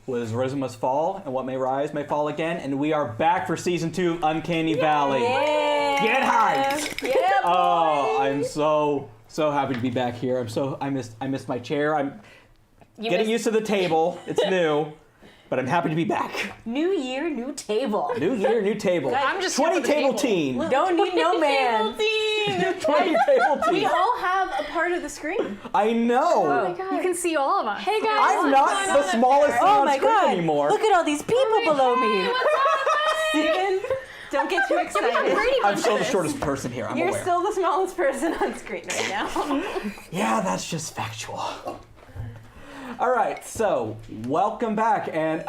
What has risen must fall, and what may rise may fall again. And we are back for season 2 of Uncanny Valley. Yeah. Get hyped! Yeah, boy. Oh, I'm so happy to be back here. I missed my chair. I'm getting used to the table. It's new, but I'm happy to be back. New year, new table. New year, new table. I'm just 20 here for the table table. team. Don't need no man. 20 table team. We all have a part of the screen. I know. Oh my God. You can see all of us. Hey guys, I'm not the smallest thing Oh on my screen God. anymore. Look at all these people below me. Steven, don't get too excited. I'm still the shortest person here. I'm You're aware. still the smallest person on screen right now. Yeah, that's just factual. All right, so welcome back, and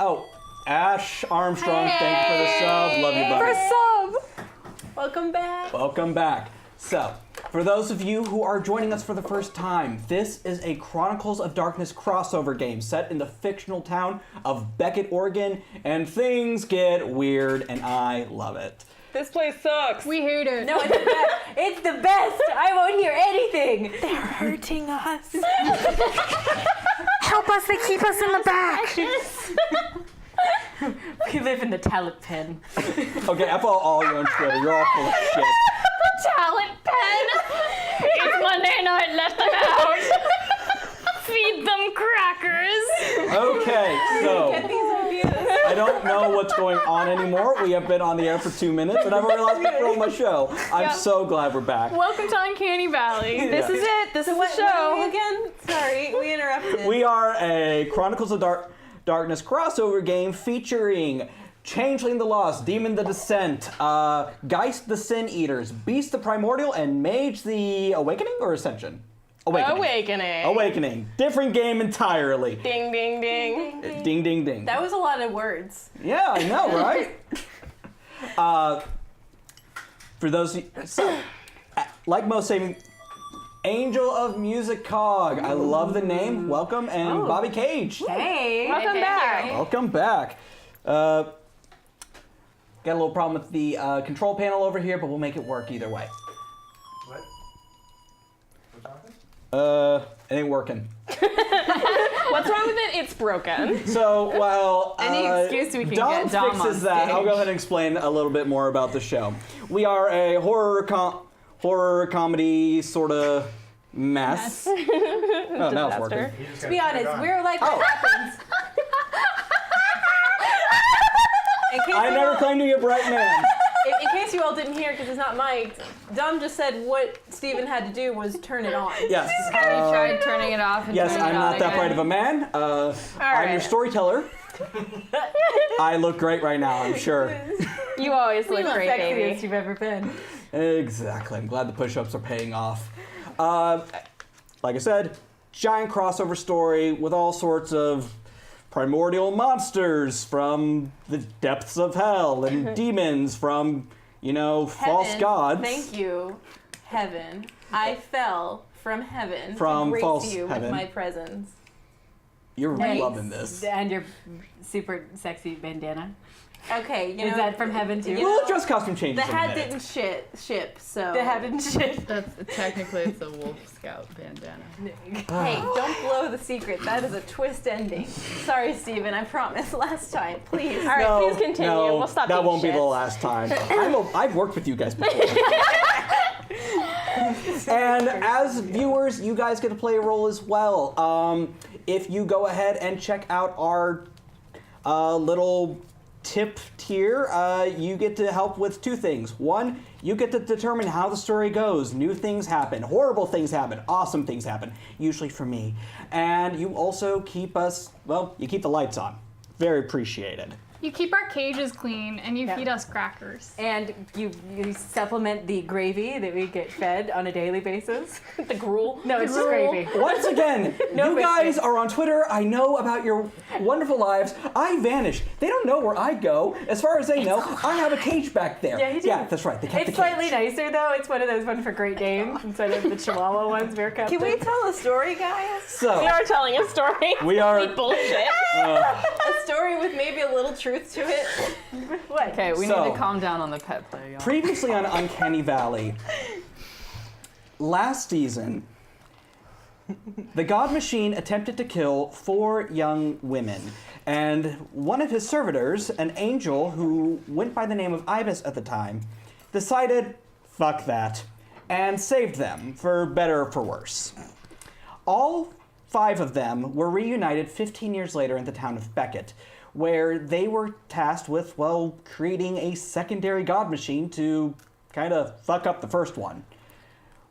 Ash Armstrong, thank you for the sub. Love you, buddy. Welcome back. Welcome back. So, for those of you who are joining us for the first time, this is a Chronicles of Darkness crossover game set in the fictional town of Beckett, Oregon, and things get weird, and I love it. This place sucks. We hate it. No, it's the best. It's the best. I won't hear anything. They're hurting us. Help us. They keep us in the back. We live in the talent pen. Okay, I follow all you on Twitter. You're all full of shit. Talent pen. It's Monday night. Let them out. Feed them crackers. Okay, so Get these ideas. I don't know what's going on anymore. We have been on the air for 2 minutes, and I've already lost control of my show. I'm Yep. so glad we're back. Welcome to Uncanny Valley. This Yeah. is it. This is What the are show. we again? Sorry, we interrupted. We are a Chronicles of Darkness crossover game featuring Changeling the Lost, Demon the Descent, Geist the Sin Eaters, Beast the Primordial, and Mage the Awakening or Ascension? Awakening. Different game entirely. Ding, ding, ding. Ding, ding, ding. That was a lot of words. Yeah, I know, right? For those of you, so, like most saving, Angel of Music Cog. I love the name. Welcome, and Bobby Cage. Hey. Welcome back. Welcome back. Got a little problem with the control panel over here, but we'll make it work either way. What? What's happening? It ain't working. What's wrong with it? It's broken. So, well, Any excuse we can Dom get Dom fixes on that. stage. I'll go ahead and explain a little bit more about the show. We are a horror comedy sort of mess. Oh, now it's working. You just To be honest, we're like Oh. what happens. In case I you never all- claimed to be a bright man. in case you all didn't hear, because it's not mic'd, Dom just said what Steven had to do was turn it on. Yes. You tried turning it off and Yes, turning I'm it not on that again. bright of a man. I'm your right. storyteller. I look great right now, I'm sure. You always look great, Sexiest baby. you've ever been. Exactly. I'm glad the push-ups are paying off. Like I said, giant crossover story with all sorts of primordial monsters from the depths of hell and demons from, false Heaven, gods. Thank you, heaven. I fell from heaven From to grace false you heaven. with my presence. You're Nice. loving this. And your super sexy bandana. Okay, Is that from heaven too? We'll address costume changes the in a hat minute. didn't ship, so. The heaven shit. That's technically it's a Wolf Scout bandana. Hey, don't blow the secret. That is a twist ending. Sorry, Steven, I promise. Last time, please. All right, No, please continue. no, We'll stop that being won't be shit. the last time. I've worked with you guys before. And as viewers, you guys get to play a role as well. If you go ahead and check out our little tip tier, you get to help with 2 things. One, you get to determine how the story goes. New things happen, horrible things happen, awesome things happen, usually for me. And you also keep you keep the lights on. Very appreciated. You keep our cages clean and you Yeah. feed us crackers. And you supplement the gravy that we get fed on a daily basis. The gruel. No, it's just gravy. Once again, No you guys biscuits. are on Twitter. I know about your wonderful lives. I vanish. They don't know where I go. As far as they know, I have a cage back there. Yeah, you do. Yeah, that's right. They kept It's the cage. slightly nicer though. It's one of those ones for Great Danes instead of the Chihuahua ones we're kept. Can we in. tell a story, guys? So We are telling a story. we are. Bullshit. A story with maybe a little truth to it. What? Okay, we So- need to calm down on the pet play, y'all. Previously on Uncanny Valley, last season, The God Machine attempted to kill 4 young women, and one of his servitors, an angel who went by the name of Ibis at the time, decided, fuck that, and saved them, for better or for worse. All 5 of them were reunited 15 years later in the town of Beckett, where they were tasked with, well, creating a secondary God Machine to kind of fuck up the first one.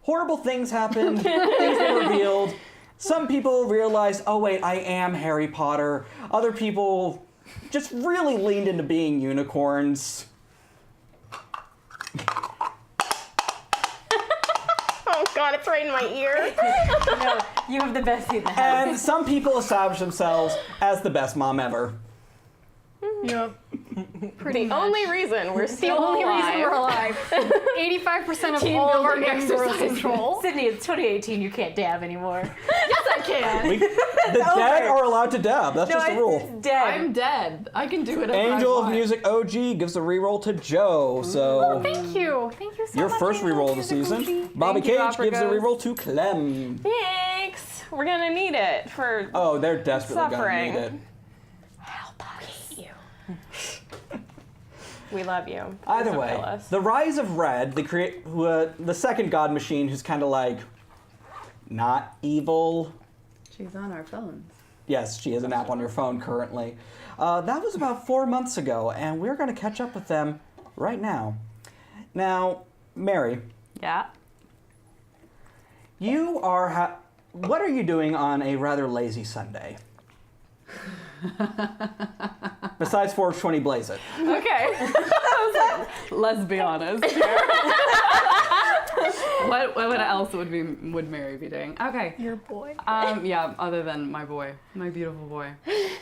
Horrible things happened, things were revealed. Some people realized, oh wait, I am Harry Potter. Other people just really leaned into being unicorns. Oh God, it's right in my ear. No, you have the best seat in the house. And some people established themselves as the best mom ever. Yep. The only reason we're The still only alive. reason we're alive. 85% of Team all of our building games are exercises. control. Sydney, it's 2018. You can't dab anymore. Yes, I can. The dead are allowed to dab. That's just a rule. It's dead. I'm dead. I can do whatever Angel I of want. Music OG gives a reroll to Joe. So Thank you. Thank you so your much. first Angel reroll of the Music season. OG. Bobby Thank you, Cage gives a Opera reroll to Clem. Thanks. We're gonna need it for Oh, they're desperately Suffering. gonna need it. We love you. Either Please don't way, kill us. the rise of Red, the second God Machine, who's kind of like not evil. She's on our phones. Yes, she has an app on your phone currently. That was about 4 months ago, and we're going to catch up with them right now. Now, Mary, Yeah. you are. What are you doing on a rather lazy Sunday? Besides 420 Blaze It. Okay. Let's be honest here. What else would Mary be doing? Okay. Your boy. Yeah, other than my boy, my beautiful boy.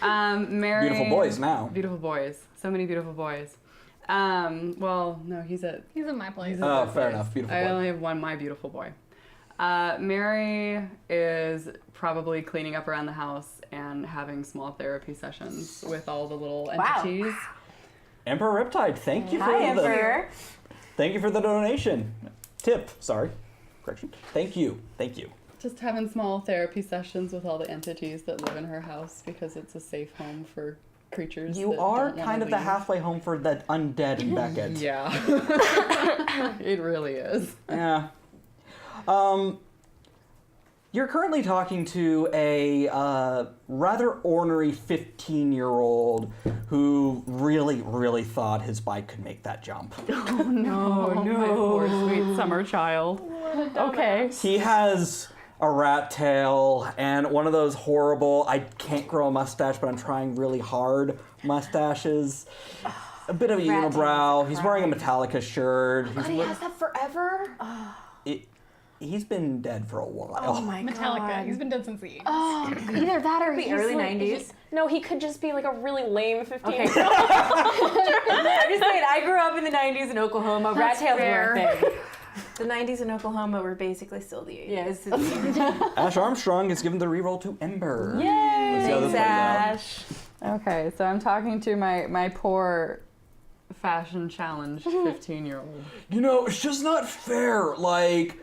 Mary. Beautiful boys now. Beautiful boys. So many beautiful boys. Well, no, he's at. He's in my place. Oh, fair enough. Beautiful I boy. only have one, my beautiful boy. Mary is probably cleaning up around the house and having small therapy sessions with all the little Wow. entities. Emperor Riptide, thank you for Hi, the Emperor. thank you for the donation. Tip, sorry. Correction. Thank you. Thank you. Just having small therapy sessions with all the entities that live in her house because it's a safe home for creatures. You that are don't wanna kind of the leave. halfway home for the undead in Beckett. Yeah. It really is. Yeah. You're currently talking to a rather ornery 15-year-old who really, really thought his bike could make that jump. Oh no. My poor sweet summer child. Okay. He has a rat tail and one of those horrible, I can't grow a mustache, but I'm trying really hard mustaches. A bit of a Rat unibrow. tails He's wearing a Metallica shirt. But he has that forever? He's been dead for a while. Oh my Metallica. god. He's been dead since the 80s. Oh, either that or The he's early like, 90s? No, he could just be like a really lame 15. Okay. I'm just saying, I grew up in the 90s in Oklahoma. Rat That's tails were a fair. thing. The 90s in Oklahoma were basically still the 80s. Yeah, it's Ash Armstrong is given the reroll to Ember. Yay! Let's see how this Thanks, plays out. Ash. Okay, so I'm talking to my poor fashion challenged 15-year-old. You know, it's just not fair. Like,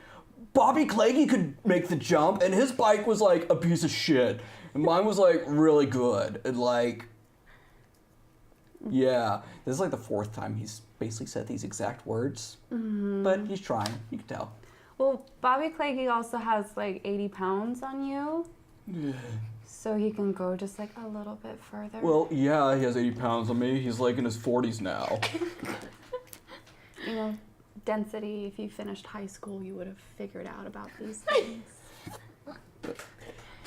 Bobby Clagy could make the jump, and his bike was like a piece of shit. And mine was like really good. And like, yeah. This is like the 4th time he's basically said these exact words. But he's trying. You can tell. Well, Bobby Clagy also has like 80 pounds on you. So he can go just like a little bit further. Well, yeah, he has 80 pounds on me. He's like in his 40s now. You know, density, if you finished high school, you would have figured out about these things.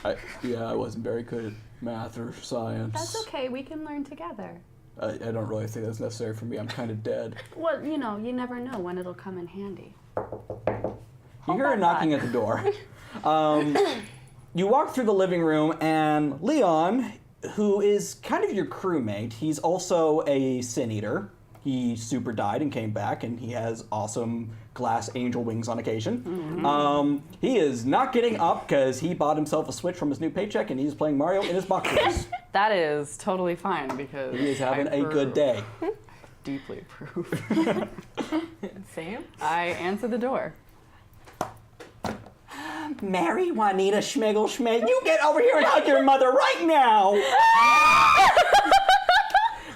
I wasn't very good at math or science. That's okay, we can learn together. I don't really think that's necessary for me. I'm kind of dead. Well, you know, you never know when it'll come in handy. You hear her knocking at the door. You walk through the living room, and Leon, who is kind of your crewmate, he's also a sin eater. He super died and came back, and he has awesome glass angel wings on occasion. He is not getting up because he bought himself a Switch from his new paycheck, and he's playing Mario in his boxers. That is totally fine because He is having I a good day. Deeply approve. Sam? I answer the door. Mary Juanita Schmigel Schmig, you get over here and hug your mother right now!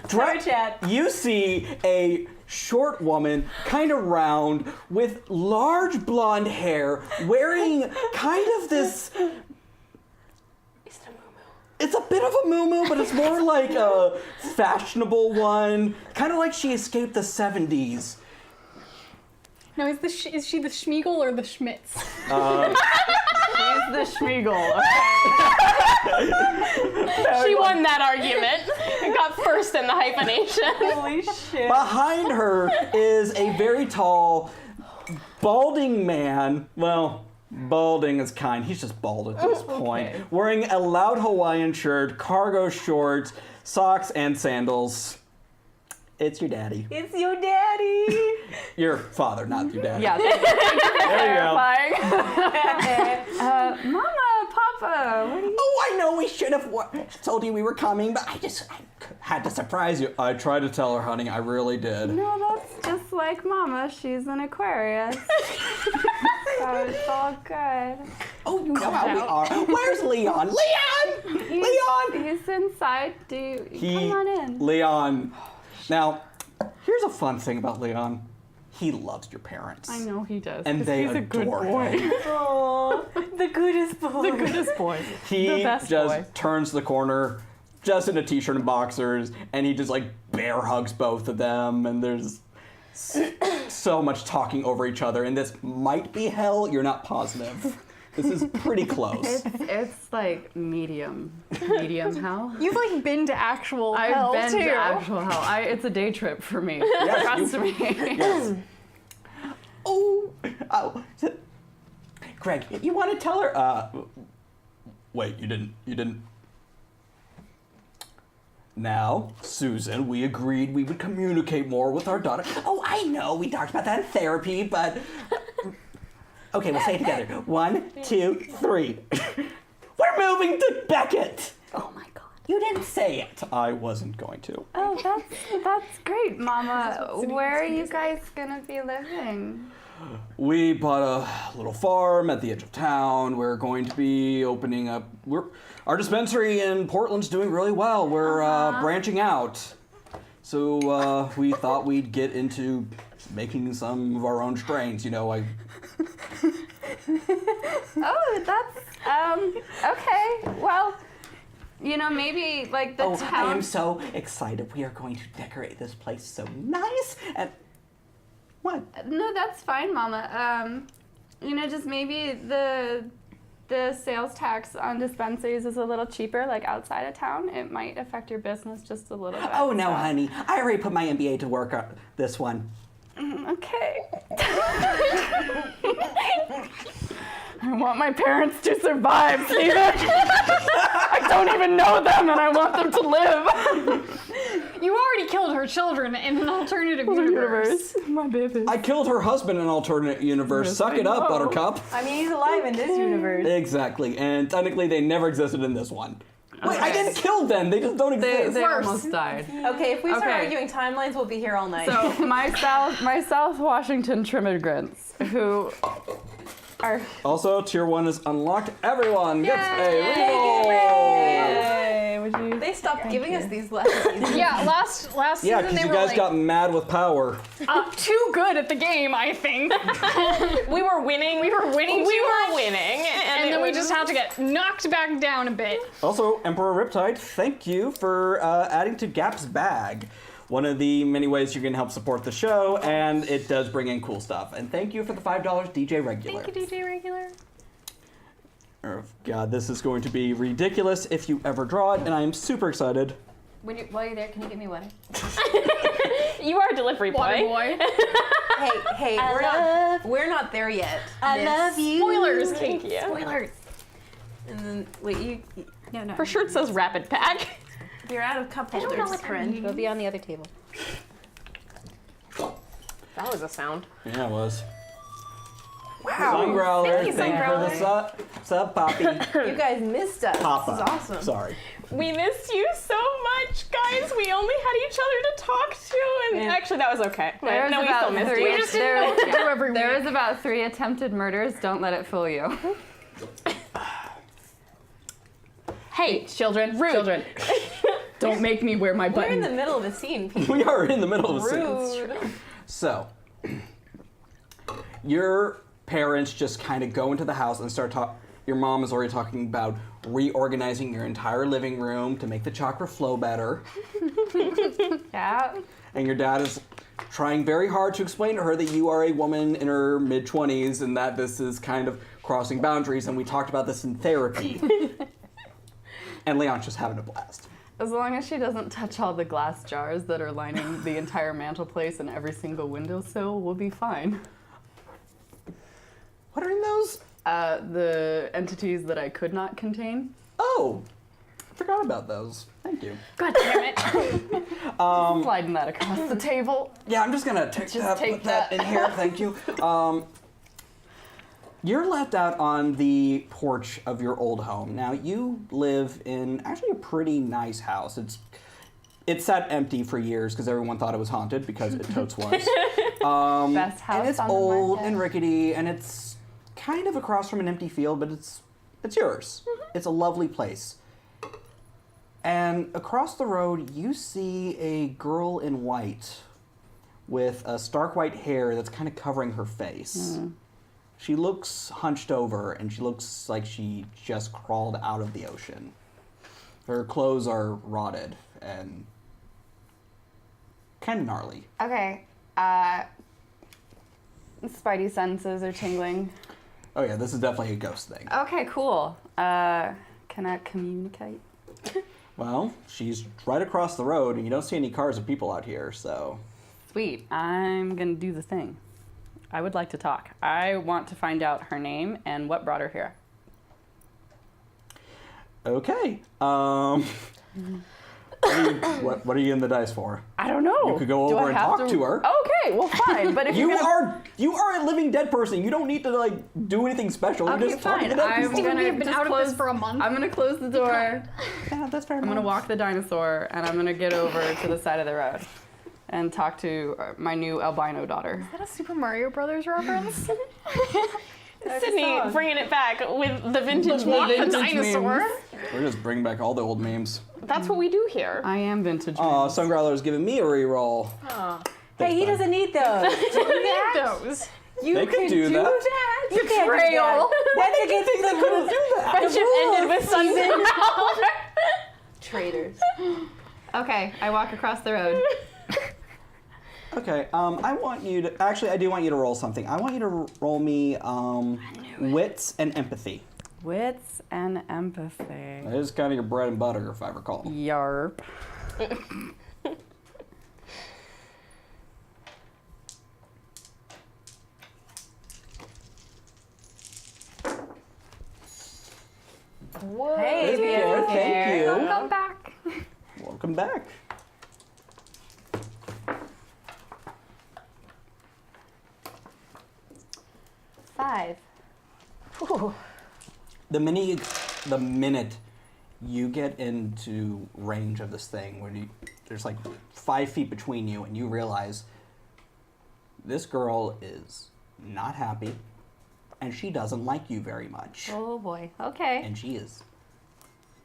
Sorry, Chad. You see a short woman, kind of round, with large blonde hair, wearing kind of this... It's a bit of a muumuu, but it's more like a fashionable one. Kind of like she escaped the 70s. Now, is she the Schmiegel or the Schmitz? She's the Schmiegel. She won that argument. Got first in the hyphenation. Holy shit. Behind her is a very tall, balding man. Well, balding is kind. He's just bald at this point. Wearing a loud Hawaiian shirt, cargo shorts, socks, and sandals. It's your daddy. It's your daddy. Your father, not your daddy. Yeah. There you go. Mama, Papa, what are you? Oh, I know we should have told you we were coming, but I had to surprise you. I tried to tell her, honey. I really did. No, that's just like Mama. She's an Aquarius. So it's all good. Oh, you know how we are. Where's Leon? Leon! He's inside. Come on in. Leon. Now, here's a fun thing about Leon. He loves your parents. I know he does. And 'cause they he's a good adore boy. him. Oh, the goodest boy. The goodest boy. He The best just boy. turns the corner, just in a t-shirt and boxers, and he just like bear hugs both of them, and there's so much talking over each other, and this might be hell, you're not positive. This is pretty close. It's like medium hell. You've like been to actual hell I've been too. to actual hell. It's a day trip for me. Yes, Trust me. Yes. Oh, Greg, you want to tell her? Wait, you didn't. Now, Susan, we agreed we would communicate more with our daughter. Oh, I know, we talked about that in therapy, but... Okay, we'll say it together. 1, 2, 3. We're moving to Beckett! Oh my god. You didn't say it. I wasn't going to. Oh, that's great, Mama. Where are you guys gonna be living? We bought a little farm at the edge of town. We're going to be opening up... Our dispensary in Portland's doing really well. We're branching out. So we thought we'd get into making some of our own strains. You know, Oh, that's okay. Well, you know, maybe like the town. I am so excited. We are going to decorate this place so nice. And what? No, that's fine, Mama. You know, just maybe the sales tax on dispensaries is a little cheaper, like outside of town. It might affect your business just a little bit. Oh no, so. honey. I already put my MBA to work on this one. Okay. I want my parents to survive, Steven. I don't even know them, and I want them to live. You already killed her children in an alternative universe. My baby. I killed her husband in an alternate universe. Yes, Suck I it up, know. Buttercup. I mean, he's alive in this universe. Exactly, and technically they never existed in this one. Wait, I Okay. didn't kill them. They just don't exist. They Worse. almost died. Okay, if we start Okay. arguing timelines, we'll be here all night. So my South Washington Trimmigrants, who are Also, Tier 1 is unlocked. Everyone gets a reroll. Yay, would you? They stopped giving us these last seasons. Yeah, last Yeah, season because they you were guys like got mad with power. too good at the game, I think. We were winning. We were winning We too were much, winning. and then we just had to get knocked back down a bit. Also, Emperor Riptide, thank you for adding to Gap's bag. One of the many ways you can help support the show, and it does bring in cool stuff. And thank you for the $5 DJ Regular. Thank you, DJ Regular. Oh, God, this is going to be ridiculous if you ever draw it, and I am super excited. While you're there, can you get me water? You are a delivery Water boy. boy. Hey, we're not there yet. I love you. Spoilers, Thank Kate. you. Spoilers. And then, wait, No. For sure it says rapid pack. you're out of cup I don't know holders, what that friend. means. It'll be on the other table. That was a sound. Yeah, it was. Wow. Sun Growler, Thank you, thank you for the sub, Poppy. You guys missed us. Papa. This is awesome. Sorry. We missed you so much, guys. We only had each other to talk to, and Yeah. actually that was okay. But There's no, we still about missed three. you. We just didn't know what to do every week. There is about 3 attempted murders. Don't let it fool you. Hey, Children, rude. children. Don't make me wear my We're in button. the middle of a scene, people. We are in the middle of a scene. Rude. So, your parents just kind of go into the house and start talking. Your mom is already talking about reorganizing your entire living room to make the chakra flow better. Yeah. And your dad is trying very hard to explain to her that you are a woman in her mid-20s and that this is kind of crossing boundaries, and we talked about this in therapy. And Leon's just having a blast. As long as she doesn't touch all the glass jars that are lining the entire mantelpiece and every single windowsill, we'll be fine. What are in those? The entities that I could not contain. Oh, I forgot about those. Thank you. God damn it. Sliding that across the table. Yeah, I'm just gonna take take that in here. Thank you. You're left out on the porch of your old home. Now, you live in actually a pretty nice house. It's sat empty for years because everyone thought it was haunted, because it totes was. Best house And it's on the old market. and rickety, and it's kind of across from an empty field, but it's yours. It's a lovely place. And across the road, you see a girl in white with a stark white hair that's kind of covering her face. She looks hunched over, and she looks like she just crawled out of the ocean. Her clothes are rotted and kind of gnarly. Okay. Spidey senses are tingling. Oh yeah, this is definitely a ghost thing. Okay, cool. Can I communicate? Well, she's right across the road, and you don't see any cars or people out here, so... Sweet. I'm gonna do the thing. I would like to talk. I want to find out her name and what brought her here. Okay. What are you in the dice for? I don't know. You could go Do over I and have talk to her. Okay, well, fine. But if You you're gonna... are a living dead person. You don't need to like do anything special. You Okay, just talk to fine. the dead I'm people. gonna We've been just out of close, this for a month. I'm gonna close the door. Yeah, that's fair. I'm gonna walk the dinosaur, and I'm gonna get over to the side of the road and talk to my new albino daughter. Is that a Super Mario Brothers reference? Sydney bringing it back with the vintage Walk the memes. dinosaur. We're just bringing back all the old memes. That's what we do here. I am vintage. Oh, memes. Sungrowler's giving me a reroll. Hey, he doesn't need those. Those. You They can do that. You can't do Betrayal. that. That's against They couldn't do that. Friendship ended with Sungrowler. traitors. Okay, I walk across the road. Okay, I want you to... Actually, I do want you to roll something. I want you to roll me wits and empathy. Wits and empathy. That is kind of your bread and butter, if I recall. Yarp. Hey, Good, thank you. Welcome back. Welcome back. Five. The minute you get into range of this thing, where there's like 5 feet between you, and you realize this girl is not happy, and she doesn't like you very much. Oh boy. Okay. And she is,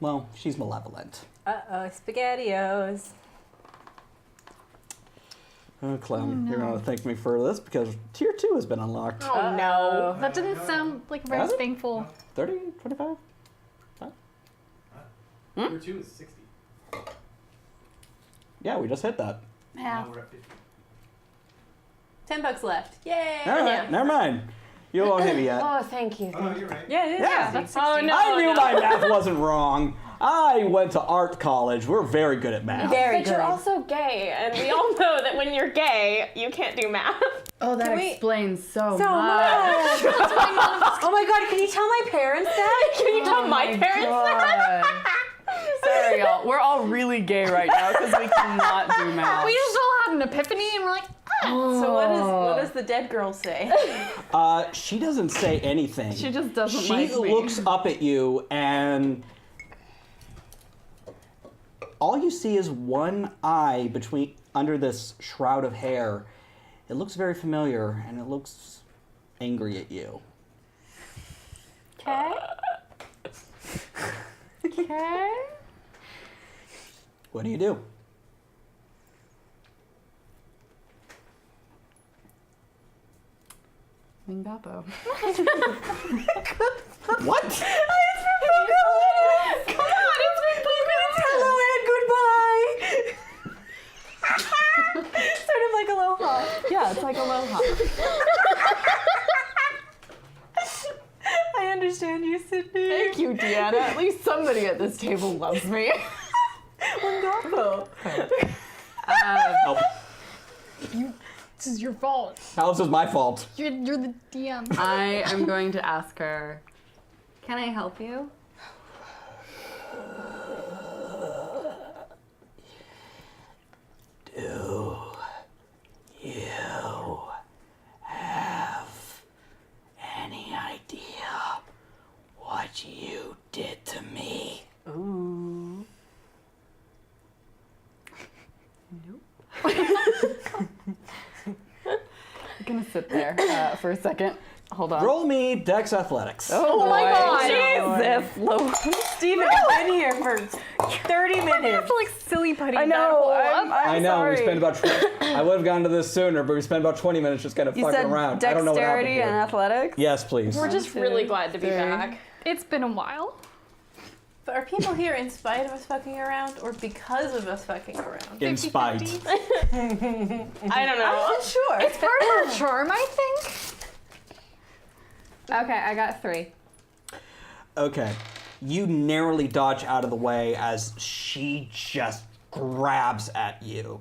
well, she's malevolent. Uh-oh, SpaghettiOs. Clem, you're going to thank me for this because Tier 2 has been unlocked. Oh no. That didn't sound like very Has it? thankful. 30, 25? Tier 2 is 60. Yeah, we just hit that. Yeah. Now we're at 50. $10 left. Yay! All right, never mind. You won't hit me yet. Oh, thank you. Oh, no, you're right. Yeah, it is. Yeah. That's Oh no. I knew no. my math wasn't wrong. I went to art college. We're very good at math. very But good. you're also gay, and we all know that when you're gay, you can't do math. Oh, that Can we- explains so so much. Oh my god, can you tell my parents that? Can you tell my parents that? Sorry, y'all. We're all really gay right now because we cannot do math. We just all had an epiphany and we're like, So what does the dead girl say? She doesn't say anything. She just doesn't She like me. looks up at you, and all you see is one eye under this shroud of hair. It looks very familiar, and it looks angry at you. Okay. Okay. What do you do? Mingapo. What? Come on, it's been Hello and goodbye. Sort of like aloha. Yeah, it's like aloha. I understand you, Sydney. Thank you, Deanna. At least somebody at this table loves me. Wangapo. Oh, This is your fault. how is this my fault? You're the DM. I am going to ask her, can I help you? Do you have any idea what you did to me? Ooh. I'm gonna sit there for a second. Hold on. Roll me Dex Athletics. Oh my boy. God. Jesus, Lo- Steven, I've been here for 30 You minutes. have to like silly putty I that know. whole I'm I know, sorry. we spent about. I would have gone to this sooner, but we spent about 20 minutes just kind of You fucking said around. I don't know what happened dexterity here. and athletics? Yes, please. We're just really glad to be back. It's been a while. But are people here in spite of us fucking around or because of us fucking around? In spite. 50-50. I don't I'm know. not sure. It's part of our charm, I think. Okay, I got 3. Okay. You narrowly dodge out of the way as she just grabs at you.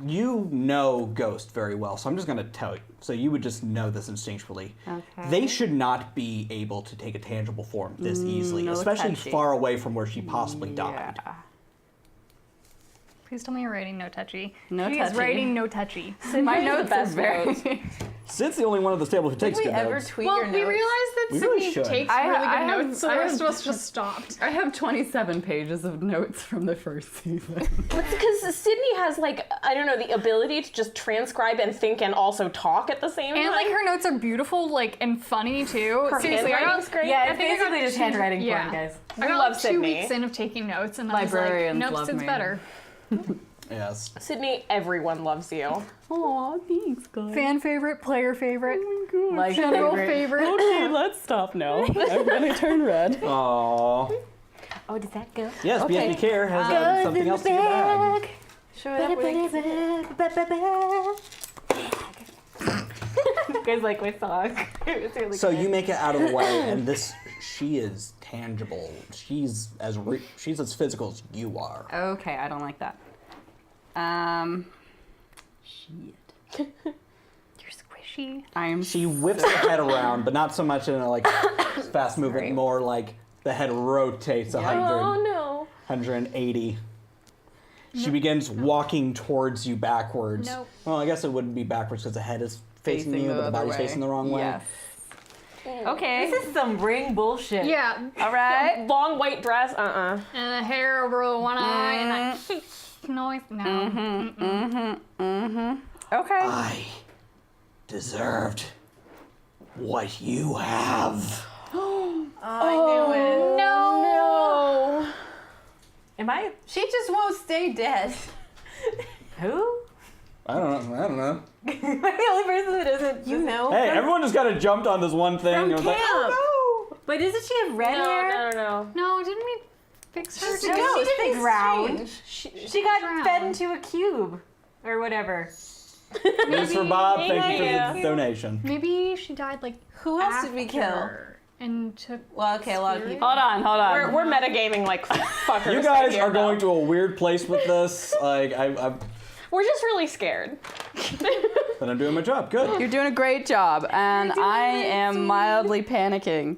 You know Ghost very well, so I'm just going to tell you. So you would just know this instinctually. Okay. They should not be able to take a tangible form this easily, no especially touchy. far away from where she possibly died. Yeah. Please tell me you're writing no touchy. No She's touchy. writing no touchy. My the notes are best very... Sid's the only one at this table who Did takes we good ever notes. tweet Well, your we notes? realized that We really Sydney should. takes I- really good I have- notes, so I the rest have- of us just stopped. I have 27 pages of notes from the first season. Because Sydney has, like, I don't know, the ability to just transcribe and think and also talk at the same time. And like her notes are beautiful, like and funny too. Her Seriously, I handwriting's got great. Yeah, I it's think I got basically just two- handwriting yeah. porn, guys. I got love like 2 Sydney. weeks in of taking notes, and Librarians I was like, love nope, Sid's me. better. Yes. Sydney, everyone loves you. Aw, thanks, guys. Fan favorite, player favorite, Like general favorite. Okay, let's stop now. I'm gonna turn red. Aww. Oh, does that go? Yes, Okay. BSB Care has something else in your bag. Show it up. You guys like my song? It's really So good. you make it out of the way, and she is tangible. She's as physical as you are. Okay, I don't like that. Shit. You're squishy. I am. She whips the head around, but not so much in a like fast movement, more like the head rotates 100, Oh no. 180. She begins walking towards you backwards. Nope. Well, I guess it wouldn't be backwards because the head is facing you, the but the other body's way. facing the wrong way. Yes. Okay. This is some ring bullshit. Yeah, All right. Long white dress, and the hair over the one eye, and that noise. No. Okay. I deserved what you have. I knew it. No. Am I? She just won't stay dead. Who? I don't know. Am I the only person that doesn't? You know. Hey, everyone just kind of jumped on this one thing. From and was like, camp. oh no. But doesn't she have red hair? No. No, didn't we fix her? No, she didn't drown. She She got drowned. fed into a cube or whatever. This for Bob. Thank you for the donation. Maybe she died like. Who else did we kill? after And took. Well, okay, a lot of people. Hold on. We're metagaming like fuckers. You guys here, are going though. to a weird place with this. Like, I'm We're just really scared. but I'm doing my job. Good. You're doing a great job, and I am mildly panicking.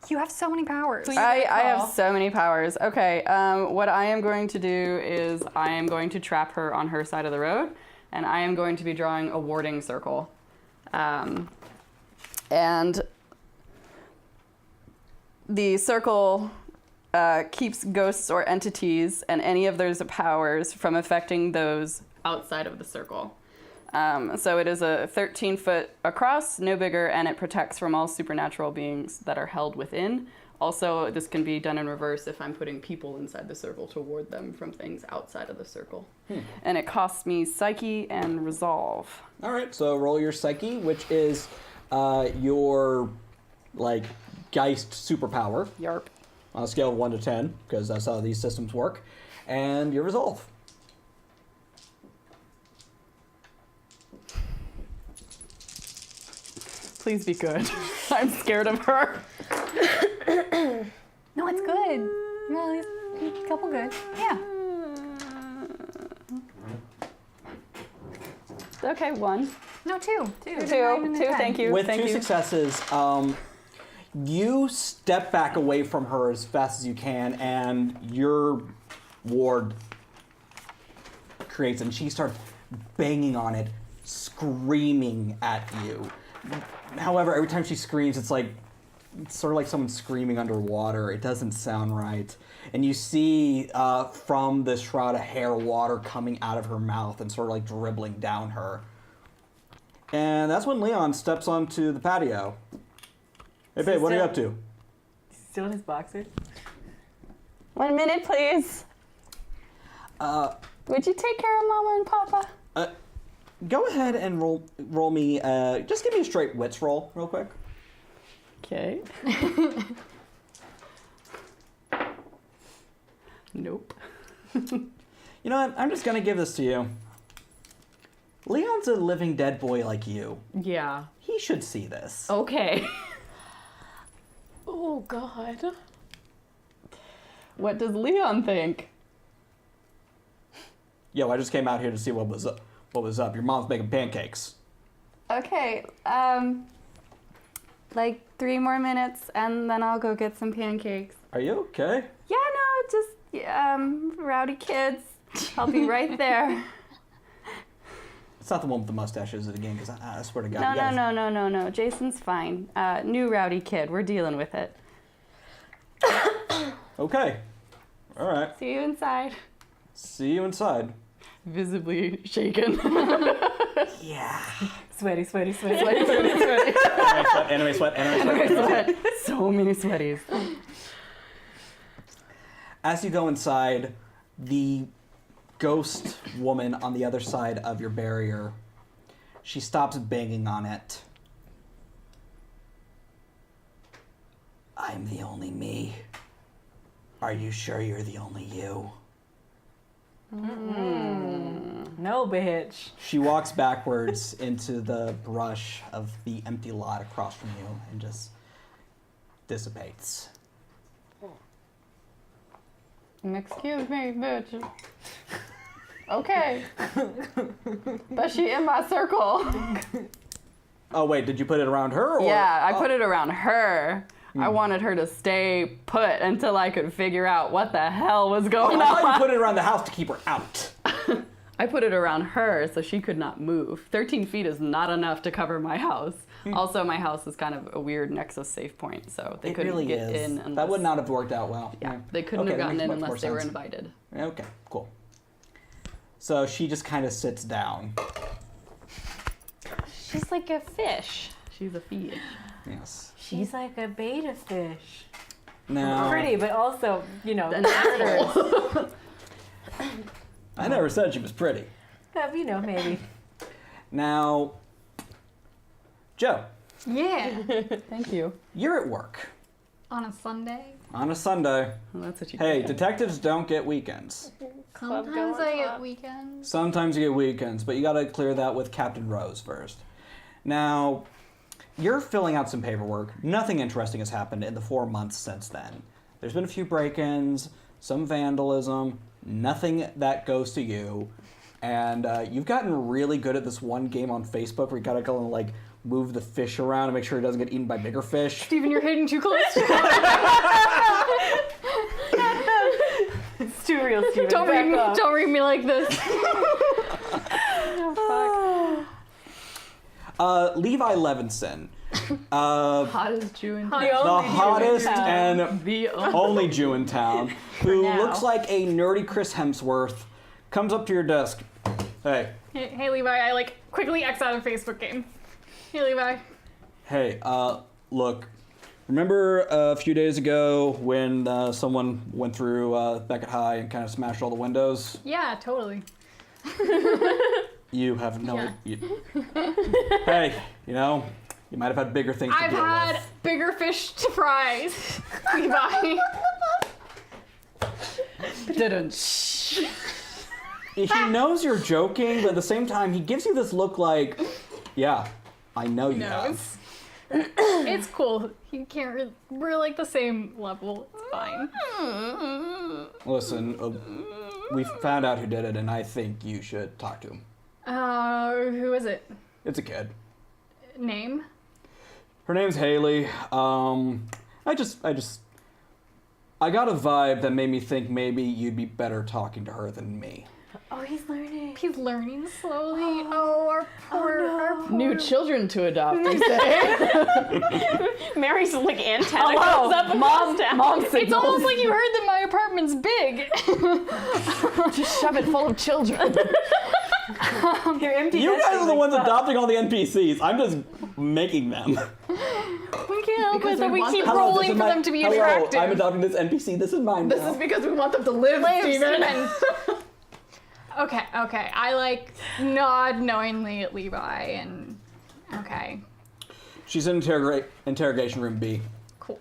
You have so many powers. I have so many powers. Okay, what I am going to do is I am going to trap her on her side of the road, and I am going to be drawing a warding circle. And the circle keeps ghosts or entities and any of those powers from affecting those outside of the circle. So it is a 13-foot across, no bigger, and it protects from all supernatural beings that are held within. Also, this can be done in reverse if I'm putting people inside the circle to ward them from things outside of the circle. And it costs me Psyche and Resolve. All right, so roll your Psyche, which is your, like, Geist superpower. Yarp. On a scale of 1 to 10, because that's how these systems work. And your Resolve. Please be good. I'm scared of her. No, it's good. Well, at least a couple good. Yeah. Okay, 1. No, two. Two, thank you. With thank two you. successes, you step back away from her as fast as you can, and your ward creates, and she starts banging on it, screaming at you. However, every time she screams, it's sort of like someone screaming underwater. It doesn't sound right. And you see from this shroud of hair water coming out of her mouth and sort of like dribbling down her. And that's when Leon steps onto the patio. Hey babe, what are you up to? Still in his boxers? 1 minute, please. Would you take care of Mama and Papa? Go ahead and roll me, just give me a straight wits roll real quick. Okay. Nope. You know what, I'm just gonna give this to you. Leon's a living dead boy like you. Yeah. He should see this. Okay. Oh, God. What does Leon think? Yo, I just came out here to see what was up. Your mom's making pancakes. Okay, like 3 more minutes and then I'll go get some pancakes. Are you okay? Yeah, no, just rowdy kids. I'll be right there. It's not the one with the mustache, is it again? Because I swear to God. No, you guys- no. Jason's fine. New rowdy kid. We're dealing with it. Okay. All right. See you inside. See you inside. Visibly shaken. Yeah. Sweaty. Sweaty. Anime sweat. So many sweaties. As you go inside, the ghost woman on the other side of your barrier, she stops banging on it. I'm the only me. Are you sure you're the only you? No, bitch. She walks backwards into the brush of the empty lot across from you and just dissipates. Excuse me, bitch. Okay. But she in my circle. Oh wait, did you put it around her? Or? Yeah, I put it around her. I wanted her to stay put until I could figure out what the hell was going I thought you on. put it around the house to keep her out. I put it around her so she could not move. 13 feet is not enough to cover my house. Also, my house is kind of a weird nexus safe point, so they It couldn't really get is. in unless... That would not have worked out well. Yeah, they couldn't have that gotten makes in much more unless they were sense. invited. Okay, cool. So she just kind of sits down. She's like a fish. She's a fish. Yes. She's like a beta fish. Now, Pretty, but also, you know, An asshole. I never said she was pretty. you know, maybe. Now, Joe, Yeah. Thank you. you're at work On a Sunday. on a Sunday. Well, that's what you Hey, get. detectives don't get weekends. Sometimes I get weekends. Sometimes you get weekends, but you gotta clear that with Captain Rose first. Now, you're filling out some paperwork. Nothing interesting has happened in the 4 months since then. There's been a few break-ins, some vandalism, nothing that goes to you. And you've gotten really good at this one game on Facebook where you gotta go and like move the fish around and make sure it doesn't get eaten by bigger fish. Steven, you're hitting too close. It's too real, Steven. Don't read me like this. Levi Levinson, Hottest Jew in town. the hottest and The only Jew in town, who now. looks like a nerdy Chris Hemsworth, comes up to your desk. Hey, Hey, Levi, I like quickly X out of Facebook game. Hey, Levi. Hey, look. Remember a few days ago when someone went through Beckett High and kind of smashed all the windows? Yeah, totally. You have no idea. Hey, you know, you might have had bigger things to I've deal had with. bigger fish to fry, Levi. He knows you're joking, but at the same time, he gives you this look like, yeah, I know you No, have. it's cool. You can't. We're like the same level. It's fine. Listen, we found out who did it, and I think you should talk to him. Who is it? It's a kid. Name? Her name's Haley. I got a vibe that made me think maybe you'd be better talking to her than me. Oh, he's learning. He's learning slowly. Oh, our poor. New children to adopt, they say. Mary's like antenna Hello, goes up and mom, goes down. mom signals. It's almost like you heard that my apartment's big. Just shove it full of children. Your empty You nest guys is are the like ones fun. adopting all the NPCs. I'm just making them. We can't help Because it that we we want keep them- Hello, this rolling is for my- them to be Hello, attractive. I'm adopting this NPC. This is mine This now. is because we want them to live, Steven. Okay. I like nod knowingly at Levi and okay, She's in interrogation room B. cool.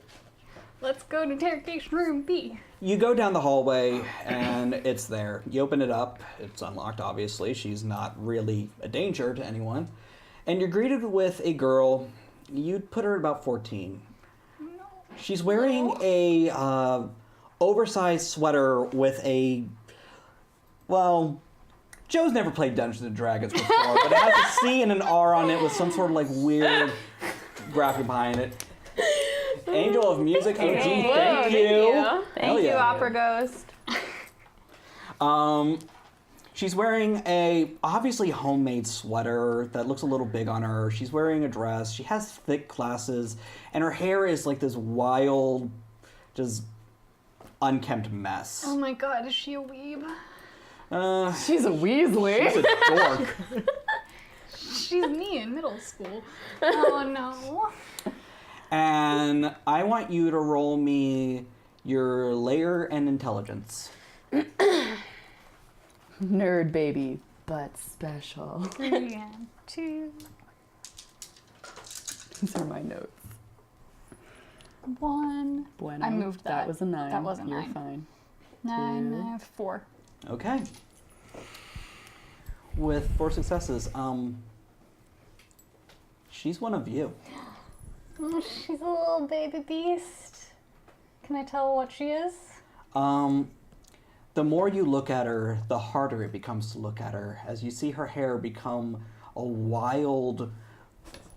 Let's go to interrogation room B. You go down the hallway, and it's there. You open it up. It's unlocked, obviously. She's not really a danger to anyone. And you're greeted with a girl. You'd put her at about 14. She's wearing a oversized sweater with a... Well, Joe's never played Dungeons & Dragons before, but it has a C and an R on it with some sort of like weird graphic behind it. Angel of Music, OG, thank you. Thank you, Opera Ghost. She's wearing a obviously homemade sweater that looks a little big on her. She's wearing a dress. She has thick glasses, and her hair is like this wild, just unkempt mess. Oh my god, is she a weeb? She's a Weasley. She's a dork. She's me in middle school. Oh no. And I want you to roll me your layer and intelligence. Nerd baby, but special. 3 and 2, These are my notes. 1. Bueno, I moved that. was a 9. That was a You're 9. fine. 9, 4. Okay. With 4 successes, she's one of you. Oh, she's a little baby beast. Can I tell what she is? The more you look at her, the harder it becomes to look at her, as you see her hair become a wild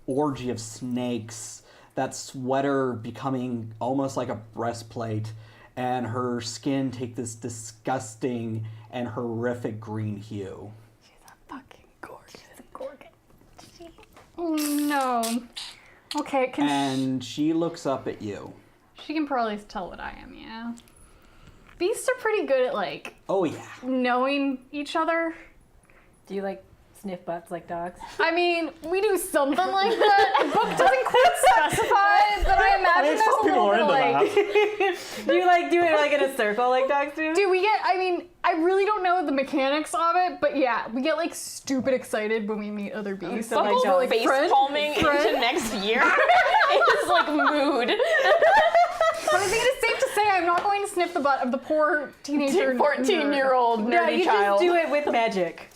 orgy of snakes, that sweater becoming almost like a breastplate, and her skin take this disgusting and horrific green hue. Fucking gorgeous. Oh no. Okay, And she looks up at you. she can probably tell what I am, yeah. Beasts are pretty good at like Oh yeah. knowing each other. Do you like sniff butts like dogs? I mean, we do something like that. The book doesn't quite specify, but I imagine there's a little bit of like. Do you like do it like in a circle like dogs do? Dude, I really don't know the mechanics of it, but yeah, we get like stupid excited when we meet other beasts. so my We're dog like, Face "Friend? palming into next year. It's like mood. But I think it is safe to say I'm not going to sniff the butt of the poor teenager. 14-year-old nerdy Yeah, you child. just do it with magic.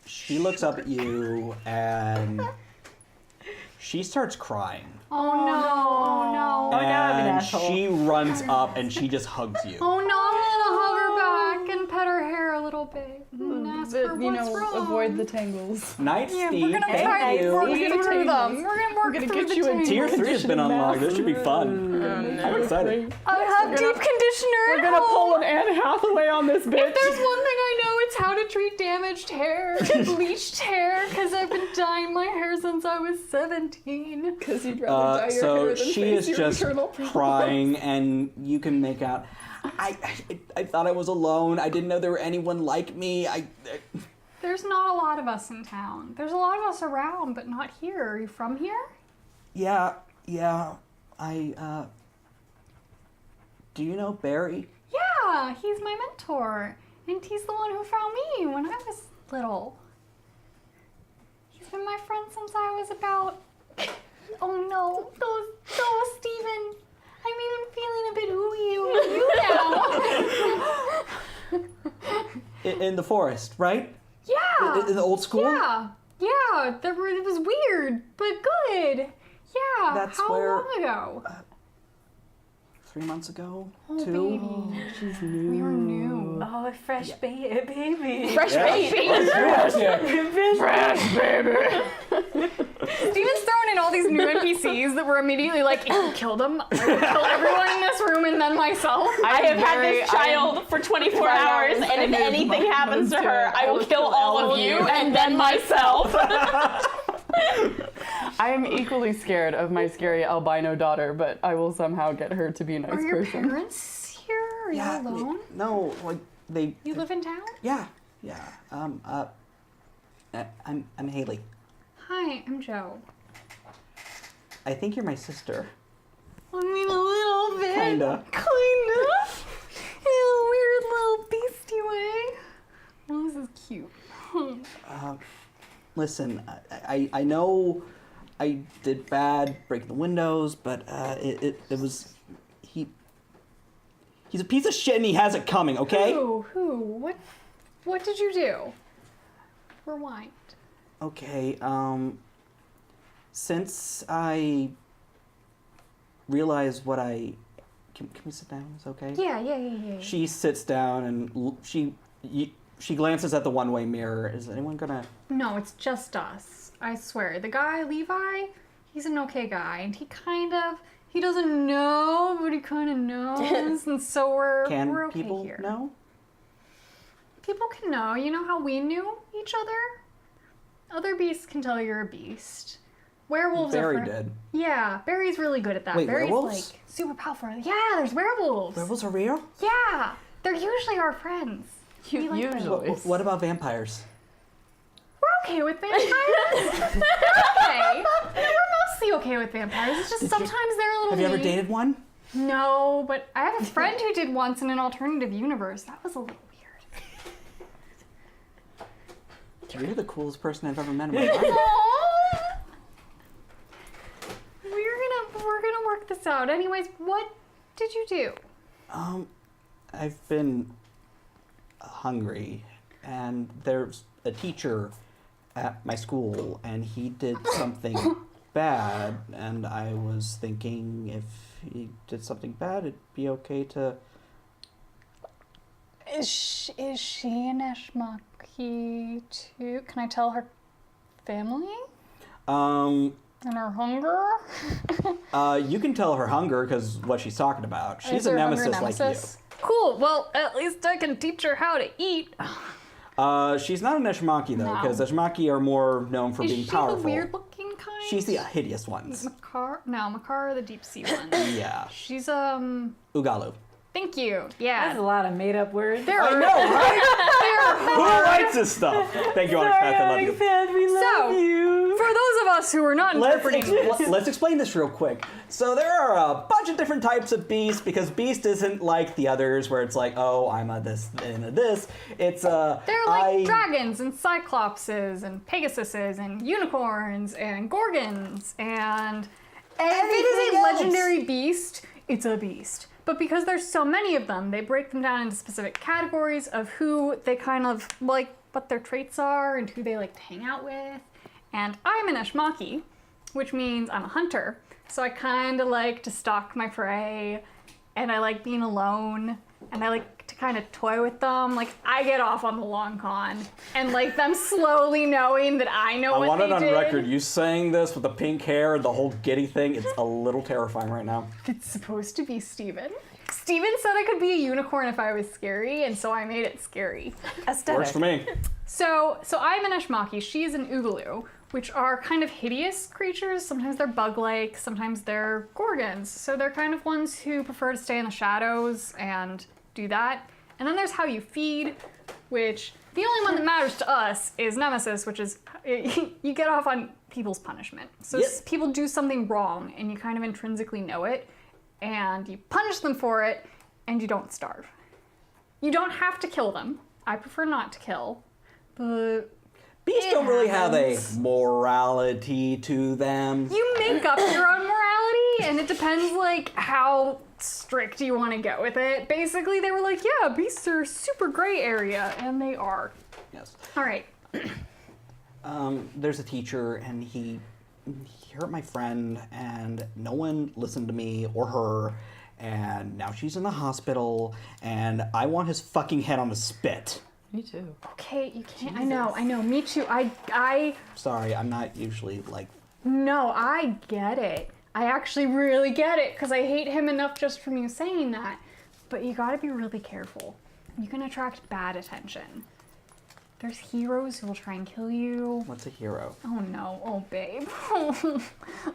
She looks up at you and she starts crying. Oh no! Oh no! Oh, now I'm an And asshole. she runs up and she just hugs you. Oh no! I'm gonna hug her back and pet her hair a little bit and ask her what's wrong. avoid the tangles. Night, Yeah, Steve. we're gonna Thank try and you. work Steve. through them. We're gonna work gonna through get the you a tangles. Tier 3 has been unlocked. This should be fun. I'm excited. I have deep conditioner. We're gonna pull an Anne Hathaway on this bitch. If there's one thing I know, it's how to treat damaged hair and bleached hair, because I've been dyeing my hair since I was 17. Because you'd rather dye your So hair than she face is your just eternal problems. crying, and you can make out. I thought I was alone. I didn't know there were anyone like me. There's not a lot of us in town. There's a lot of us around, but not here. Are you from here? Yeah. Do you know Barry? Yeah, he's my mentor. And he's the one who found me when I was little. He's been my friend since I was about... Oh no, Steven. I'm even feeling a bit ooey now. In the forest, right? Yeah. In the old school? Yeah. It was weird, but good. Yeah. That's How where- long ago? 3 months ago? Oh, 2? baby. She's new. We were new. Oh, a fresh baby. Fresh baby. Steven's throwing in all these new NPCs that were immediately like, if you kill them, I will kill everyone in this room and then myself. I have had this child for 24 hours, and if anything happens to her, I will kill all of you and then myself. I am equally scared of my scary albino daughter, but I will somehow get her to be a nice Are your person. parents here? Are you alone? No, like they. You live in town? Yeah. I'm Haley. Hi, I'm Joe. I think you're my sister. I mean, a little bit. Kinda. In a weird little beastie way. Well, this is cute. Listen, I know I did bad breaking the windows, but it was he's a piece of shit and he has it coming, okay? Who? What did you do? Rewind. Okay, since I realized what I... Can we sit down? Is it okay? Yeah. She sits down and she glances at the one-way mirror. Is anyone gonna... No, it's just us. I swear. The guy, Levi, he's an okay guy, and he doesn't know, but he kind of knows, and so we're okay people here. know? People can know. You know how we knew each other? Other beasts can tell you're a beast. Werewolves Barry are... did. Yeah, Barry's really good at that. Wait, Barry's werewolves? like super powerful. Yeah, there's werewolves. Werewolves are real? Yeah, they're usually our friends. We like them. Usually. What about vampires? We're okay with vampires. They're okay. We're mostly okay with vampires. It's just sometimes they're a little Have you ever mean. dated one? No, but I have a friend who did once in an alternative universe. That was a little weird. You're the coolest person I've ever met in my life. Aww. We're gonna work this out. Anyways, what did you do? I've been hungry, and there's a teacher at my school, and he did something bad, and I was thinking if he did something bad, it'd be okay to... Is she an Eshmaki too? Can I tell her family? And her hunger? You can tell her hunger, because what she's talking about. She's Is a her hunger nemesis like you. Cool. Well, at least I can teach her how to eat. She's not an Eshmaki, though, No. because Eshmaki are more known for Is being she powerful. the weird-looking kind? She's the hideous ones. Makar? No, Makar are the deep sea ones. Yeah. She's Ugalu. Thank you. That's a Yeah. lot of made-up words. There I are. know, right? Who writes this stuff? Thank you, Onyx Path. I love you. So, for those of us who are not interpreting this, Let's explain this real quick. So there are a bunch of different types of beast, because beast isn't like the others where it's like, oh, I'm a this and a this. It's they're like dragons and cyclopses and pegasuses and unicorns and gorgons and if it is a else. legendary beast, it's a beast. But because there's so many of them, they break them down into specific categories of who they kind of like, what their traits are and who they like to hang out with. And I'm an Eshmaki, which means I'm a hunter. So I kind of like to stalk my prey, and I like being alone, and I like to kind of toy with them. Like, I get off on the long con, and like them slowly knowing that I know I what want they it on did. record. You saying this with the pink hair and the whole giddy thing, it's a little terrifying right now. It's supposed to be Steven. Steven said I could be a unicorn if I was scary, and so I made it scary. Aesthetic. Works for me. So I'm an Eshmaki, she's an Ugalu, which are kind of hideous creatures. Sometimes they're bug-like, sometimes they're gorgons. So they're kind of ones who prefer to stay in the shadows and do that. And then there's how you feed, which The only one that matters to us is Nemesis, which is you get off on people's punishment. So Yep. people do something wrong, and you kind of intrinsically know it, and you punish them for it, and you don't starve. You don't have to kill them. I prefer not to kill, but Beasts don't really have a morality to them. you make up your own morality, and it depends like how strict you want to go with it. Basically, they were like, yeah, beasts are super gray area, and they are. Yes. All right. There's a teacher, and he hurt my friend, and no one listened to me or her, and now she's in the hospital, and I want his fucking head on a spit. Me too. Okay, you can't. I know. Me too. I. Sorry, I'm not usually like. No, I get it. I actually really get it, because I hate him enough just from you saying that. But you gotta be really careful. You can attract bad attention. There's heroes who will try and kill you. What's a hero? Oh no, oh babe.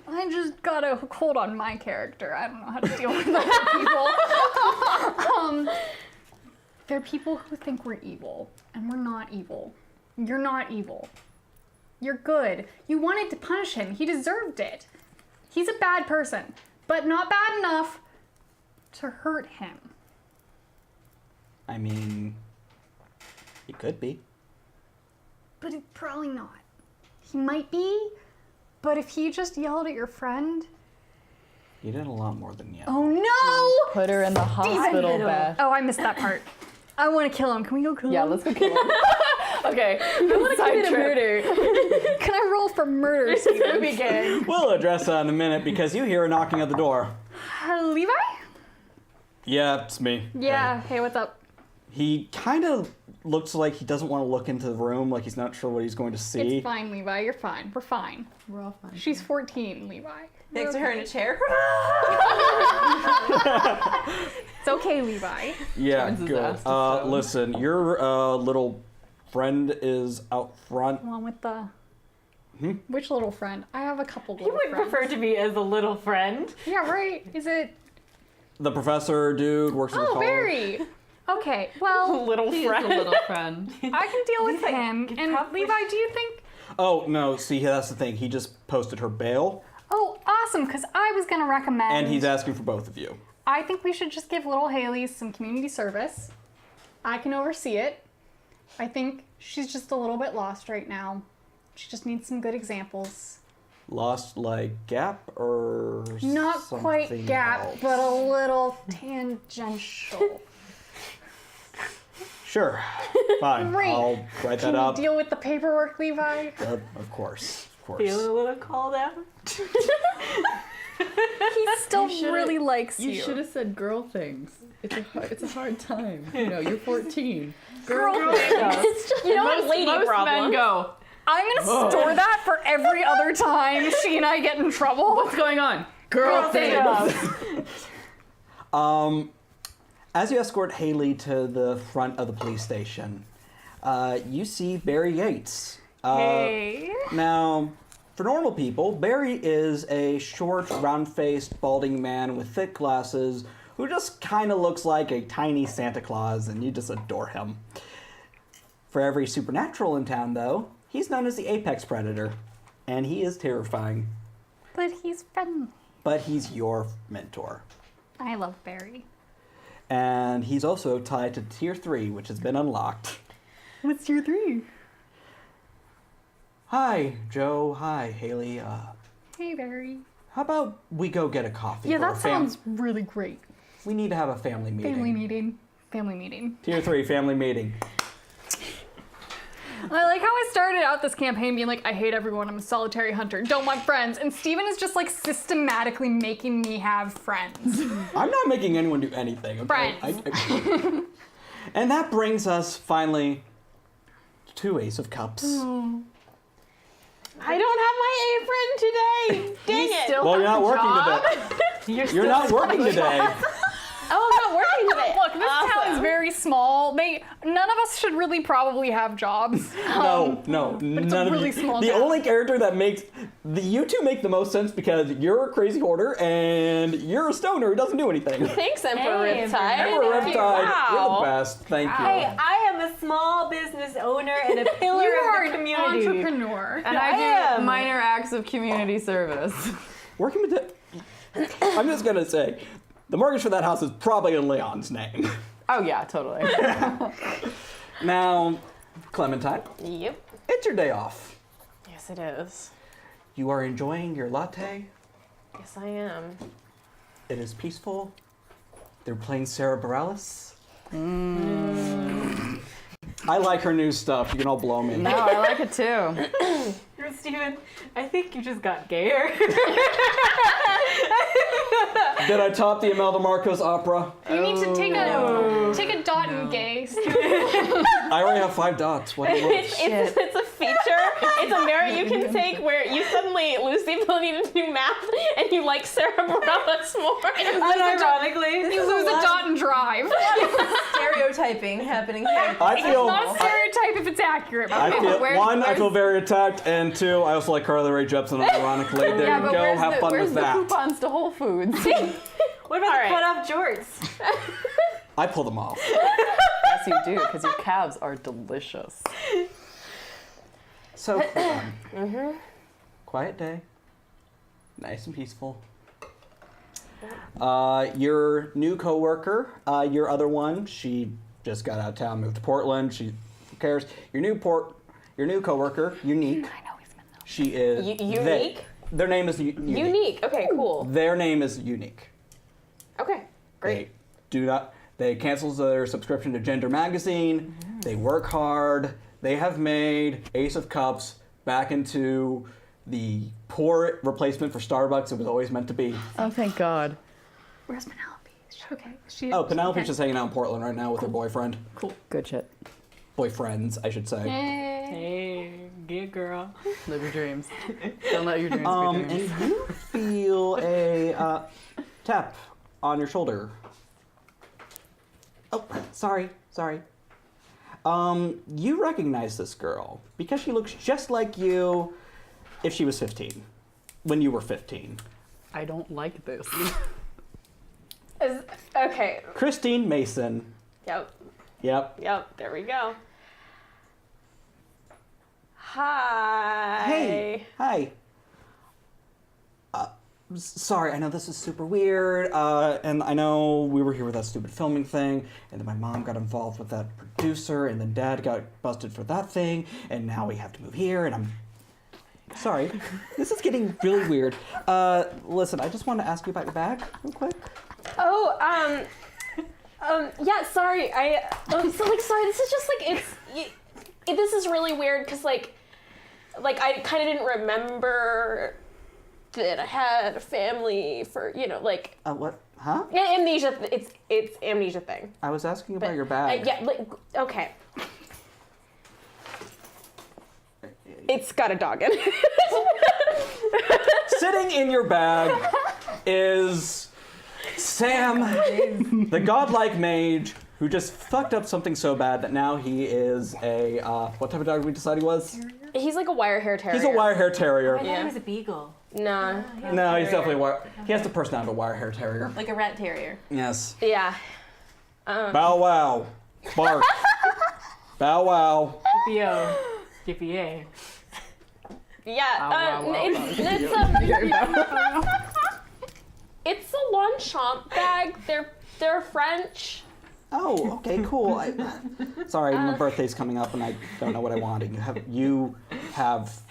I just got a hold on my character. I don't know how to deal with other people. There are people who think we're evil, and we're not evil. You're not evil. You're good. You wanted to punish him. He deserved it. He's a bad person, but not bad enough to hurt him. I mean, he could be. But it's probably not. He might be, but if he just yelled at your friend... He did a lot more than yet. Oh no! Put her in the hospital bed. Oh, I missed that part. I want to kill him. Can we go kill him? Yeah, let's go kill him. Okay. Side trip. Can I roll for murder, Steven? Begin. We'll address that in a minute because you hear a knocking at the door. Levi? Yeah, it's me. Yeah. Hey, what's up? He kind of looks like he doesn't want to look into the room, like he's not sure what he's going to see. It's fine, Levi. You're fine. We're fine. We're all fine. She's 14, Levi. Next to her in a chair. It's okay, Levi. Yeah, Turns his good. ass to stone. Listen, your little friend is out front. One with the... Which little friend? I have a couple little You would friends. prefer to be as a little friend. Yeah, right. Is it... The professor dude works in the Oh, college. Barry. Okay, well, Little He is friend. a little friend. I can deal with him. And probably- Levi, do you think... Oh, no, see, that's the thing. He just posted her bail, Oh, awesome, because I was going to recommend... and he's asking for both of you. I think we should just give little Haley some community service. I can oversee it. I think she's just a little bit lost right now. She just needs some good examples. Lost, like, gap, or Not quite something gap, else? but a little tangential. Sure, fine. Great. I'll write Can that you up. deal with the paperwork, Levi? Of course, of course. Feeling a little called out. He still really likes you. You should have said girl things. It's a hard time. You know, you're 14. Girl thing. You know what, lady Most problem. men go, I'm gonna store that for every other time she and I get in trouble. what's going on? Girl things. As you escort Haley to the front of the police station, you see Barry Yates. Hey. Now, for normal people, Barry is a short, round-faced, balding man with thick glasses who just kind of looks like a tiny Santa Claus, and you just adore him. For every supernatural in town, though, he's known as the apex predator, and he is terrifying. But he's friendly. But he's your mentor. I love Barry. And he's also tied to Tier 3, which has been unlocked. What's Tier 3? Hi, Joe. Hi, Haley. Hey, Barry. How about we go get a coffee? Yeah, for that a sounds really great. We need to have a family meeting. Family meeting. Family meeting. Tier 3, family meeting. I like how I started out this campaign being like, I hate everyone, I'm a solitary hunter, don't want friends. And Steven is just like systematically making me have friends. I'm not making anyone do anything. Okay? Friends. And that brings us finally to Ace of Cups. I don't have my apron today. Dang it. Well, you're not working today. You're not working today. Oh, I'm not working today. Look, this town is very small. None of us should really probably have jobs. No, none a of really you. small The town. only character that makes you two make the most sense because you're a crazy hoarder and you're a stoner who doesn't do anything. Thanks, Emperor Hey, Riptide. Emperor Thank you. Riptide, you're the Wow. best. Thank you. Hey, I am a small business owner and a pillar You of are the an community. entrepreneur. And I I do am. minor acts of community service. Working with the. I'm just gonna say, the mortgage for that house is probably in Leon's name. Oh yeah, totally. Now, Clementine, Yep. it's your day off. Yes, it is. You are enjoying your latte. Yes, I am. It is peaceful. They're playing Sarah Bareilles. I like her new stuff. You can all blow me. No, I like it too. Steven, I think you just got gayer. Did I top the Imelda Marcos opera? You need to take a dot and gay. I already have 5 dots. What do you want? It's a feature. It's a merit you can take where you suddenly lose the ability to do math and you like Sarah Bareilles more. Unironically, You lose a dot and drive. stereotyping happening here. I feel. Not a stereotype if it's accurate. I feel Where's- one. I where's- feel very attacked, and 2. I also like Carly Rae Jepsen. Ironically, there Yeah, you but go. where's Have the, fun where's with the that. coupons to Whole Foods? What about All the right. cut-off jorts? I pull them off. Yes, you do, because your calves are delicious. So, quiet day, nice and peaceful. Your new coworker, your other one, she just got out of town, moved to Portland. Who cares? Your new coworker, Unique. I know he's been there. She is Unique? Their name is Unique. Unique. Okay, cool. Their name is Unique. Okay, great. They canceled their subscription to Gender Magazine. They work hard. They have made Ace of Cups back into the poor replacement for Starbucks it was always meant to be. Oh, thank God. Where's Penelope? Okay. Oh, Penelope's just hanging out in Portland right now with her boyfriend. Good shit. Boyfriends, I should say. Hey, good girl. Live your dreams. Don't let your dreams And be dreams. you feel a tap on your shoulder. Oh, sorry. You recognize this girl because she looks just like you if she was 15, when you were 15. I don't like this. Okay. Christine Mason. Yep. Yep. There we go. Hi. Hey. Hi. Sorry, I know this is super weird, and I know we were here with that stupid filming thing, and then my mom got involved with that producer, and then Dad got busted for that thing, and now we have to move here, and I'm sorry. This is getting really weird. Listen, I just wanted to ask you about your bag real quick. Oh, yeah, sorry. Sorry, this is just this is really weird because I kind of didn't remember that I had a family for, What? Huh? amnesia. It's amnesia thing. I was asking about your bag. Okay. It's got a dog in it. Sitting in your bag is Sam, the godlike mage, who just fucked up something so bad that now he is a, what type of dog did we decide he was? He's like a wire hair terrier. He's a wire hair terrier. I thought it was a beagle. Nah. No, he's definitely a wire. He has the personality of a wire hair terrier. Like a rat terrier. Yes. Yeah. Bow wow. Bark. Bow wow. Yippee-o. Yippee-yay. Yeah. It's a Longchamp bag. They're French. Oh, okay, cool. Sorry, my birthday's coming up and I don't know what I want. And you have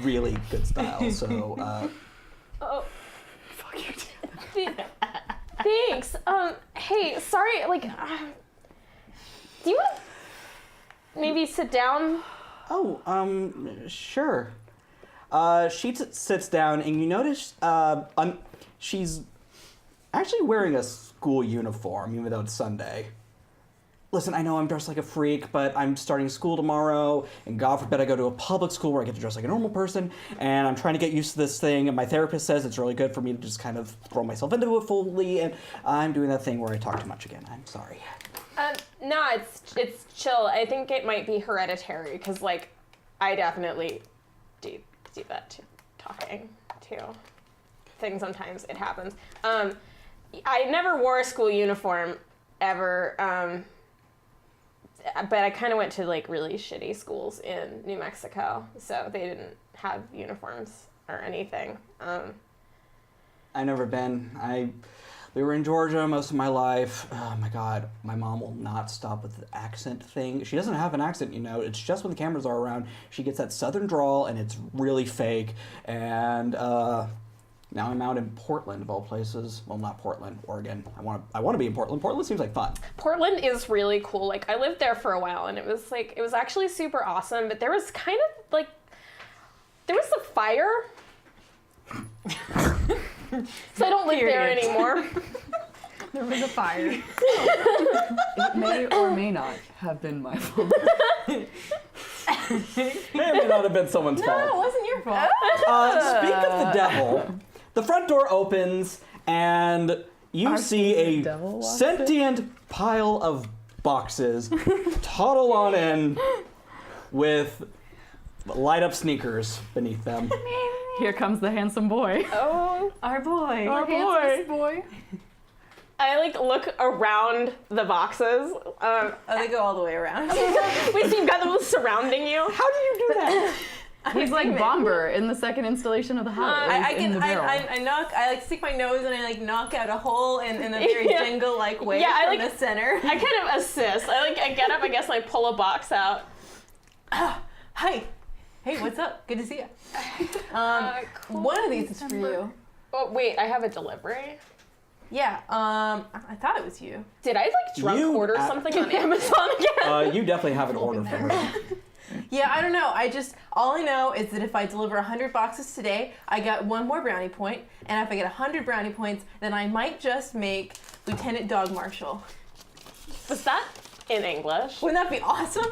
really good style, so. Oh. Fuck you. Thanks. Hey, sorry. Do you want to maybe sit down? Oh, sure. She sits down, and you notice she's actually wearing a school uniform, even though it's Sunday. listen, I know I'm dressed like a freak, but I'm starting school tomorrow, and God forbid I go to a public school where I get to dress like a normal person, and I'm trying to get used to this thing, and my therapist says it's really good for me to just kind of throw myself into it fully, and I'm doing that thing where I talk too much again. I'm sorry. No, it's chill. I think it might be hereditary, because, like, I definitely do that too. Talking too. Thing sometimes, it happens. I never wore a school uniform, ever, but I kind of went to, like, really shitty schools in New Mexico, so they didn't have uniforms or anything. I've never been. We were in Georgia most of my life. Oh my God, my mom will not stop with the accent thing. She doesn't have an accent, you know. It's just when the cameras are around, she gets that southern drawl, and it's really fake. And now I'm out in Portland, of all places. Well, not Portland, Oregon. I want to be in Portland. Portland seems like fun. Portland is really cool. Like, I lived there for a while, and it was actually super awesome. But there was kind of like, there was a fire. So I don't live there anymore. There was a fire. It may or may not have been my fault. May or may not have been someone's fault. No, it wasn't your fault. Speak of the devil, the front door opens, and you see a devil walks sentient pile of boxes toddle on in with light-up sneakers beneath them. Here comes the handsome boy. Oh, Our boy. Our Handsomest boy. boy. I like look around the boxes. Oh, they go all the way around. Wait, so you've got them surrounding you? How do you do that? He's like Bomber in the second installation of the house. I knock. I like stick my nose and I like knock out a hole in a very Yeah. Jenga-like way Yeah, I from like- the center. I kind of assist. I get up, I guess, and I pull a box out. Hi. Hey, what's up? Good to see you. Cool. One of these is for you. Oh, wait, I have a delivery. Yeah. I thought it was you. Did I like drunk You- order something on Amazon again? You definitely have an order for her. Yeah, I don't know. All I know is that if I deliver 100 boxes today, I got one more brownie point, and if I get 100 brownie points, then I might just make Lieutenant Dog Marshal. Was that in English? Wouldn't that be awesome?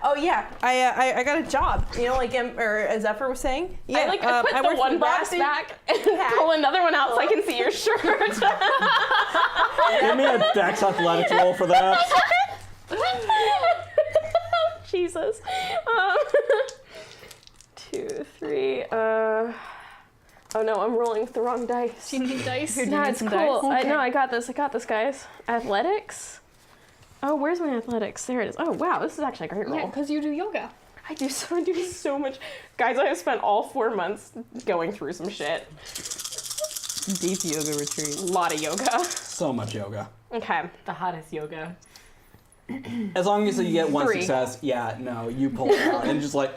Oh yeah, I got a job. You know, like as Zephyr was saying. Yeah, I put the worked one with box Rapid. back and pull another one out so I can see your shirt. Give me a Dex Athletics roll for that. Jesus. 2, 3. Oh no, I'm rolling with the wrong dice. Do you need dice? No, it's some cool. dice? No, I got this, guys. Athletics? Oh, where's my athletics? There it is. Oh, wow, this is actually a great roll. Yeah, because you do yoga. I do so much. Guys, I have spent all 4 months going through some shit. Deep yoga retreat. A lot of yoga. So much yoga. Okay. The hottest yoga. As long as you get one 3. success, yeah, no, you pull it out and just like,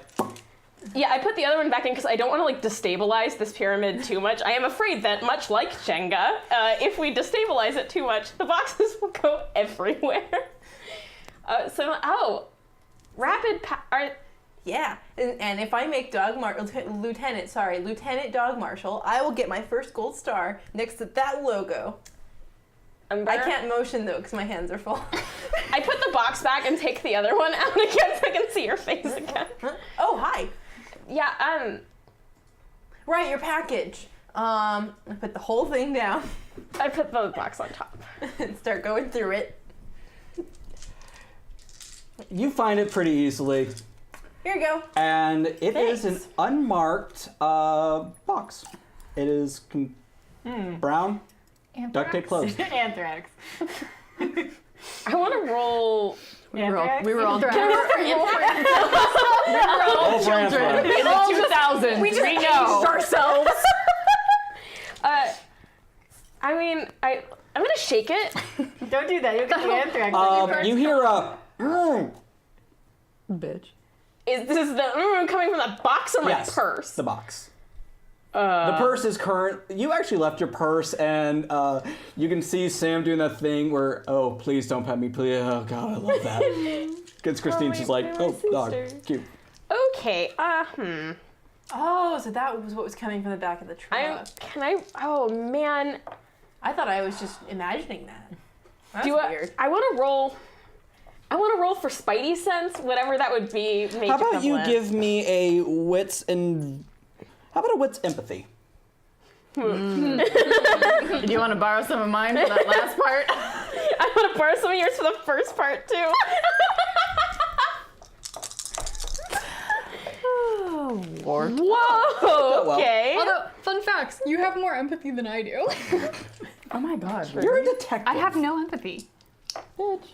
Yeah, I put the other one back in because I don't want to like destabilize this pyramid too much. I am afraid that much like Jenga, if we destabilize it too much, the boxes will go everywhere. Yeah, and if I make Lieutenant Dog Marshal, I will get my first gold star next to that logo. I can't motion though because my hands are full. I put the box back and take the other one out again so I can see your face again. Oh, hi. Yeah, Right, your package. I put the whole thing down I put the box on top. and start going through it. you find it pretty easily. Here you go. And it is an Thanks. unmarked box. It is brown, duct tape closed. Anthrax. I want to roll. We were all All for Anthrax. in the 2000s. We know. ourselves. I mean, I'm gonna shake it. Don't do that. You'll get the anthrax. You hear a Bitch. Is this the coming from the box or my yes, purse? the box. The purse is current. You actually left your purse, and you can see Sam doing that thing where, oh, please don't pet me, please. Oh God, I love that. Gets Christine. wait, She's like, they're oh, my dog, sister. cute. Okay. Oh, so that was what was coming from the back of the truck. Oh man. I thought I was just imagining that. That's Do weird. I want to roll. I want to roll for Spidey sense, whatever that would be. How about you give me a wits and... How about a wits empathy? Do you want to borrow some of mine for that last part? I want to borrow some of yours for the first part, too. Lord. Whoa, okay. Although, fun facts, you have more empathy than I do. Oh my god. You're a detective. I have no empathy. Bitch.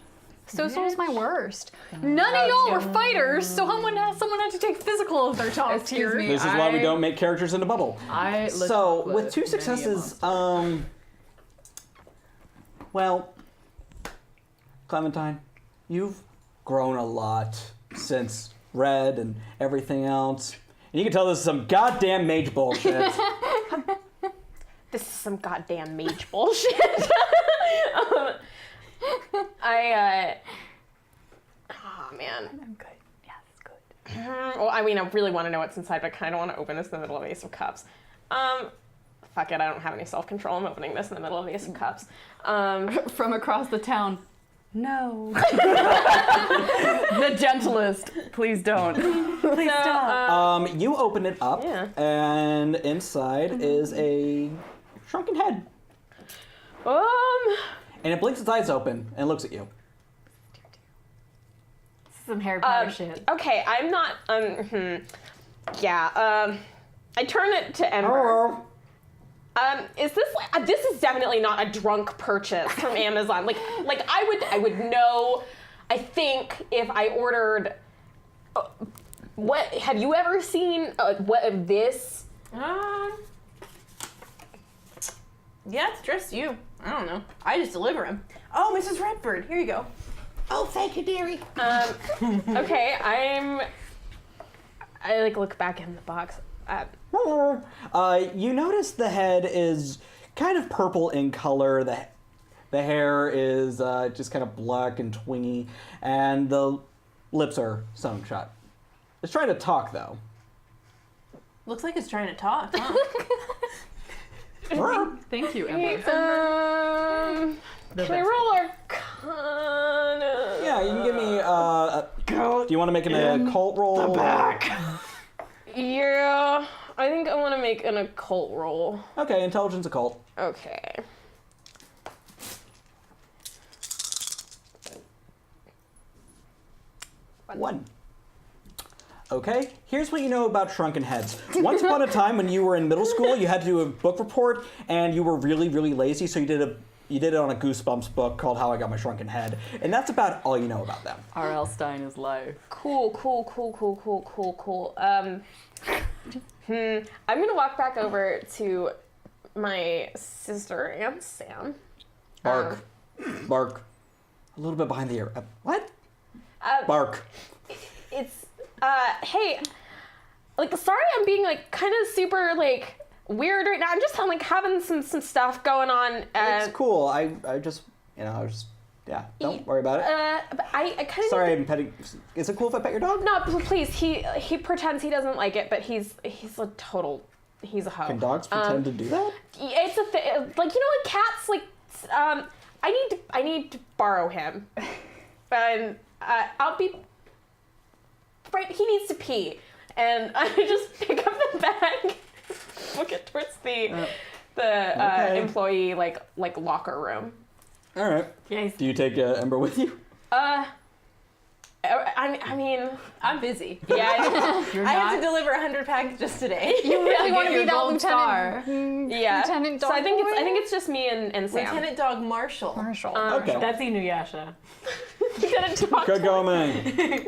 So's my worst. None of y'all were fighters, so someone had to take physical of their talks Excuse here. me. This is why we don't make characters in a bubble. So, with 2 successes, well, Clementine, you've grown a lot since Red and everything else. And you can tell this is some goddamn mage bullshit. This is some goddamn mage bullshit. Oh, man. I'm good. Yes, good. Well, I mean, I really want to know what's inside, but I kind of want to open this in the middle of Ace of Cups. Fuck it, I don't have any self-control. I'm opening this in the middle of Ace of Cups. From across the town. No. The gentlest. Please don't. Please don't. You open it up, Yeah. and inside is a shrunken head. And it blinks its eyes open and looks at you. Some Harry Potter shit. Okay, I'm not, yeah, I turn it to Ember. Is this like, this is definitely not a drunk purchase from Amazon. Like I would know, I think if I ordered, what, have you ever seen, what, this? Yeah, it's just you. I don't know. I just deliver him. Oh, Mrs. Redford, here you go. Oh, thank you, dearie. Okay, I like look back in the box. You notice the head is kind of purple in color. The hair is just kind of black and twingy, and the lips are sewn shut. It's trying to talk, though. Looks like it's trying to talk, huh? Thank you, Ember. Can I roll Arcana? Yeah, you can give me. Do you want to make an occult roll? Yeah, I think I want to make an occult roll. Okay, intelligence occult. Okay. One. Okay, here's what you know about shrunken heads. Once upon a time, when you were in middle school, you had to do a book report, and you were really, really lazy, so you did it on a Goosebumps book called How I Got My Shrunken Head, and that's about all you know about them. R.L. Stein is life. Cool. I'm gonna walk back over to my sister and Sam. Bark. Bark. A little bit behind the ear. What? Bark. It's hey, like, sorry I'm being like kind of super like weird right now. I'm just like having some stuff going on. It's cool. I just, yeah, don't worry about it. But I kind of Sorry, I'm petting. Is it cool if I pet your dog? No, please. He pretends he doesn't like it, but he's a total. He's a hoe. Can dogs pretend to do that? It's a thing. Like, you know what, cats like. I need to borrow him, and I'll be. Right, he needs to pee, and I just pick up the bag, book it towards the Okay. employee like locker room. All right. Yes. Do you take Ember with you? I mean, I'm busy. yeah. I had to deliver 100 packages today. You really want to your be that gold lieutenant? Yeah. Lieutenant Dog So I think Boy? it's just me and Sam. Lieutenant Dog Marshall. Marshall. Okay. That's Inuyasha. Lieutenant Dog. Good going. Man, and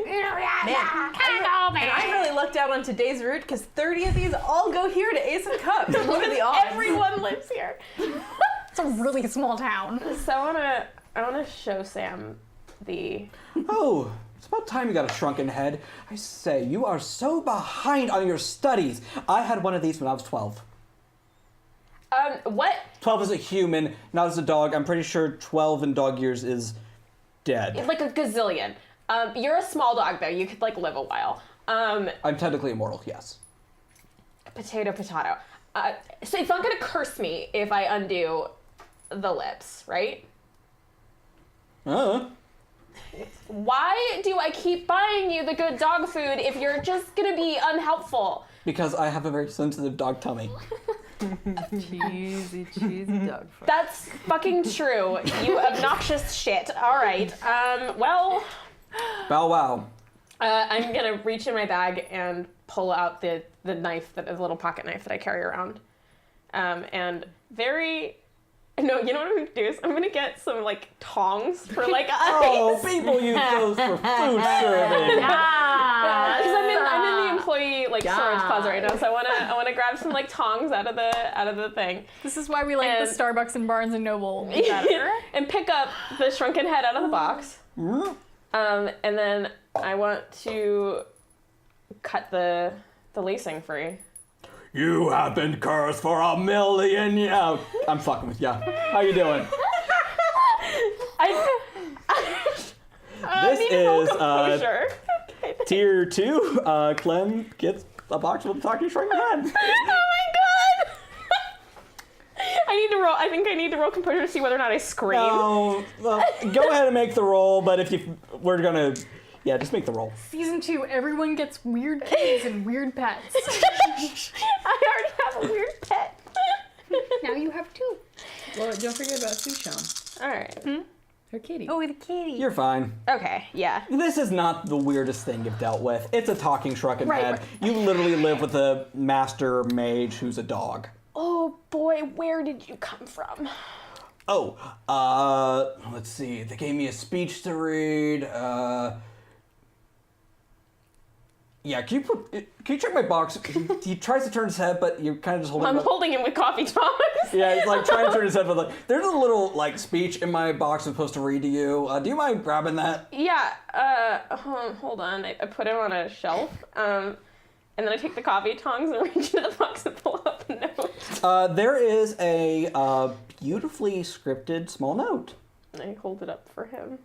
I really lucked out on today's route because 30 of these all go here to Ace of Cups. Look at the odds. Everyone lives here. It's a really small town. So I wanna show Sam the. Oh, it's about time you got a shrunken head. I say, you are so behind on your studies. I had one of these when I was 12. What? 12 as a human, not as a dog. I'm pretty sure 12 in dog years is dead. Like a gazillion. You're a small dog though. You could like live a while. I'm technically immortal, yes. Potato. So it's not gonna curse me if I undo the lips, right? Why do I keep buying you the good dog food if you're just gonna be unhelpful? Because I have a very sensitive dog tummy. Cheesy dog food. That's fucking true. You obnoxious shit. All right. Well, Bow wow. I'm gonna reach in my bag and pull out the knife, the little pocket knife that I carry around, and no, you know what I'm gonna do is I'm gonna get some like tongs for like ice. Oh, people use those for food serving. Because I'm in the employee like storage closet right now, so I wanna grab some like tongs out of the thing. This is why we like And- the Starbucks and Barnes and Noble better. And pick up the shrunken head out of the box. And then I want to cut the lacing free. You have been cursed for 1,000,000 years. I'm fucking with ya. How you doing? This need a little is composure. tier 2. Clem gets a box with a talking shrunken head. Oh my god! I need to roll. I think I need to roll composure to see whether or not I scream. Oh, well, go ahead and make the roll, but we're gonna, just make the roll. Season 2, everyone gets weird kids and weird pets. I already have a weird pet. Now you have 2. Well, don't forget about Sushan. All right. Her kitty. Oh, the kitty. You're fine. Okay. Yeah. This is not the weirdest thing you've dealt with. It's a talking shrunken Right, head. right. You literally live with a master mage who's a dog. Oh boy, where did you come from? Oh, let's see. They gave me a speech to read. Can you check my box? He tries to turn his head, but you're kind of just holding I'm him. holding him with coffee tongs. Yeah, he's like trying to turn his head, but like, there's a little like speech in my box I'm supposed to read to you. Do you mind grabbing that? Yeah. Hold on. I put him on a shelf. And then I take the coffee tongs and reach into the box and pull out the note. There is a beautifully scripted small note. I hold it up for him.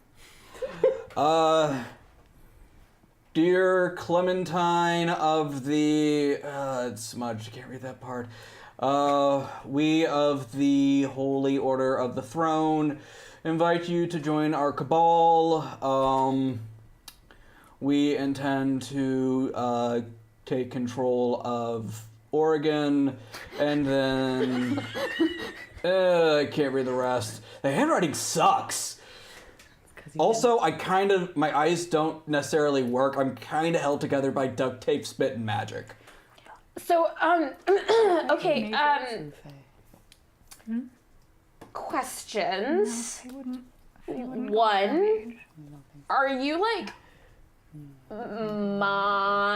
Dear Clementine of the... it's smudged, can't read that part. We of the Holy Order of the Throne invite you to join our cabal. We intend to take control of Oregon, and then... I can't read the rest. The handwriting sucks. Also, my eyes don't necessarily work. I'm kind of held together by duct tape, spit, and magic. So, okay, questions. One, are you like mine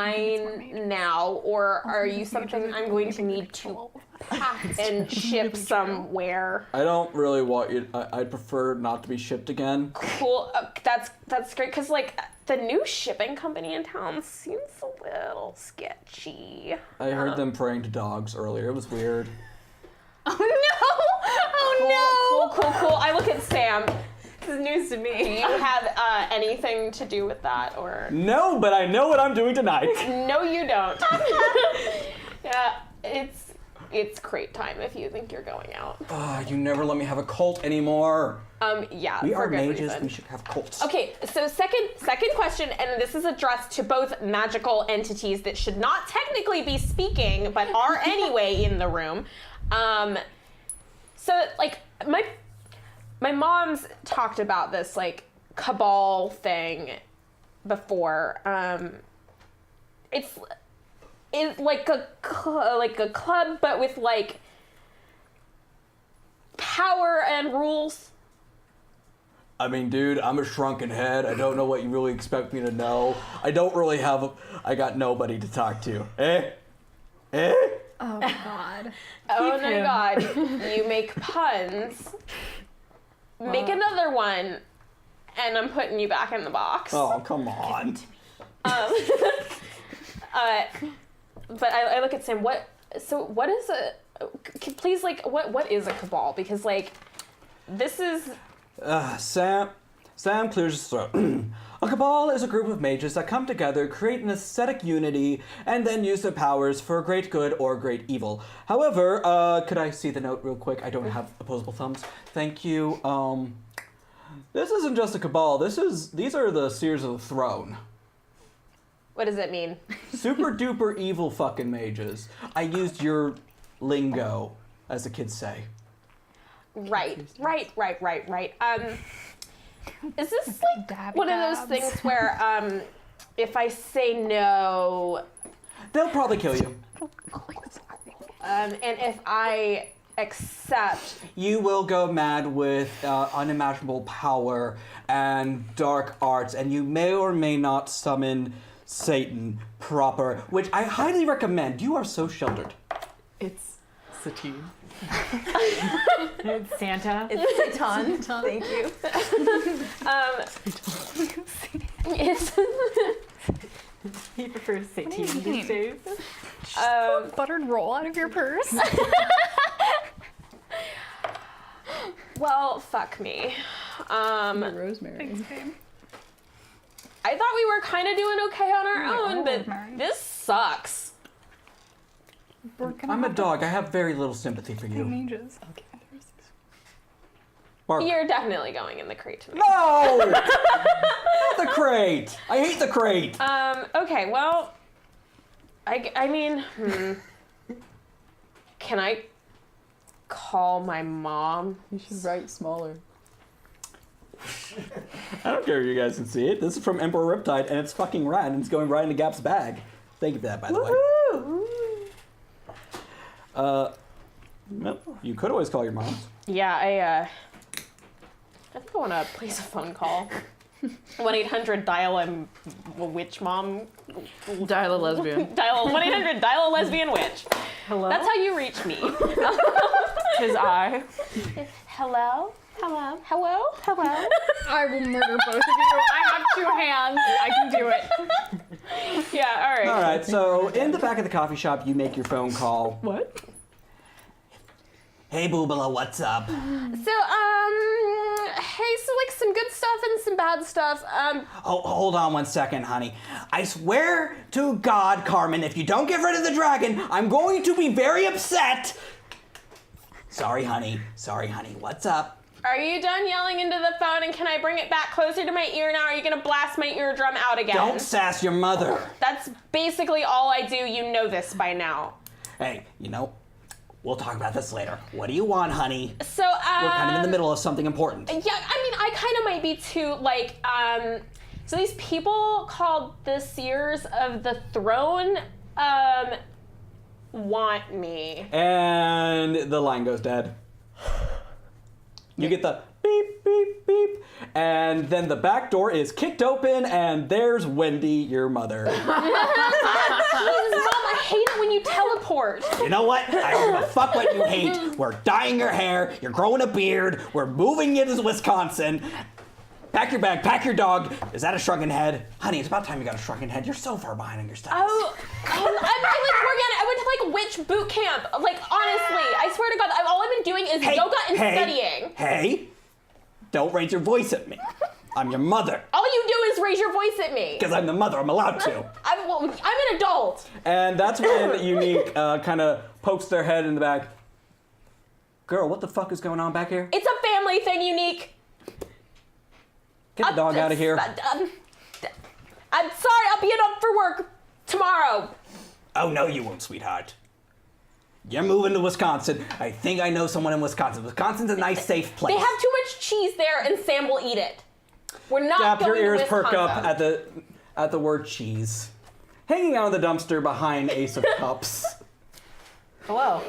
now, or are you something I'm going to need to pack and ship somewhere? I don't really want you. I'd prefer not to be shipped again. Cool. That's great, because like the new shipping company in town seems a little sketchy. I heard them praying to dogs earlier. It was weird. Oh no! Oh Cool. I look at Sam. This is news to me. Do you have anything to do with that, or? No, but I know what I'm doing tonight. No, you don't. Yeah, it's crate time if you think you're going out. You never let me have a cult anymore. Yeah, We for are good mages. reason. We should have cults. Okay, so second question, and this is addressed to both magical entities that should not technically be speaking, but are anyway in the room. So like my mom's talked about this like cabal thing before. It's like a club, but with like power and rules. I mean, dude, I'm a shrunken head. I don't know what you really expect me to know. I don't really have I got nobody to talk to. Eh? Oh god. Oh Keep my him. god, you make puns. Make another one, and I'm putting you back in the box. Oh, come on. But I look at Sam. What is please, like, what is a cabal? Because like, this is. Sam clears his throat. A cabal is a group of mages that come together, create an aesthetic unity, and then use their powers for great good or great evil. However, could I see the note real quick? I don't have opposable thumbs. Thank you. This isn't just a cabal. These are the Seers of the Throne. What does it mean? Super duper evil fucking mages. I used your lingo, as the kids say. Right. Is this like Dabby one of those dabs. things where if I say no, They'll probably kill you. and if I accept, You will go mad with unimaginable power and dark arts, and you may or may not summon Satan proper, which I highly recommend. You are so sheltered. It's Satine. It's Santa. It's Satan. Thank you. it's He prefers Satine mean? these days. Buttered roll out of your purse. well, fuck me. Rosemary. I thought we were kind of doing okay on our Oh, own, but rosemary. this sucks. We're gonna I'm a have dog. I have very little sympathy for to you. mages. Bark. You're definitely going in the crate tonight. No! Not the crate. I hate the crate. Okay, well, I mean, can I call my mom? You should write smaller. I don't care if you guys can see it. This is from Emperor Riptide, and it's fucking rad, and it's going right into Gap's bag. Thank you for that, by the way. Well, you could always call your mom. Yeah, I think I want to place a phone call. 1-800 dial a witch mom. Dial a lesbian. Dial 1-800 dial a lesbian witch. Hello? That's how you reach me. His eye. Hello? Hello. Hello? Hello? I will murder both of you. I have 2 hands. I can do it. Yeah, all right. All right, so in the back of the coffee shop, you make your phone call. What? Hey, Boobala, what's up? So, hey, so like some good stuff and some bad stuff. Oh, hold on 1 second, honey. I swear to God, Carmen, if you don't get rid of the dragon, I'm going to be very upset. Sorry, honey. What's up? Are you done yelling into the phone and can I bring it back closer to my ear now? Or are you gonna blast my eardrum out again? Don't sass your mother. That's basically all I do. You know this by now. Hey, we'll talk about this later. What do you want, honey? So, We're kind of in the middle of something important. Yeah, I mean, I kind of might be too, like, so these people called the Seers of the Throne, want me. And the line goes dead. You get the beep, beep, beep. And then the back door is kicked open, and there's Wendy, your mother. Jesus, Mom, I hate it when you teleport. You know what? I don't give a fuck what you hate. We're dyeing your hair, you're growing a beard, we're moving you to Wisconsin. Pack your bag, pack your dog. Is that a shrunken head? Honey, it's about time you got a shrunken head. You're so far behind on your studies. Oh, I'm like organic. I went to like witch boot camp. Like, honestly, I swear to God, all I've been doing is yoga and studying. Hey, don't raise your voice at me. I'm your mother. All you do is raise your voice at me. Because I'm the mother, I'm allowed to. I'm an adult. And that's when Unique kind of pokes their head in the back. Girl, what the fuck is going on back here? It's a family thing, Unique. Get the dog out of here. I'm sorry, I'll be up for work tomorrow. Oh, no, you won't, sweetheart. You're moving to Wisconsin. I think I know someone in Wisconsin. Wisconsin's a nice, safe place. They have too much cheese there, and Sam will eat it. We're not Gap, going your ears to Wisconsin. perk up at the word cheese. Hanging out in the dumpster behind Ace of Cups Hello.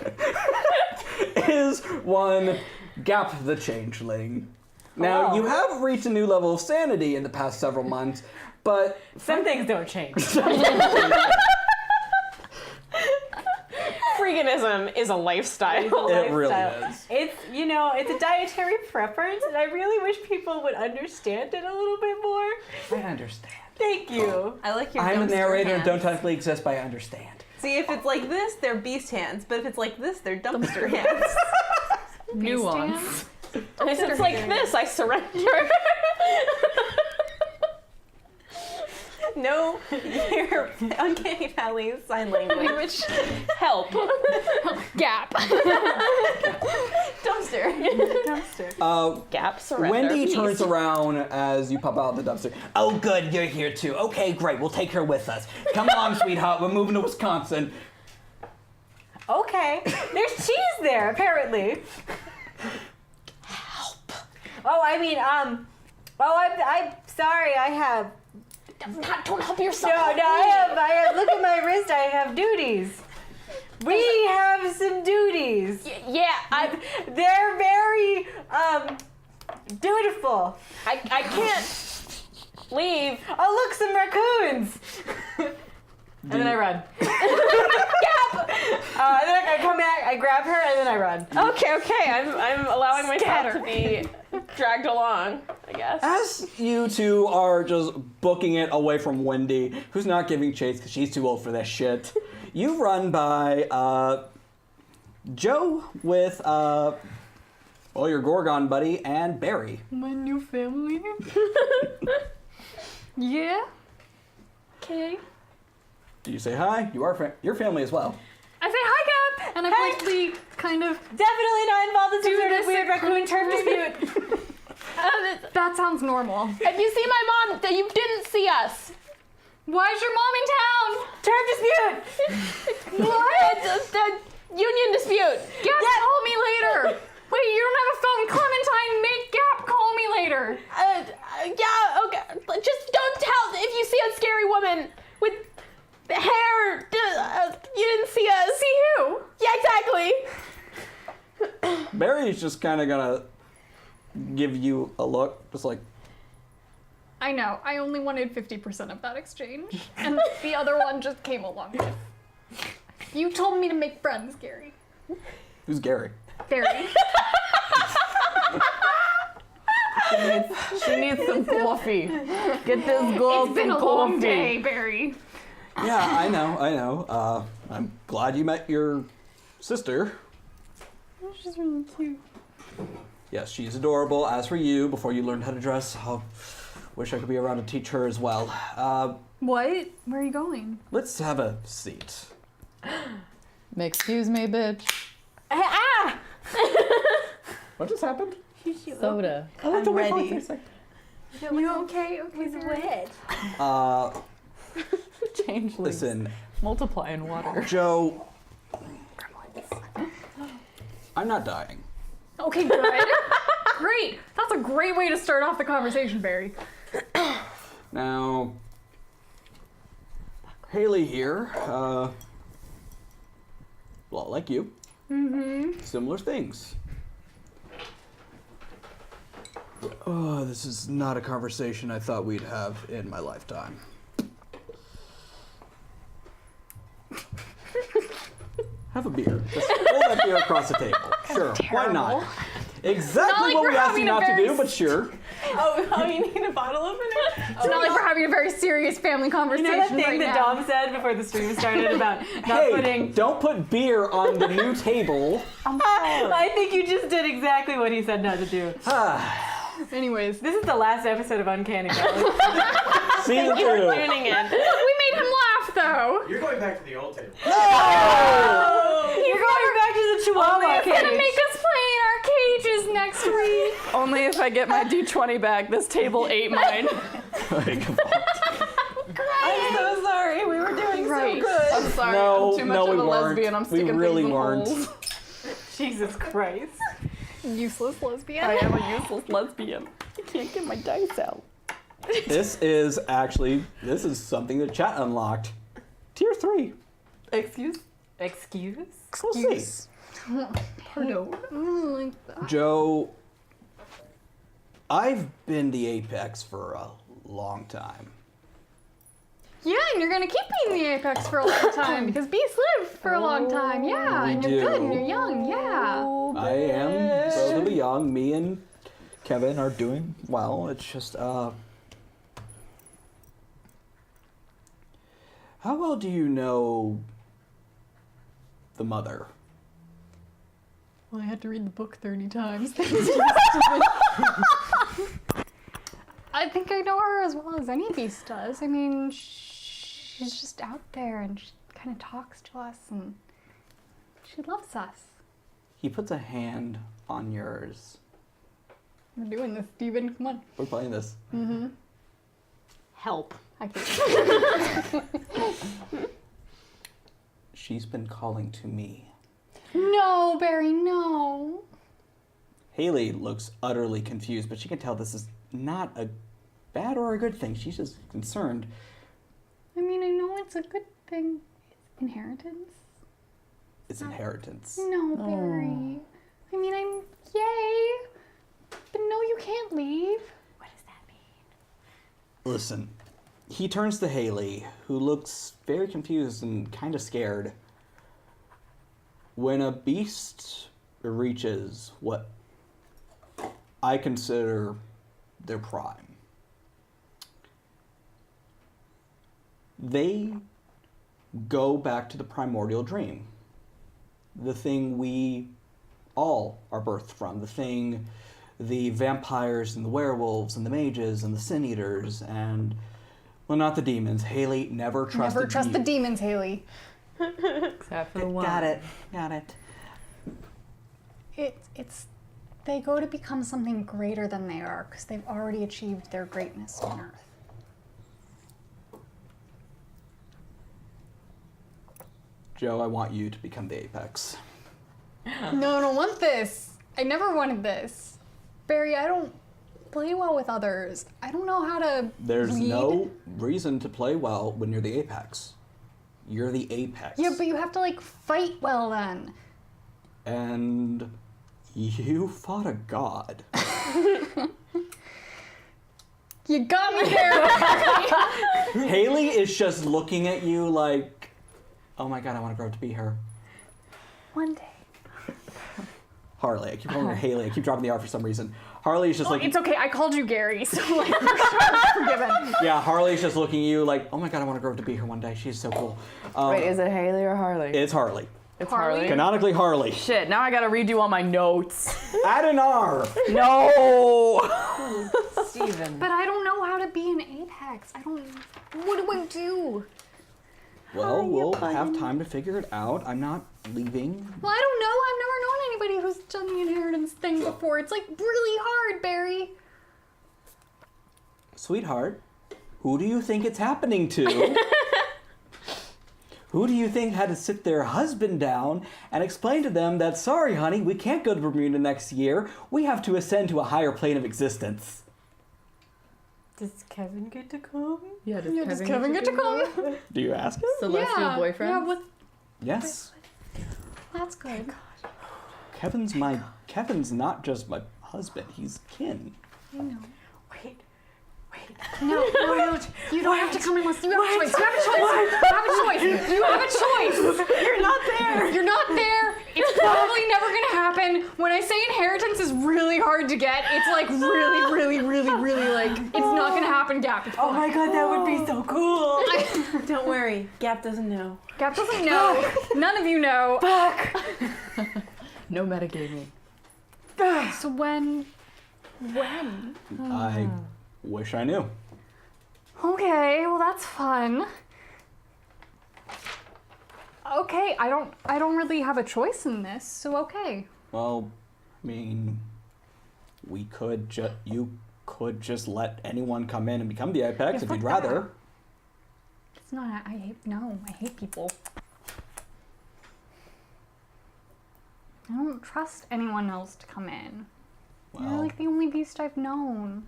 is one Gap the Changeling. Now, Hello. you have reached a new level of sanity in the past several months, but Some things don't change. Freeganism is a lifestyle. it really Lifestyle. is. It's a dietary preference, and I really wish people would understand it a little bit more. I understand. Thank you. I like your I'm a dumpster narrator and hands. don't technically exist, but I understand. See, if it's like this, they're beast hands. But if it's like this, they're dumpster hands. Nuance. And if it's like this, I surrender. No, your Uncanny Valley sign language. Help. Gap. Dumpster dumpster. Gap surrender. Wendy please. turns around as you pop out the dumpster. Oh, good, you're here too. Okay, great, we'll take her with us. Come along, sweetheart, we're moving to Wisconsin. Okay. There's cheese there, apparently. Help. Oh, I mean, I'm sorry, I have. Don't help yourself. No, I have, look at my wrist, I have duties. We have some duties. Yeah, They're very, dutiful. I can't leave. Oh, look, some raccoons. And then I run. And then I come back, I grab her, and then I run. Okay. I'm allowing myself to be dragged along, I guess. As you two are just booking it away from Wendy, who's not giving chase because she's too old for that shit, you run by Joe with your Gorgon buddy and Barry. My new family. Yeah. Okay. Do you say hi? You are your family as well. I say hi, Gap, and I politely kind of. Definitely not involved in some Do sort of this weird at raccoon turf dispute. That sounds normal. Have you seen my mom? You didn't see us. Why is your mom in town? Turf dispute! What? The union dispute. Gap, call me later. Wait, you don't have a phone. Clementine, make Gap call me later. Yeah, okay. Just don't tell if you see a scary woman with hair. You didn't see us. See who? Yeah, exactly. Barry's just kind of gonna give you a look, just like, I know. I only wanted 50% of that exchange, and the other one just came along with. You told me to make friends, Gary. who's Gary? Barry. She needs some coffee. Get this girl It's been a some long coffee. day, Barry. Yeah, I know. I'm glad you met your sister. She's really cute. Yes, she's adorable. As for you, before you learned how to dress, I wish I could be around to teach her as well. What? Where are you going? Let's have a seat. Excuse me, bitch. What just happened? Soda. I'm ready. You okay? Okay. Changelings. Listen, Multiply in water. Joe. I'm not dying. Okay, good. Great. That's a great way to start off the conversation, Barry. Now, Haley here, a lot like you. Mm-hmm. Similar things. Oh, this is not a conversation I thought we'd have in my lifetime. Have a beer. Just roll that beer across the table. Sure, why not? Exactly Not like what we're we asked you having a not to very do, but sure. Oh, you need a bottle opener? It's not like we're having a very serious family You conversation know that thing right that now. Dom said before the stream started about not Hey, putting... don't put beer on the new table. I think you just did exactly what he said not to do. Anyways, This is the last episode of Uncanny Valley. Season 2. Tuning in. we made him laugh though. You're going back to the old table. You're going back to the Chihuahua He's gonna cage. make us play in our cages next week. Only if I get my D20 back. This table ate mine. Like, come on. I'm so sorry. We were doing Right. so good. I'm sorry. No, I'm too much no, of we a weren't. lesbian. I'm We sticking really things in weren't. holes. Jesus Christ. Useless lesbian. I am a useless lesbian. I can't get my dice out. This is something that chat unlocked. Tier 3. Excuse? We'll see. Pardon. Like that. Joe, I've been the Apex for a long time. Yeah, and you're gonna keep being the apex for a long time because beasts live for a long time. Yeah, We and you're good do. and you're young. Yeah. I am relatively young. Me and Kevin are doing well. It's just, how well do you know the mother? Well, I had to read the book 30 times. I think I know her as well as any beast does. I mean, she's just out there and she kind of talks to us and she loves us. He puts a hand on yours. We're doing this, Steven. Come on. We're playing this. Help. I can't. She's been calling to me. No, Barry, no. Haley looks utterly confused, but she can tell this is not a bad or a good thing. She's just concerned. I mean, I know it's a good thing. Inheritance? It's inheritance. No, Barry. I mean, yay. But no, you can't leave. What does that mean? Listen, he turns to Haley, who looks very confused and kind of scared. When a beast reaches what I consider their prime, they go back to the primordial dream. The thing we all are birthed from. The thing the vampires and the werewolves and the mages and the sin eaters and, well, not the demons. Haley never trusted Never trust the demons, Haley. Except for the one. Got it. It's they go to become something greater than they are because they've already achieved their greatness on Earth. Joe, I want you to become the apex. No, I don't want this. I never wanted this. Barry, I don't play well with others. I don't know how to There's lead. no reason to play well when you're the apex. You're the apex. Yeah, but you have to like fight well then. And you fought a god. You got me there. Haley is just looking at you like, oh my god, I want to grow up to be her. One day. Harley. I keep calling her Haley. I keep dropping the R for some reason. Harley is just like, It's okay. I called you Gary, so like you're forgiven. yeah, Harley's just looking at you like, oh my god, I want to grow up to be her one day. She's so cool. Wait, is it Haley or Harley? It's Harley. It's Harley? Harley. Canonically Harley. Shit, now I gotta redo all my notes. Add an R. No! Steven. But I don't know how to be an apex. What do I do? Well, we'll have time to figure it out. I'm not leaving. Well, I don't know. I've never known anybody who's done the inheritance thing before. It's like really hard, Barry. Sweetheart, who do you think it's happening to? Who do you think had to sit their husband down and explain to them that, sorry, honey, we can't go to Bermuda next year. We have to ascend to a higher plane of existence. Does Kevin get to come? Yeah, does Does Kevin get to come? Do you ask him? Celestial boyfriend? Yeah, what? Yes. That's good. Kevin's not just my husband, he's kin. I know. Wait. No, you don't have to come unless you have a choice. You have a choice. You have a choice. You're not there. You're not there. It's probably never gonna happen. When I say inheritance is really hard to get, it's like really like it's not gonna happen, Gap. It's Oh my fine. god, that would be so cool. Don't worry, Gap doesn't know. Gap doesn't know. None of you know. Fuck. No metagaming. So when? I wish I knew. Okay, well that's fun. Okay, I don't really have a choice in this, so okay. Well, I mean, you could just let anyone come in and become the apex Yeah, if you'd fuck rather. that. It's not. I hate people. I don't trust anyone else to come in. You're Well, like the only beast I've known.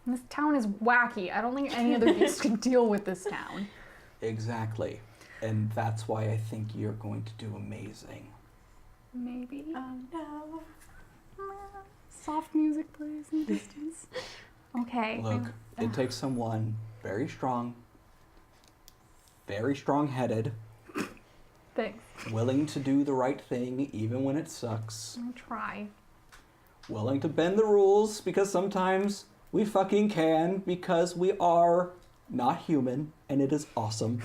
And this town is wacky. I don't think any other beast can deal with this town. exactly. And that's why I think you're going to do amazing. Maybe. No. Soft music plays in the distance. Okay. Look, it takes someone very strong-headed, Thanks. willing to do the right thing even when it sucks, I'll try. willing to bend the rules because sometimes we fucking can because we are not human and it is awesome.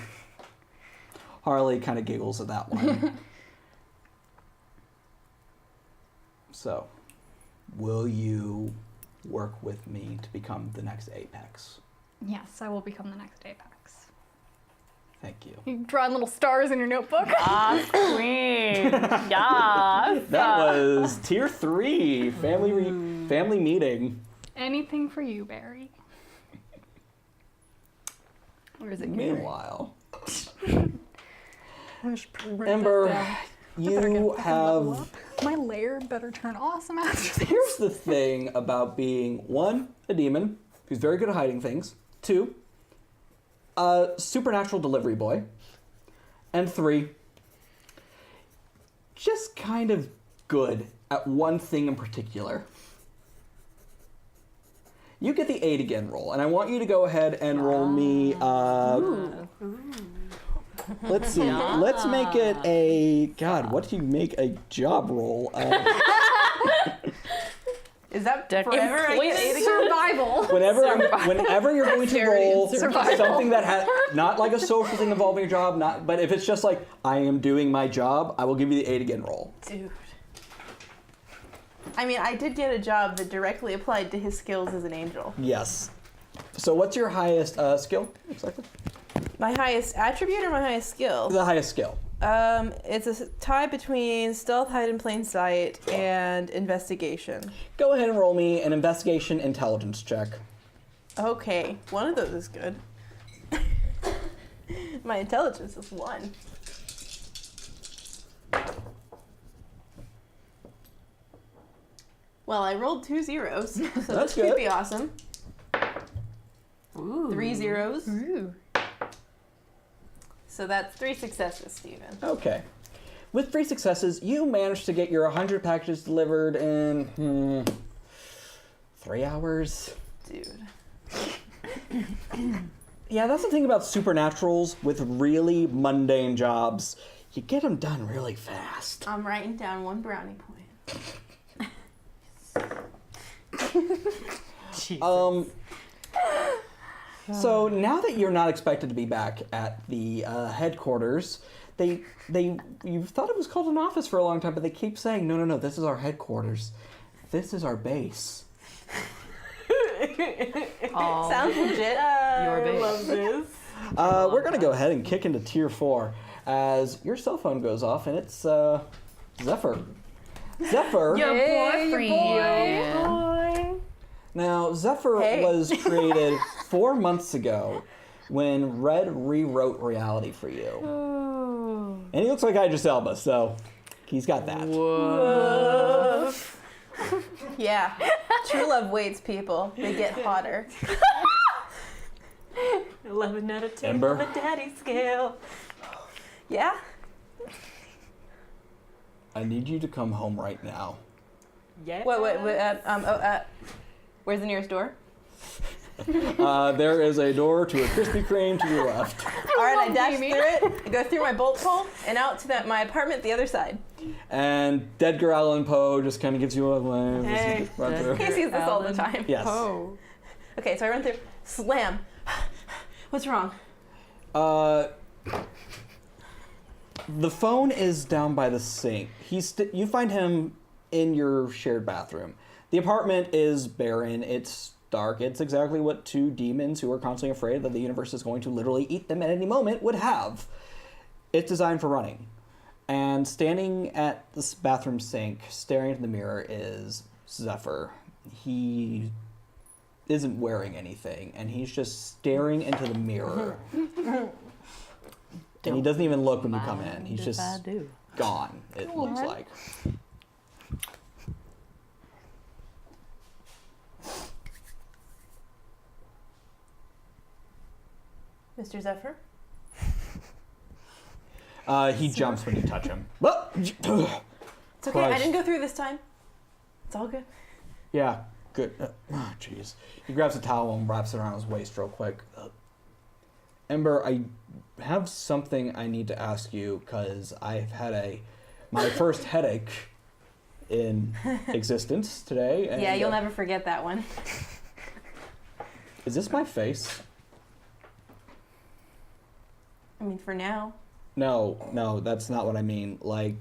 Harley kind of giggles at that one. So, will you work with me to become the next apex? Yes, I will become the next apex. Thank you. You drawing little stars in your notebook? Ah, queen. Yeah. That was tier 3, family meeting. Anything for you, Barry. Where is it? Meanwhile, I should probably write Ember, that down. you have. My lair better turn awesome after this. Here's the thing about being 1, a demon who's very good at hiding things. 2, a supernatural delivery boy. And 3, just kind of good at one thing in particular. You get the 8 again roll, and I want you to go ahead and roll me. Let's see. Let's make it a. God, what do you make a job roll? Is that Deck- forever? I get 8 again? Survival. Whenever you're going to roll Survival. something that has not like a social thing involving your job, but if it's just like I am doing my job, I will give you the 8 again roll. Dude. I mean, I did get a job that directly applied to his skills as an angel. Yes. So what's your highest skill exactly? My highest attribute or my highest skill? The highest skill. It's a tie between stealth, hide in plain sight, and investigation. Go ahead and roll me an investigation intelligence check. Okay, one of those is good. My intelligence is 1. Well, I rolled 2 zeros, so That's this good. could be awesome. 3 zeros. Ooh. So that's 3 successes, Steven. Okay. With 3 successes, you managed to get your 100 packages delivered in 3 hours. Dude. Yeah, that's the thing about supernaturals with really mundane jobs. You get them done really fast. I'm writing down 1 brownie point. So now that you're not expected to be back at the headquarters, you've thought it was called an office for a long time, but they keep saying, no, this is our headquarters. This is our base. Sounds legit. Your base. Love this. We're going to go ahead and kick into tier 4 as your cell phone goes off, and it's Zephyr. Zephyr. boy. Now, Zephyr was created 4 months ago when Red rewrote reality for you. And he looks like Idris Elba, so he's got that. Yeah. True love waits, people. They get hotter. 11 out of 10 Ember? on the daddy scale. Yeah? I need you to come home right now. Yeah. Wait. Where's the nearest door? There is a door to a Krispy Kreme to your left. All right, I dash through it. I go through my bolt hole and out to my apartment the other side. And Dedgar Allan Poe just kind of gives you a glance. Hey. Run through. He sees this all the time. Yes. Okay, so I run through. Slam. What's wrong? The phone is down by the sink. You find him in your shared bathroom. The apartment is barren. It's dark. It's exactly what 2 demons who are constantly afraid that the universe is going to literally eat them at any moment would have. It's designed for running. And standing at this bathroom sink, staring into the mirror, is Zephyr. He isn't wearing anything, and he's just staring into the mirror. And he doesn't even look when you come in. He's just gone, it looks like. Mr. Zephyr? He jumps when you touch him. Well, It's okay, I Christ. didn't go through this time. It's all good. yeah, good. Jeez. He grabs a towel and wraps it around his waist real quick. Ember, I have something I need to ask you because I've had my first headache in existence today. And, Yeah, you'll never forget that one. Is this my face? I mean, for now. No, that's not what I mean. Like,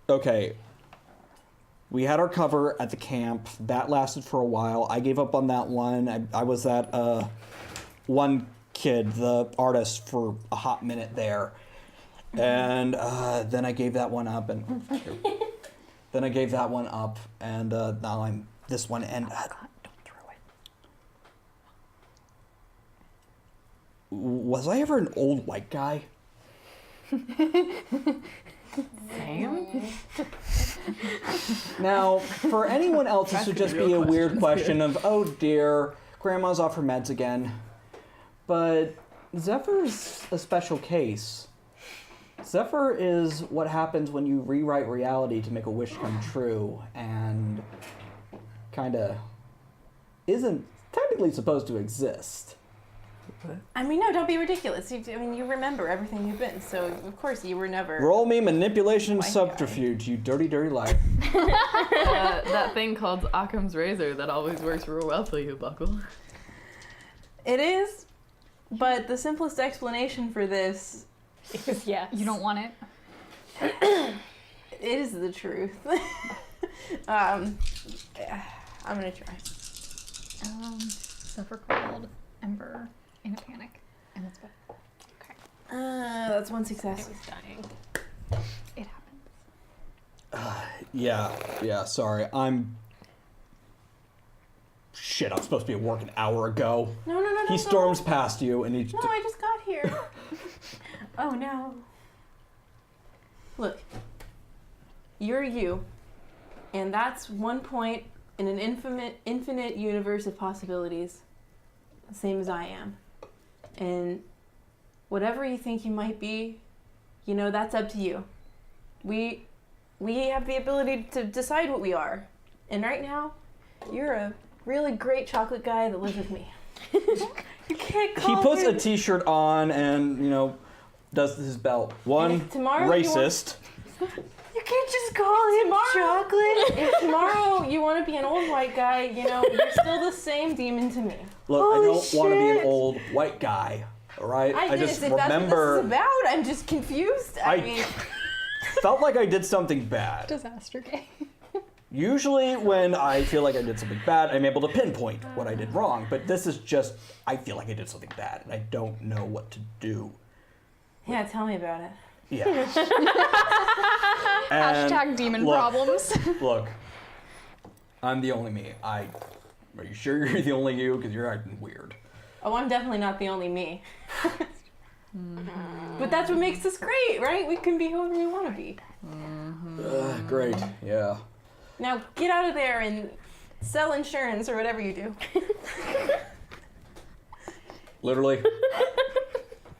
okay. We had our cover at the camp. That lasted for a while. I gave up on that one. I was that one kid, the artist, for a hot minute there. And then I gave that one up, and then I gave that one up, and now I'm this one. And Don't throw it. was I ever an old white guy? Same. Now, for anyone else, this would just be a weird question of, oh dear, Grandma's off her meds again. But Zephyr's a special case. Zephyr is what happens when you rewrite reality to make a wish come true, and kinda isn't technically supposed to exist. I mean, no, don't be ridiculous. You remember everything you've been, so of course you were never. Roll me manipulation White guy. subterfuge, you dirty, dirty liar. That thing called Occam's razor that always works real well for you, Buckle. It is, but the simplest explanation for this Because yes. You don't want it? is the truth. I'm gonna try. Suffer cold, Ember, in a panic, and it's bad. That's one success. dying. It happens. Yeah, sorry. Shit, I'm supposed to be at work an hour ago. No. He storms past you, and he... No, I just got here. Oh no. Look, you're you, and that's one point in an infinite universe of possibilities, the same as I am. And whatever you think you might be, that's up to you. We have the ability to decide what we are. And right now, you're a really great chocolate guy that lives with me. You can't call He puts him. a t-shirt on and, does his belt. One, if tomorrow you racist. You can't just call him chocolate. If tomorrow you want to be an old white guy, you're still the same demon to me. Look, Holy I don't want to be an shit. old white guy, all right? I just if that's remember... what this is about. I'm just confused. I mean, felt like I did something bad. Disaster game. Usually when I feel like I did something bad, I'm able to pinpoint what I did wrong. But this is just, I feel like I did something bad, and I don't know what to do. yeah, tell me about it. Yeah. And Hashtag demon look, problems. Look, I'm the only me. Are you sure you're the only you? Because you're acting weird. Oh, I'm definitely not the only me. But that's what makes us great, right? We can be whoever we want to be. Great, yeah. Now get out of there and sell insurance or whatever you do. Literally,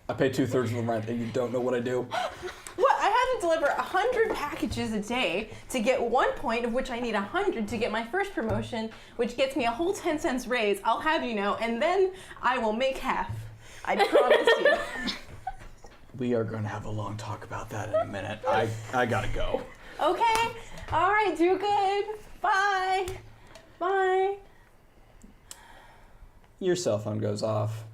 I pay 2/3 of the rent, and you don't know what I do. What? I have to deliver 100 packages a day to get 1 point, of which I need 100 to get my first promotion, which gets me a whole 10 cents raise, I'll have you know, and then I will make half. I promise you. We are going to have a long talk about that in a minute. I gotta go. Okay. All right, do good. Bye. Bye. Your cell phone goes off.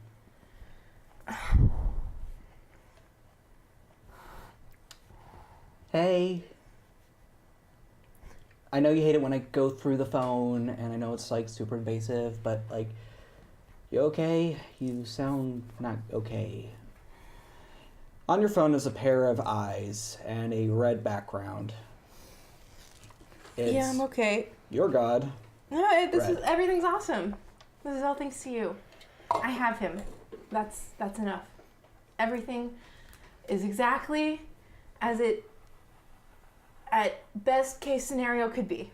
Hey. I know you hate it when I go through the phone, and I know it's like super invasive, but like, you okay? You sound not okay. On your phone is a pair of eyes and a red background. Yeah, I'm okay. Your god. No, Red. everything's awesome. This is all thanks to you. I have him. That's enough. Everything is exactly as it at best case scenario could be.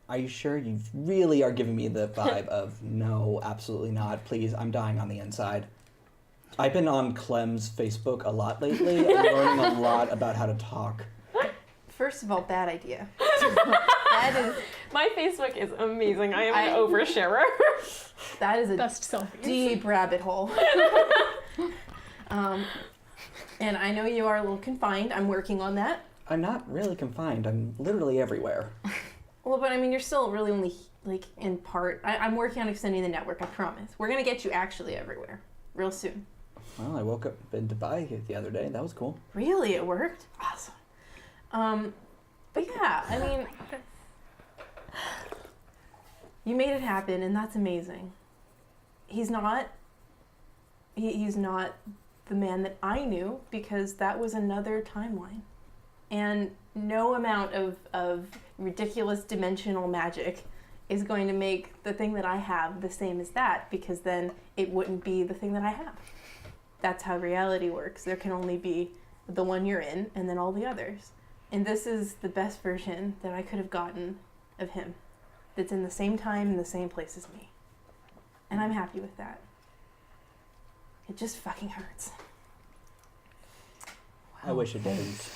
Are you sure? You really are giving me the vibe of no, absolutely not. Please, I'm dying on the inside. I've been on Clem's Facebook a lot lately. I'm learning a lot about how to talk. First of all, bad idea. That is My Facebook is amazing. I am an oversharer. a Best selfies. deep rabbit hole. And I know you are a little confined. I'm working on that. I'm not really confined. I'm literally everywhere. Well, but I mean, you're still really only like in part. I'm working on extending the network. I promise. We're gonna get you actually everywhere, real soon. Well, I woke up in Dubai the other day. That was cool. Really, it worked. Awesome. But yeah, I mean, you made it happen, and that's amazing. He's not the man that I knew, because that was another timeline. And no amount of ridiculous dimensional magic is going to make the thing that I have the same as that, because then it wouldn't be the thing that I have. That's how reality works. There can only be the one you're in and then all the others. And this is the best version that I could have gotten of him, that's in the same time and the same place as me. And I'm happy with that. It just fucking hurts. I wish it didn't.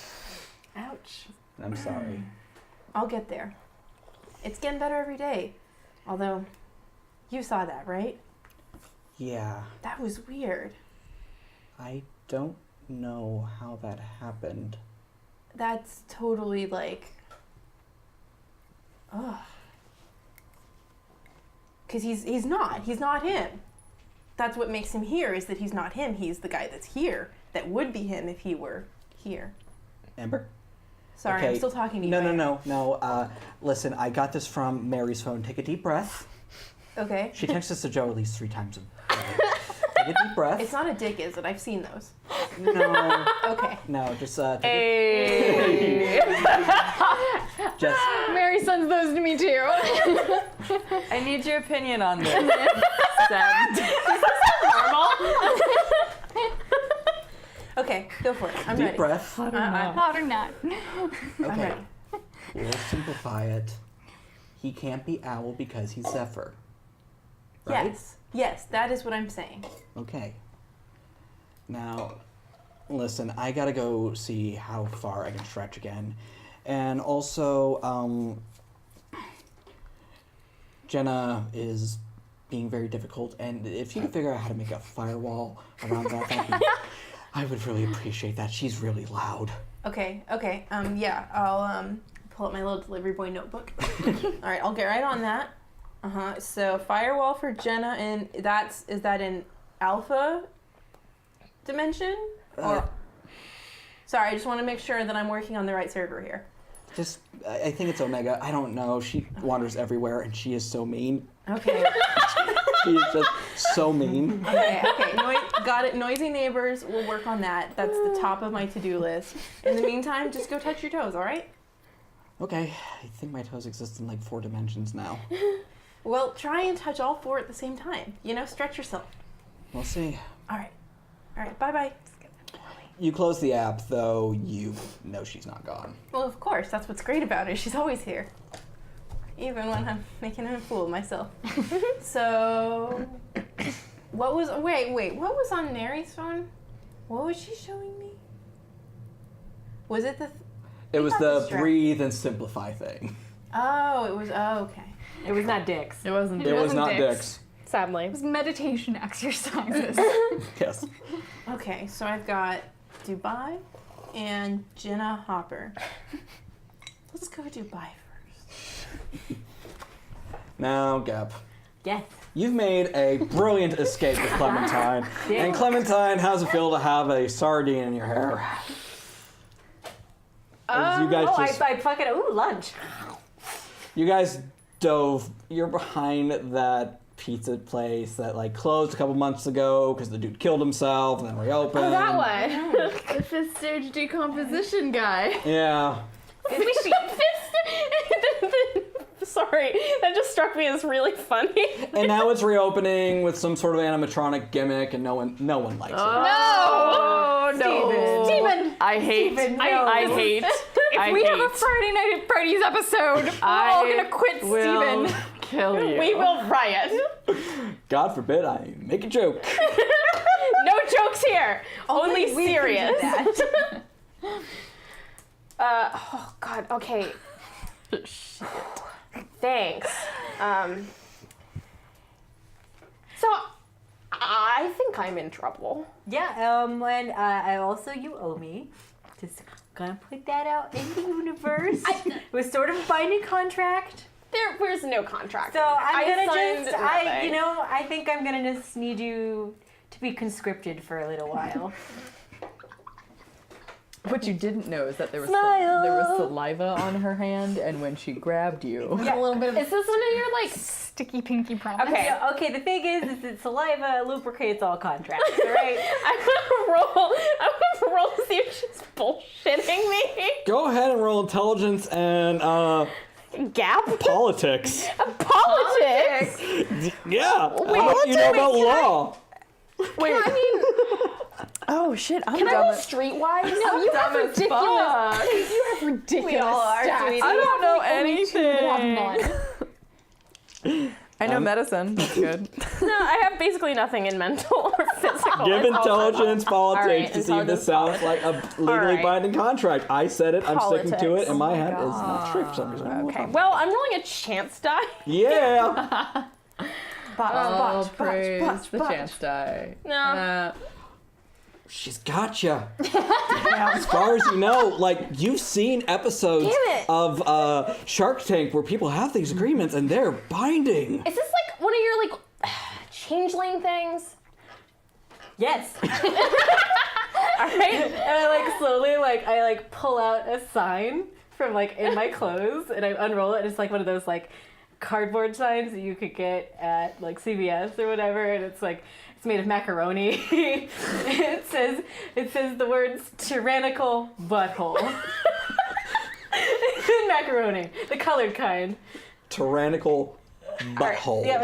Ouch. I'm sorry. I'll get there. It's getting better every day. Although, you saw that, right? Yeah, That was weird. I don't know how that happened. That's totally like... Ugh. Because he's not him. That's what makes him here, is that he's not him. He's the guy that's here, that would be him if he were here. Amber? Sorry, Okay. I'm still talking to you. No. Listen, I got this from Mary's phone. Take a deep breath. Okay. She texts us to Joe at least 3 times a day. Take a deep breath. It's not a dick, is it? I've seen those. No. Okay. No, just take just Mary sends those to me too. I need your opinion on this. Send. Okay, go for it. I'm deep ready. breath. Hot or not. I'm Okay. ready. We'll simplify it. He can't be Owl because he's Zephyr. Right? Yes, that is what I'm saying. Okay. Now, listen, I gotta go see how far I can stretch again. And also, Jenna is being very difficult, and if you could figure out how to make a firewall around that, I would really appreciate that. She's really loud. Okay. Yeah, I'll pull up my little delivery boy notebook. All right, I'll get right on that. So firewall for Jenna, and is that in alpha dimension? Or sorry, I just want to make sure that I'm working on the right server here. Just, I think it's Omega. I don't know. She wanders everywhere, and she is so mean. Okay. She is just so mean. Okay. Got it. Noisy neighbors, we'll work on that. That's the top of my to-do list. In the meantime, just go touch your toes, all right? Okay, I think my toes exist in like 4 dimensions now. Well, try and touch all 4 at the same time. Stretch yourself. We'll see. All right, bye-bye. You close the app, though you know she's not gone. Well, of course, that's what's great about it. She's always here. Even when I'm making a fool of myself. So, what was on Mary's phone? What was she showing me? Was it the... It was got the distracted. breathe and simplify thing. Okay. It was not dicks. It wasn't. It was wasn't not dicks. dicks. Sadly. It was meditation exercises. Yes. Okay, so I've got Dubai and Jenna Hopper. Let's go Dubai first. Now, Gap. Yes. You've made a brilliant escape with Clementine. And Clementine, how's it feel to have a sardine in your hair? As you guys just, I fucking lunch. you guys dove. You're behind that pizza place that like closed a couple months ago because the dude killed himself and then reopened. Oh, that one. The fifth stage decomposition guy. Yeah. Sorry, that just struck me as really funny. And now it's reopening with some sort of animatronic gimmick, and no one likes it. Oh no, Steven! I hate. I hate. If we have a Friday Night at Freddy's episode, we're all gonna quit will Steven. Kill you. We will riot. God forbid I make a joke. No jokes here. Only we can do serious. that. Oh God. Okay. Thanks. So I think I'm in trouble. Yeah, and you owe me. Just gonna put that out in the universe. It was sort of a binding contract. There's no contract. So I nothing. think I'm gonna just need you to be conscripted for a little while. What you didn't know is that there was Smile. there was saliva on her hand, and when she grabbed you, A little bit of Is this one of your like? sticky pinky promise. Okay. Yeah, okay, the thing is that saliva lubricates all contracts, all right? I'm gonna roll intelligence and Gap? politics. Politics? Yeah. How much do you know about law? Wait. I mean, Oh shit! I'm can I dumb. roll streetwise? No, you have ridiculous. You have ridiculous. We all are, stats. sweetie. I don't know Only two that have anything. none. I know medicine. That's good. No, I have basically nothing in mental or physical. Give It's all intelligence politics Alright, to see if this sounds like a legally Alright. binding contract. I said it. I'm sticking to it, Politics. and my head is not straight for some reason. Okay. Well, I'm rolling a chance die. Yeah. All praise the chance die. No. She's got you. As far as you know, like you've seen episodes Damn it. of Shark Tank where people have these agreements and they're binding. Is this like one of your like changeling things? Yes. All right. And I like slowly I pull out a sign from like in my clothes and I unroll it and it's like one of those like cardboard signs that you could get at like CVS or whatever, and it's like it's made of macaroni. it says the words tyrannical butthole. Macaroni, the colored kind. Tyrannical butthole. Yeah.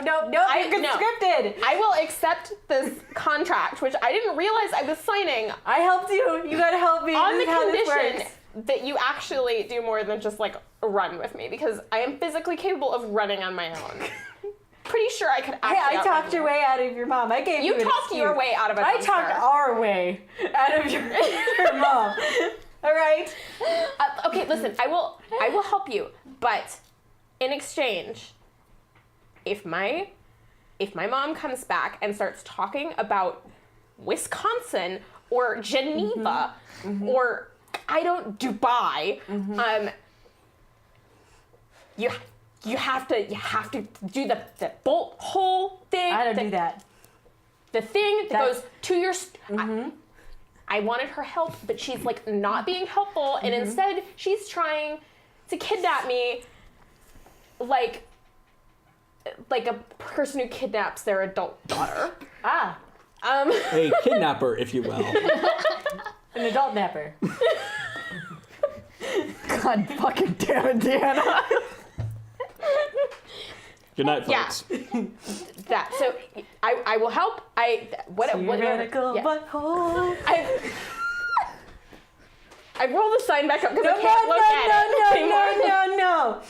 No, you're conscripted. I will accept this contract, which I didn't realize I was signing I helped you. You gotta help me. on This the is how this condition works. that you actually do more than just like run with me, because I am physically capable of running on my own. Pretty sure I could actually. Hey, I talked your way out of your mom. I gave you. You an talked excuse. your way out of a I dumpster. talked our way out of your mom. All right. Okay, listen. I will help you, but in exchange, if my mom comes back and starts talking about Wisconsin or Geneva or Dubai, you have to do the whole thing. I don't do that. The thing that That's- goes to your. I wanted her help, but she's like not being helpful, and instead she's trying to kidnap me, like a person who kidnaps their adult daughter. Ah, A kidnapper, if you will. an adult napper. God fucking damn it, Deanna. Good night, Yeah. folks. That so I will help. Tyrannical butthole. I roll the sign back up because I can't look at it anymore. No.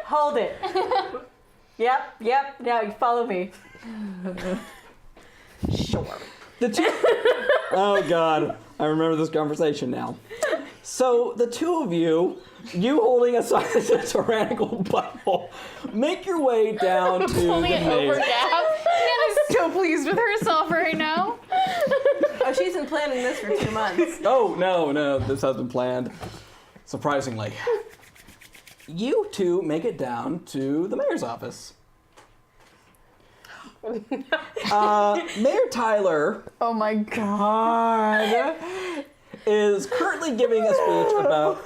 Hold it. Yep. Now you follow me. Sure. The two. Oh God, I remember this conversation now. So the two of you holding a sign that says tyrannical butthole, make your way down to the Pulling it over maze. now. Anna's so pleased with herself right now. Oh, she's been planning this for 2 months. Oh no, this has been planned. Surprisingly, you two make it down to the mayor's office. Mayor Tyler. Oh my god. Is currently giving a speech about,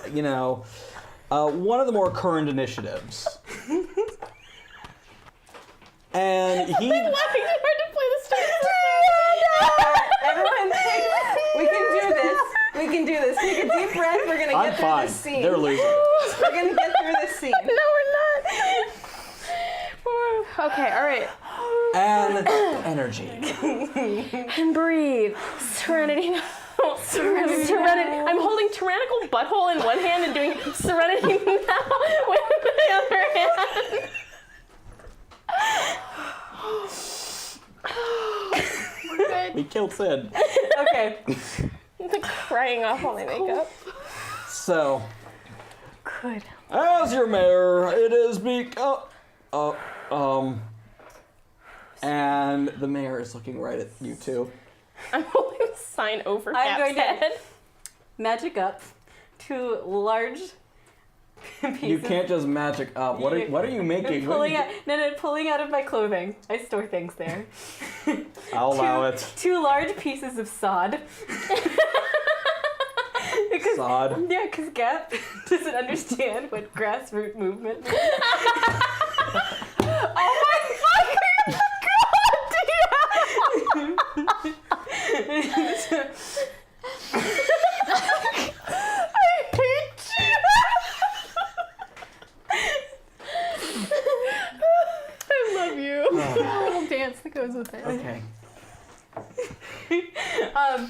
one of the more current initiatives. And he... Laughing too hard to play the Everyone, we can do this. Take a deep breath. We're gonna I'm get through fine. this scene. They're losing. We're gonna get through this scene. No, we're not. Okay, all right. And energy. And breathe. Serenity. Serenity. I'm holding tyrannical butthole in one hand and doing serenity now with the other hand. We're good. We killed Sid. Okay. I'm like crying off all my makeup. So, Good. as your mayor, it is and the mayor is looking right at you two. I'm holding a sign over I'm going Cap's to head. magic up 2 large pieces. You can't just magic up. What are you making? Pulling out of my clothing. I store things there. I'll allow it. 2 large pieces of sod. Because, Sod. Yeah, because Gap doesn't understand what grassroots movement is. Oh my fucking god, I hate And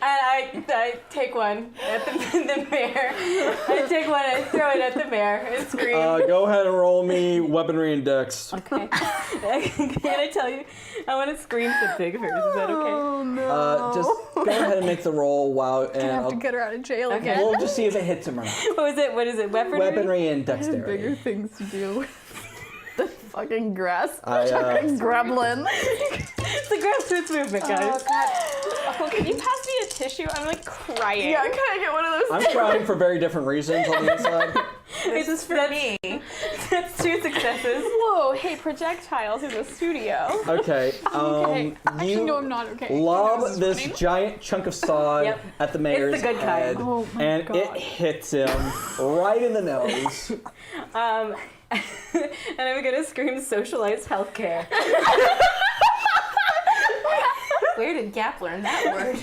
I take one at the mayor. I take one, I throw it at the mayor, and scream. Go ahead and roll me weaponry and dex. Okay. Can I tell you? I want to scream something first. Is that okay? Oh no. Just go ahead and make the roll while, I and have to get her out of jail again. we'll just see if it hits him or not. What is it? Weaponry? Weaponry and Bigger dexterity. things to deal with. The fucking grass. I, Gremlin. It's the grassroots movement, guys. Oh God. Oh, can you pass me a tissue? I'm like crying. Yeah, can I get one of those? I'm crying for very different reasons on the inside. This is for me. That's 2 successes. Whoa, hey, projectiles in the studio. Okay. Actually, no, You I'm not okay. lob this giant chunk of sod Yep. at the mayor's It's the good head, kind. Oh my and God. it hits him right in the nose. And I'm gonna scream socialized healthcare. Where did Gap learn that word?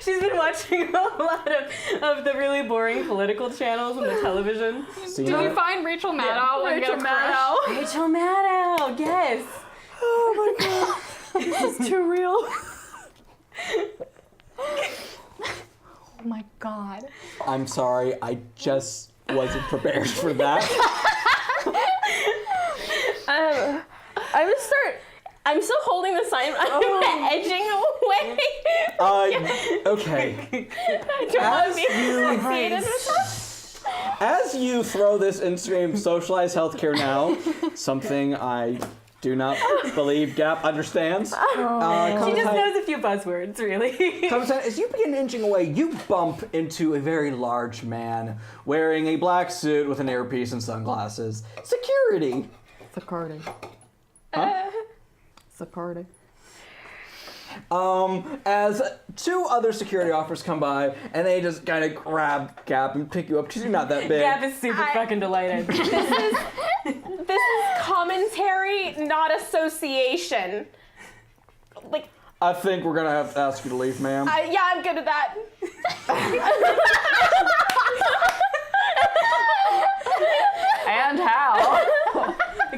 She's been watching a lot of the really boring political channels on the television. So Did you find Rachel Maddow and get a crush? Rachel Maddow, yes. Oh my god. This is too real. Oh my God. I'm sorry, I just wasn't prepared for that. I'm still holding the sign. I'm edging away. Okay. I don't want to be associated with that. As you throw this and scream socialized healthcare now, something I do not believe Gap understands. She just Clementine- knows a few buzzwords, really. Clementine, as you begin inching away, you bump into a very large man wearing a black suit with an earpiece and sunglasses. Security. Security. Huh? Security. As 2 other security officers come by, and they just kind of grab Gap and pick you up because you're not that big. Gab is super fucking delighted. This is commentary, not association. Like, I think we're gonna have to ask you to leave, ma'am. yeah, I'm good at that. And how?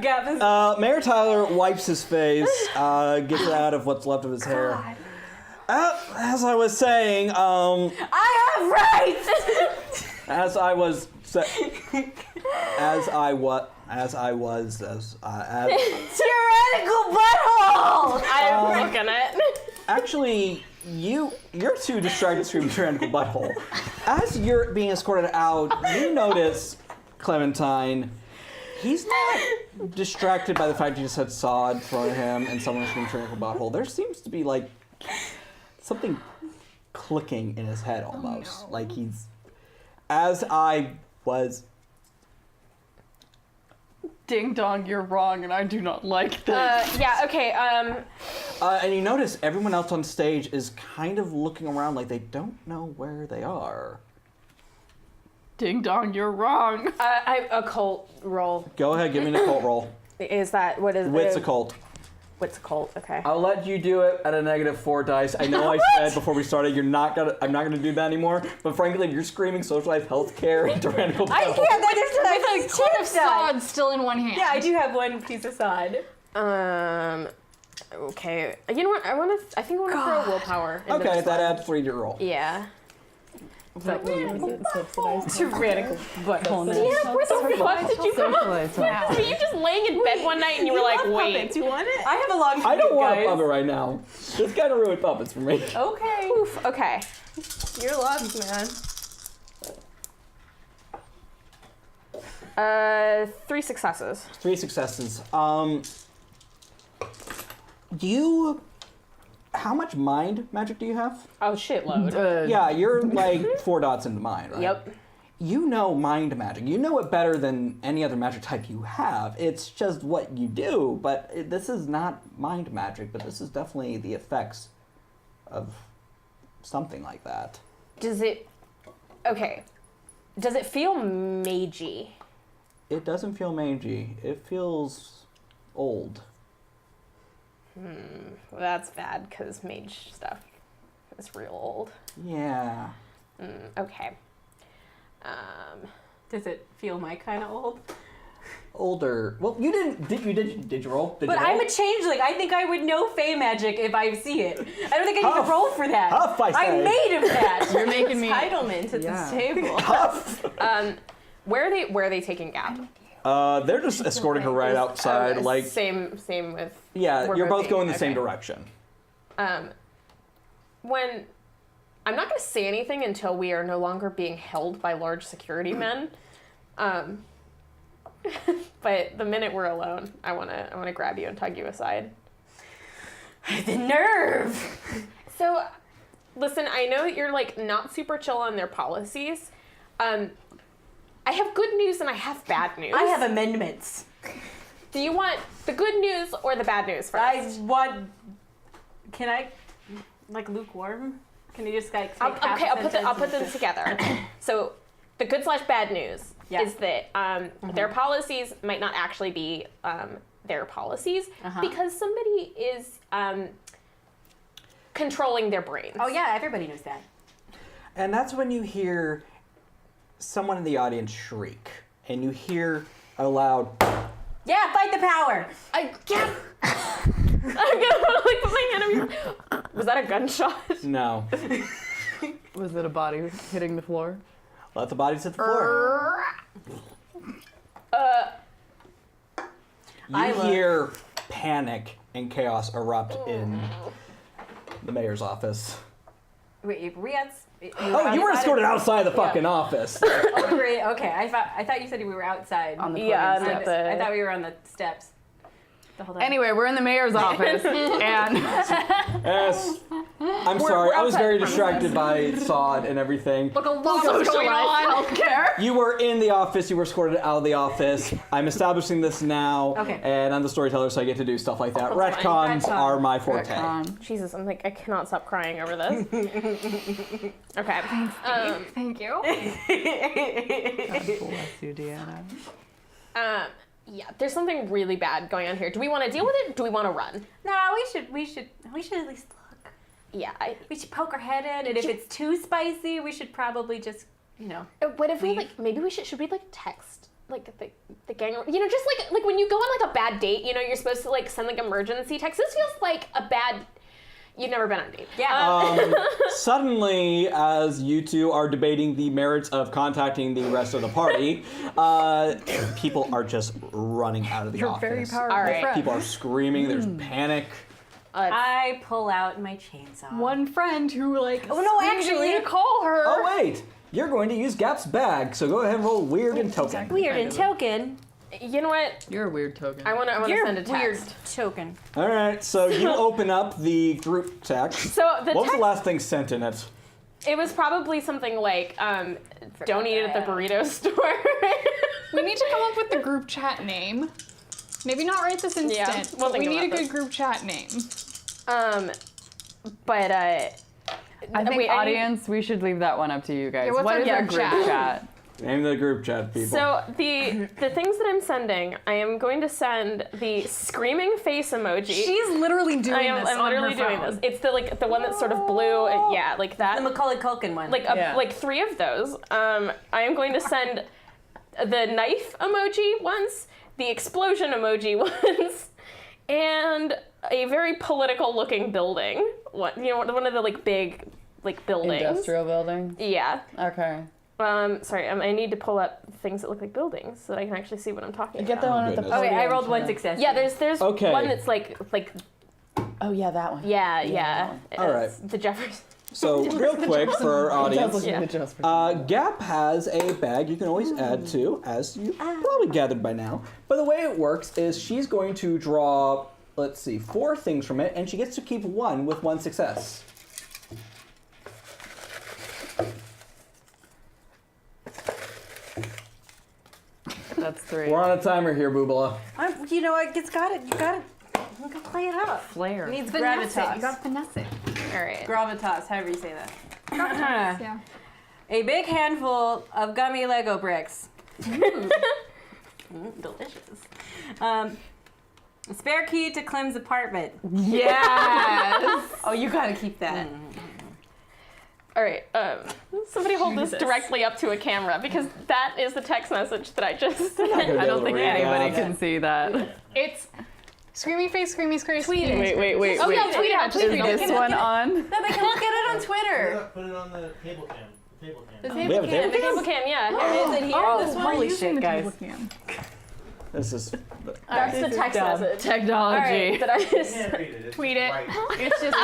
Gab is Mayor Tyler wipes his face, gets it out of what's left of his hair. As I was saying, I have rights! as I was, Tyrannical butthole! I'm looking at it. actually, you're too distracted screaming tyrannical butthole. As you're being escorted out, you notice, Clementine, he's not distracted by the fact you just had sod thrown at him and someone screamed tyrannical butthole. There seems to be like something clicking in his head almost. Like he's, as I was. Ding dong, you're wrong, and I do not like this. Yeah, okay, And you notice everyone else on stage is kind of looking around like they don't know where they are. Ding dong, you're wrong. occult roll. Go ahead, give me an occult roll. Is that, what is Wits occult. Wits occult, okay. I'll let you do it at a -4 dice. I know I said before we started I'm not gonna do that anymore. But frankly, if you're screaming socialized healthcare and tyrannical I butthole, can't, that is With like a clip of sod still in one hand. Yeah, I do have one piece of sod. Okay. You know what, I think I want to throw willpower into okay, this that one. adds 3 to your roll. Yeah. Tyrannical butthole. Yeah, where the fuck did you come up? Were you just laying in bed one night and you were like, wait. You want it? I have a long I don't want guys. a puppet right now. This kind of ruined puppets for me. Okay. Oof, okay. You're lost, man. 3 successes. 3 successes. How much mind magic do you have? Oh, shitload. Yeah, you're like 4 dots into mind, right? Yep. You know mind magic. You know it better than any other magic type you have. It's just what you do, but this is not mind magic, but this is definitely the effects of something like that. Does it feel magey? It doesn't feel mangy. It feels old. Well, that's bad because mage stuff is real old. Yeah. Okay. Does it feel my kind of old? older. Well, you didn't. Did you roll? Did But you roll? I'm a changeling. I think I would know Fey magic if I see it. I don't think I need Huff. to roll for that. Huff, I say. I'm made of that. You're making me. Entitlement at Yeah. this table. Huff. Where are they taking Gap? They're just escorting her right outside. Like, same with. yeah, we're you're both moving. going the same Okay. direction. When I'm not going to say anything until we are no longer being held by large security men. But the minute we're alone, I wanna grab you and tug you aside. The nerve. So, listen, I know that you're like not super chill on their policies. I have good news and I have bad news. I have amendments. Do you want the good news or the bad news first? I want. Can I, like, lukewarm? Can you just like? Say half Okay, a I'll put them sentence? together. So, the good / bad news Yeah. is that their policies might not actually be their policies because somebody is controlling their brains. Oh yeah, everybody knows that. And that's when you hear someone in the audience shriek, and you hear a loud. Yeah, fight the power. I can't. I'm gonna like put my hand on your. Was that a gunshot? No. Was it a body hitting the floor? Let the bodies hit the floor. You hear panic and chaos erupt in the mayor's office. Wait, were we at? Oh, you were escorted outside the fucking office. Oh, we were, okay, I thought you said we were outside. On the Yeah, podium. I thought we were on the steps. The whole time. Anyway, we're in the mayor's office, and Yes. I'm sorry, I was very distracted by Sod and everything. Look, a lot was going on. healthcare. You were in the office, you were escorted out of the office. I'm establishing this now, Okay. and I'm the storyteller, so I get to do stuff like that. That's Retcons fine. are my forte. Jesus, I'm like I cannot stop crying over this. Okay. Thank you. Bless you, Deanna. Yeah, there's something really bad going on here. Do we want to deal with it? Do we want to run? No, we should at least look. Yeah. We should poke our head in, and if it's too spicy, we should probably just, What if we like? Maybe we should we like text like the gang? Just like when you go on like a bad date, you're supposed to like send like emergency text. This feels like a bad. You've never been on a date. Yeah. Suddenly, as you two are debating the merits of contacting the rest of the party, people are just running out of the You're office. very powerful. All right. friend. People are screaming. There's panic. I pull out my chainsaw. One friend who like. Oh, no, screamed at actually- me to call her. Oh wait, you're going to use Gap's bag, so go ahead and roll weird and token. Weird and token. You know what? You're a weird token. I want to You're send a text. weird token. All right, so you open up the group text. So the What was text, the last thing sent in it? it was probably something like, "Don't eat at the burrito store." We need to come up with the group chat name. Maybe not right this instant, Yeah, we'll but we think need a about good this. group chat name. But I think wait, audience, we should leave that one up to you guys. Yeah, what's What our is our group group chat? chat? Name the group chat, people. So the things that I'm sending, I am going to send the screaming face emoji. She's literally doing I'm this on literally her doing phone. this. It's the one that's sort of blue, and yeah, like that. The Macaulay Culkin one. Yeah. Like 3 of those. I am going to send the knife emoji once, the explosion emoji once, and a very political looking building. One of the like big like buildings. Industrial building. Yeah. Okay. Sorry, I need to pull up things that look like buildings so that I can actually see what I'm talking Get the about. one with the goodness. okay, podium. I rolled one too. success. Yeah, there's Okay. one that's like Oh yeah, that one. yeah. All right. It's the Jefferson. So real quick for our audience, Yeah. Gap has a bag you can always add to, as you probably gathered by now. But the way it works is she's going to draw, 4 things from it, and she gets to keep 1 with 1 success. That's 3. We're on a timer here, Boobala. You know, it's got it. You gotta play it up. Flare. It needs Finesse it. You gravitas. gotta finesse it. All right. Gravitas, however you say that. Yeah. A big handful of gummy Lego bricks. Delicious. A spare key to Clem's apartment. Yes. Oh, you gotta keep that. All right. Somebody hold this directly up to a camera because that is the text message that I just sent. I don't think anybody that. can see that. It's screamy face, screamy screamy. Tweet it. Wait. Oh yeah, tweet it out. Tweet Is it. this one on? No, they can look at it on Twitter. Put it on the table cam. Table The cam. table We have a cam. table The table cam, yeah. Is it here? Oh, This one? holy shit, guys. This is. That's the text message. Technology. All right, that I just. Can't read it. It's Tweet it. white. It's just.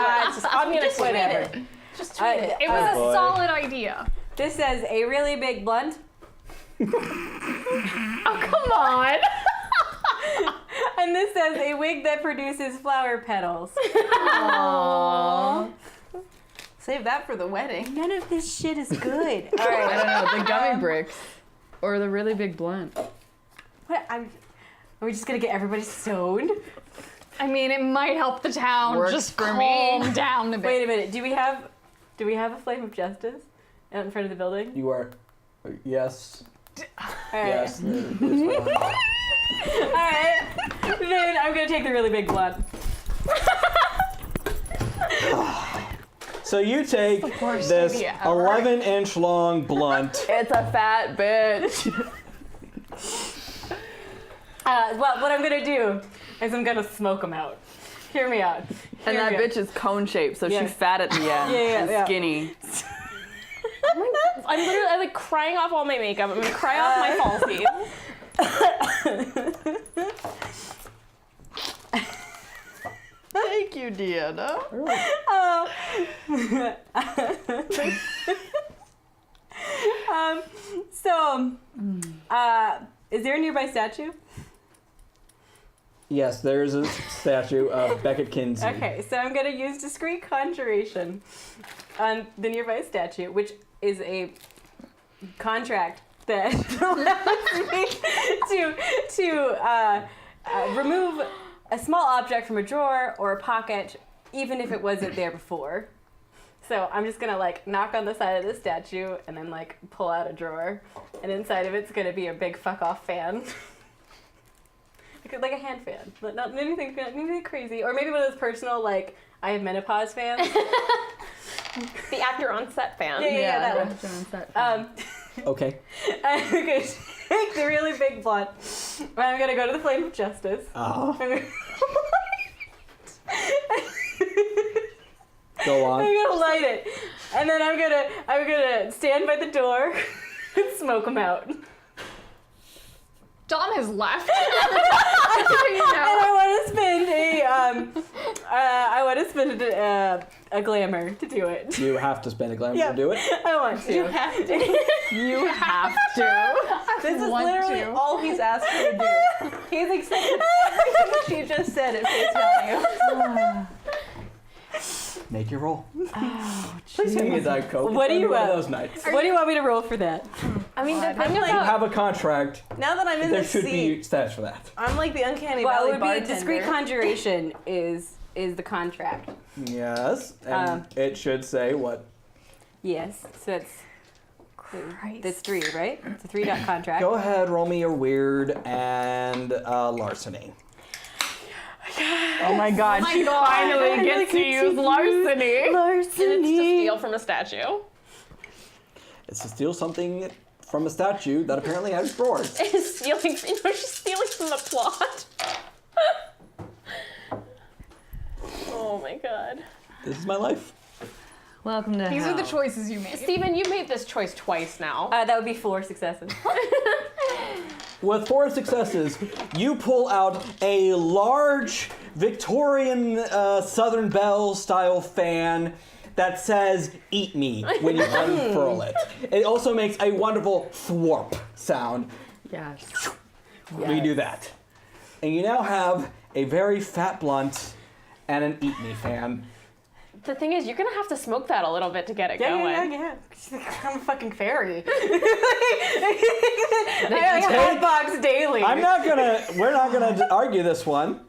I'm gonna tweet it. Just tweet it. It was boy. a solid idea. This says a really big blunt. Oh, come on. And this says a wig that produces flower petals. Aww. Save that for the wedding. None of this shit is good. All right. I don't know, the gummy bricks. Or the really big blunt. What? Are we just gonna get everybody stoned? I mean, it might help the town Works just for calm me. down a bit. Wait a minute. Do we have a flame of justice out in front of the building? You are. Yes. All right. Yes. All right. Then I'm gonna take the really big blunt. So you take this idea ever. 11-inch long blunt. It's a fat bitch. Well, what I'm gonna do is I'm gonna smoke them out. Hear me out. And Hear that me out. bitch is cone shaped, so Yeah. she's fat at the end Yeah, and yeah. skinny. I'm like crying off all my makeup. I'm gonna cry off my falsies. Thank you, Deanna. Is there a nearby statue? Yes, there is a statue of Beckett Kinsey. Okay, so I'm gonna use discreet conjuration on the nearby statue, which is a contract that allows me to remove a small object from a drawer or a pocket, even if it wasn't there before. So I'm just gonna like knock on the side of the statue and then like pull out a drawer, and inside of it's gonna be a big fuck off fan. Like a hand fan, but not anything crazy, or maybe one of those personal like I have menopause fans. The actor on set fan. Yeah, that one. Okay. I'm gonna take the really big blunt, and I'm gonna go to the flame of justice. Oh. I'm gonna, Go on. I'm gonna light it, and then I'm gonna stand by the door and smoke them out. Dom has left. And I want to spend a glamour to do it. You have to spend a glamour Yeah. to do it. I want to. You have to. You have to. This is want literally to. all he's asked you to do. He's accepted everything she just said at face value. Make your roll. Please Give me that coke. What do It's you gonna be one want? of those nights. What do you want me to roll for that? I mean, You depending on have a contract. now that I'm in There this should seat, be stats for that. I'm like the Uncanny Well, Valley it would be a bartender. discreet conjuration is the contract. Yes, and it should say what? Yes, so that's 3, right? It's a 3-dot contract. Go ahead, roll me a weird and larceny. Oh my god, she finally gets to use larceny. And it's to steal from a statue. It's to steal something from a statue that apparently has drawers. She's stealing from the plot. Oh my god. This is my life. Welcome to These hell. are the choices you made. Steven, you made this choice twice now. That would be 4 successes. With 4 successes, you pull out a large Victorian Southern Belle style fan that says "Eat me" when you unfurl it. It also makes a wonderful thwarp sound. Yes. We do that. And you now have a very fat blunt and an "Eat me" fan. The thing is, you're gonna have to smoke that a little bit to get it going. Yeah. I'm a fucking fairy. I hot box daily. We're not gonna argue this one.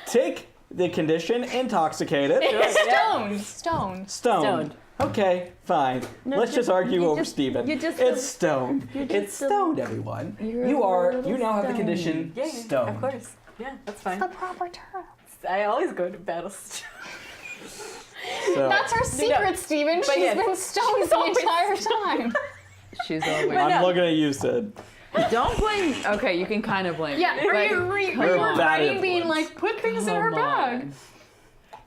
Take the condition intoxicated. Stoned. Stoned. Okay, fine. Let's just argue over Steven. It's stoned. It's stoned, everyone. You now have the condition stoned. Of course. Yeah, that's fine. The proper term. I always go to battle. So That's her secret, Steven. She's yeah, been stoned the entire time. She's always. I'm looking at you, Sid. Don't blame. Okay, you can kind of blame. Yeah, me, are but you come You're on. bad already being influence. like, put things in her Come bag? on.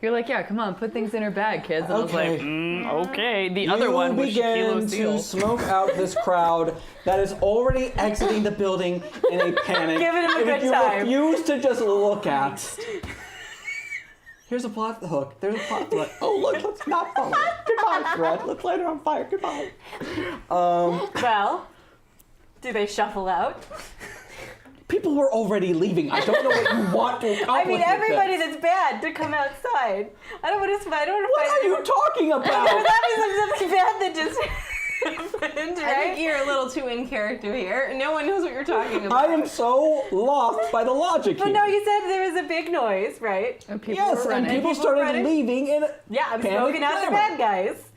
You're like, yeah, come on, put things in her bag, kids. And I was like, Okay. okay. The other one was begin Shaquille to O'Neal. smoke out this crowd that is already exiting the building in a panic. Giving him a and good if you time. refuse to just look at. Here's a plot hook. There's a plot thread. Oh, look, let's not follow it. Goodbye, thread. Let's light it on fire. Goodbye. Well, do they shuffle out? People were already leaving. I don't know what you want to accomplish. I mean, with everybody this. that's bad to come outside. I don't want to fight. I don't want to What fight. are you talking about? That means something bad that just happened, I think right? you're a little too in character here. No one knows what you're talking about. I am so lost by the logic But here. no, you said there was a big noise, right? And people Yes, were and running. people People started running. leaving in. Yeah, I'm Panic smoking out the clamor. bad guys.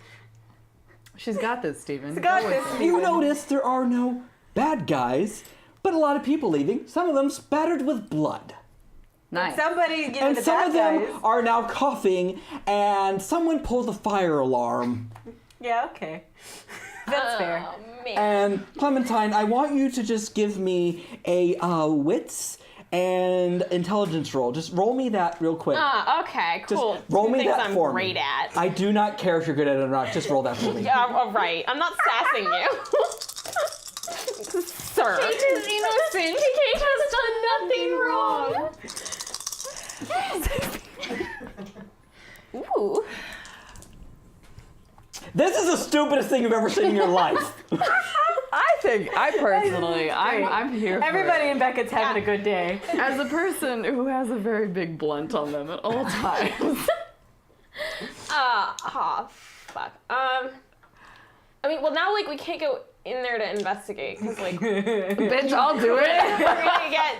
She's got this, Steven. She's got Go with this. it. You notice there are no bad guys, but a lot of people leaving. Some of them spattered with blood. Nice. Somebody, you know, And the some bad of them guys. are now coughing, and someone pulled the fire alarm. Yeah, okay. That's fair. Oh, man. And Clementine, I want you to just give me a wits and intelligence roll. Just roll me that real quick. Okay, Just cool. roll Two me things that I'm for great me. at. I do not care if you're good at it or not. Just roll that for me. Yeah, all right. I'm not sassing you. Sir. Kate is innocent. Kate has done nothing wrong. Ooh. This is the stupidest thing you've ever seen in your life. I personally, I'm here for Everybody it. in Beckett's having a good day. As a person who has a very big blunt on them at all times. Fuck. I mean, well, now, like, we can't go in there to investigate, because, like, we're Bitch, I'll do it. gonna get...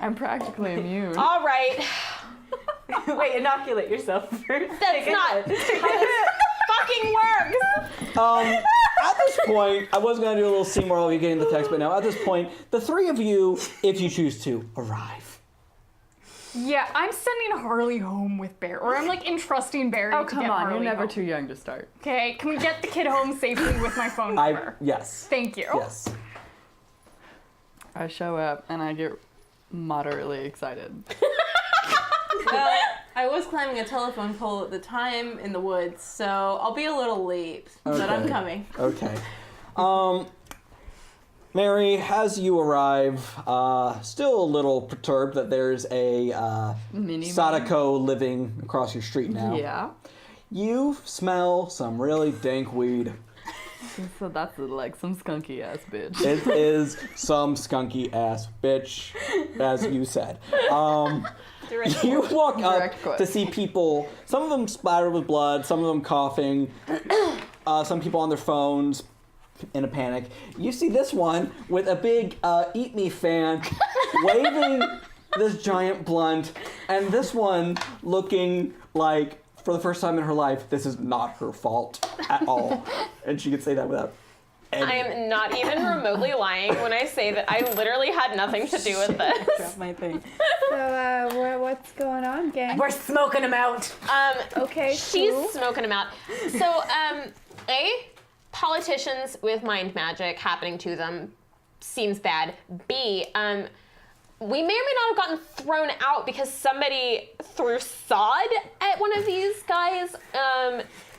I'm practically immune. All right. Wait, inoculate yourself first. That's not how this fucking works. At this point, I was going to do a little scene where I'll be getting the text, but now at this point, the three of you, if you choose to, arrive. Yeah, I'm sending Harley home with Barry, or I'm like entrusting Barry Oh, to come get on. Harley You're never home. too young to start. Okay, can we get the kid home safely with my phone number? Yes. Thank you. Yes. I show up and I get moderately excited. Well, I was climbing a telephone pole at the time in the woods, so I'll be a little late, but I'm Okay. coming. Okay. Mary, as you arrive, still a little perturbed that there's a Mini. Sadako living across your street now. Yeah. You smell some really dank weed. So that's like some skunky ass bitch. It is some skunky ass bitch, as you said. You walk up Direct quote. to see people, some of them splattered with blood, some of them coughing, some people on their phones in a panic. You see this one with a big Eat Me fan waving this giant blunt, and this one looking like, for the first time in her life, this is not her fault at all. And she could say that without any... I am not even remotely lying when I say that I literally had nothing to do with this. Drop my thing. So, what's going on, gang? We're smoking them out. Okay, She's cool. smoking them out. So, politicians with mind magic happening to them seems bad. B, we may or may not have gotten thrown out because somebody threw sod at one of these guys.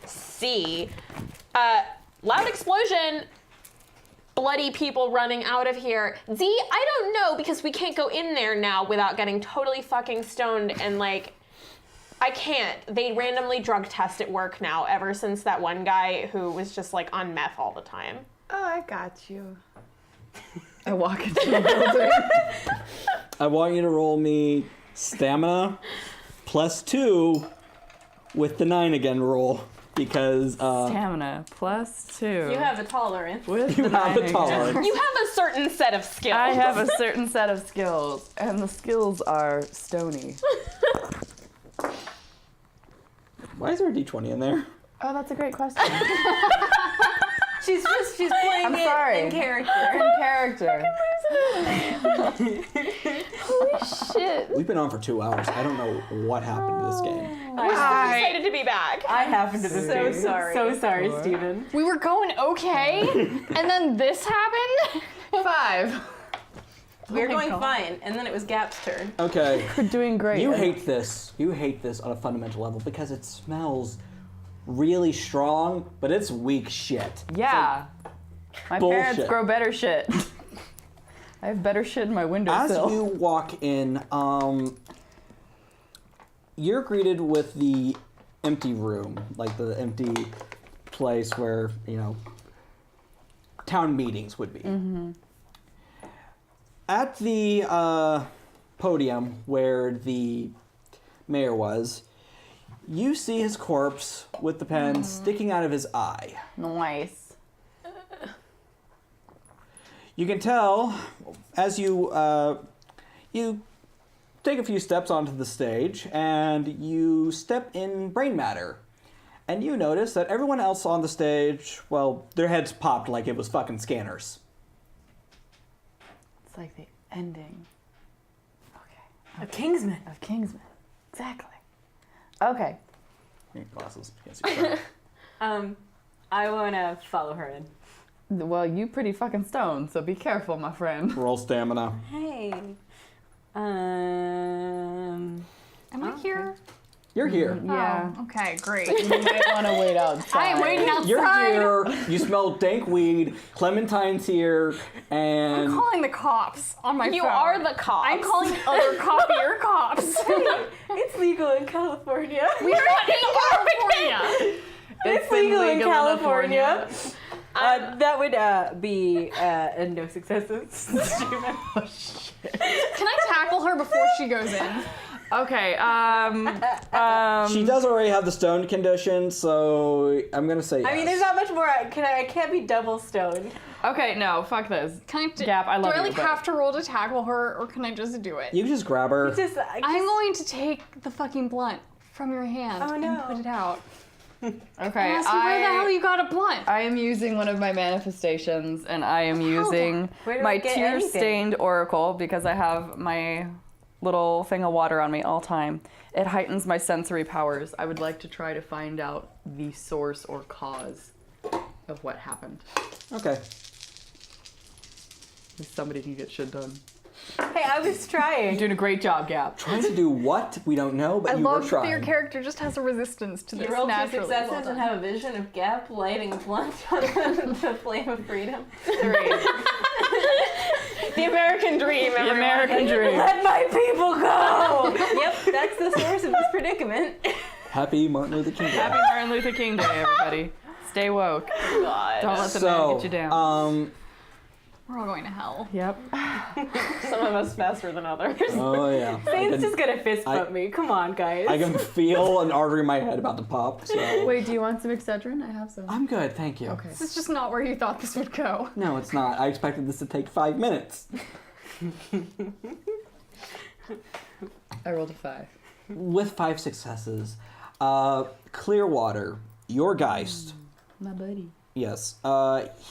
C, loud explosion, bloody people running out of here. D, I don't know because we can't go in there now without getting totally fucking stoned and like, I can't. They randomly drug test at work now ever since that one guy who was just like on meth all the time. Oh, I got you. I walk into the building. I want you to roll me stamina +2 with the 9 again roll, because Stamina +2. You have a tolerance. With you the have a 9 tolerance. You have a certain set of skills. I have a certain set of skills, and the skills are stony. Why is there a D20 in there? Oh, that's a great question. She's playing I'm it sorry. in character. In character. Holy shit. We've been on for 2 hours. I don't know what happened to this game. We're so excited to be back. I happened to the So scene. sorry. So sorry, Steven. We were going okay, and then this happened. 5. We were my going God. fine, and then it was Gap's turn. Okay. We're doing great. You hate this. You hate this on a fundamental level because it smells really strong, but it's weak shit. Yeah. My parents bullshit. grow better shit. I have better shit in my As windowsill. you walk in, you're greeted with the empty room, like the empty place where, town meetings would be. Mm-hmm. At the podium where the mayor was, you see his corpse with the pen sticking out of his eye. Nice. You can tell as you take a few steps onto the stage and you step in brain matter. And you notice that everyone else on the stage, well, their heads popped like it was fucking scanners. It's like the ending. Okay. A Kingsman. Of Kingsman. Exactly. Okay. Your glasses. Can't see your phone. I want to follow her in. Well, you pretty fucking stoned, so be careful, my friend. Roll stamina. Hey. Am I here? You're here. Yeah. Oh, okay, great. You might want to wait outside. I am waiting outside. You're here. You smell dank weed. Clementine's here. And I'm calling the cops on my phone. You are the cops. I'm calling other copier cops. It's legal in California. We are not in California. It's legal in California. That would be no successes. Can I tackle her before she goes in? Okay, she does already have the stoned condition, so I'm gonna say yes. I mean, there's not much more. I can't be double stoned. okay, no, fuck this. Can I Gap, I love do I you, like but- have to roll to tackle her, or can I just do it? You can just grab her. I'm going to take the fucking blunt from your hand Oh, no. and put it out. Okay, Ask you where the hell you got a blunt? I am using one of my manifestations, and I am using Where do my I get tear-stained oracle because I have my little thing of water on me all time. It heightens my sensory powers. I would like to try to find out the source or cause of what happened. Okay. Somebody can get shit done. Hey, I was trying. You're doing a great job, Gap. Trying to do what? We don't know, but I you were love that trying. your character just has a resistance to this You roll 2 naturally. successes Well and done. have a vision of Gap lighting a blunt on the flame of freedom. 3. The American dream, The everyone. American dream. Let my people go. Yep, that's the source of this predicament. Happy Martin Luther King Day. Happy Martin Luther King Day, everybody. Stay woke. God. Don't let the man So, get you down. We're all going to hell. Yep. Some of us faster than others. Oh yeah. Zane's just gonna fist bump me. Come on, guys. I can feel an artery in my head about to pop. So Wait, do you want some Excedrin? I have some. I'm good, thank you. Okay. This is just not where you thought this would go. No, it's not. I expected this to take 5 minutes. I rolled a 5. With 5 successes, Clearwater, your Geist, My buddy. yes,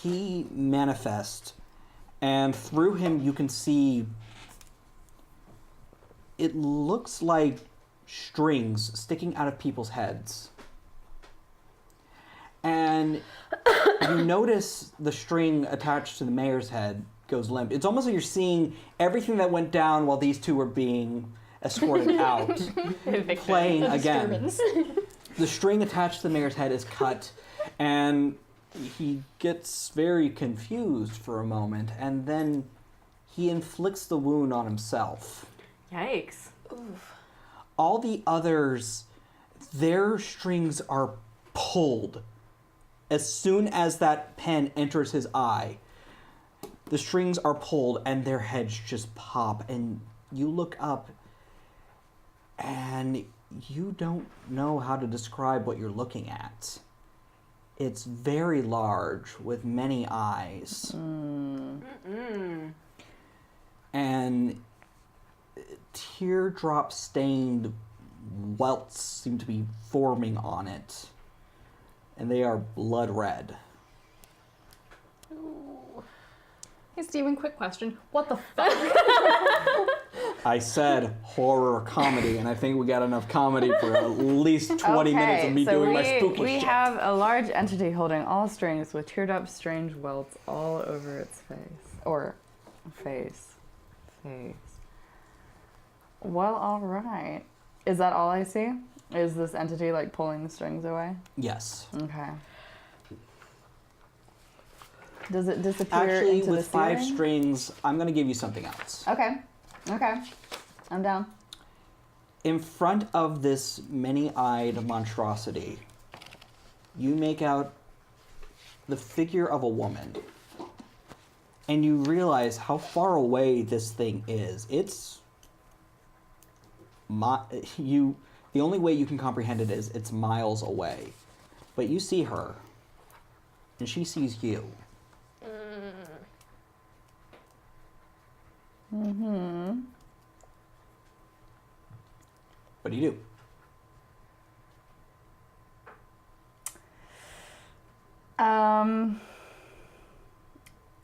he manifests, and through him you can see. It looks like strings sticking out of people's heads. And you notice the string attached to the mayor's head goes limp. It's almost like you're seeing everything that went down while these two were being escorted out, playing again. The string attached to the mayor's head is cut, and he gets very confused for a moment, and then he inflicts the wound on himself. Yikes. All the others, their strings are pulled. As soon as that pen enters his eye, the strings are pulled and their heads just pop. And you look up and you don't know how to describe what you're looking at. It's very large with many eyes. And teardrop stained welts seem to be forming on it. And they are blood red. Hey Steven, quick question. What the fuck? I said horror comedy, and I think we got enough comedy for at least 20 minutes of me doing my spooky we shit. have a large entity holding all strings with teared up strange welts all over its face. Or face. Well, all right. Is that all I see? Is this entity like pulling the strings away? Yes. Okay. Does it disappear Actually, into with the 5 ceiling? strings, I'm going to give you something else. Okay. I'm down. In front of this many-eyed monstrosity, you make out the figure of a woman. And you realize how far away this thing is. It's... The only way you can comprehend it is it's miles away. But you see her, and she sees you. Mm-hmm. What do you do?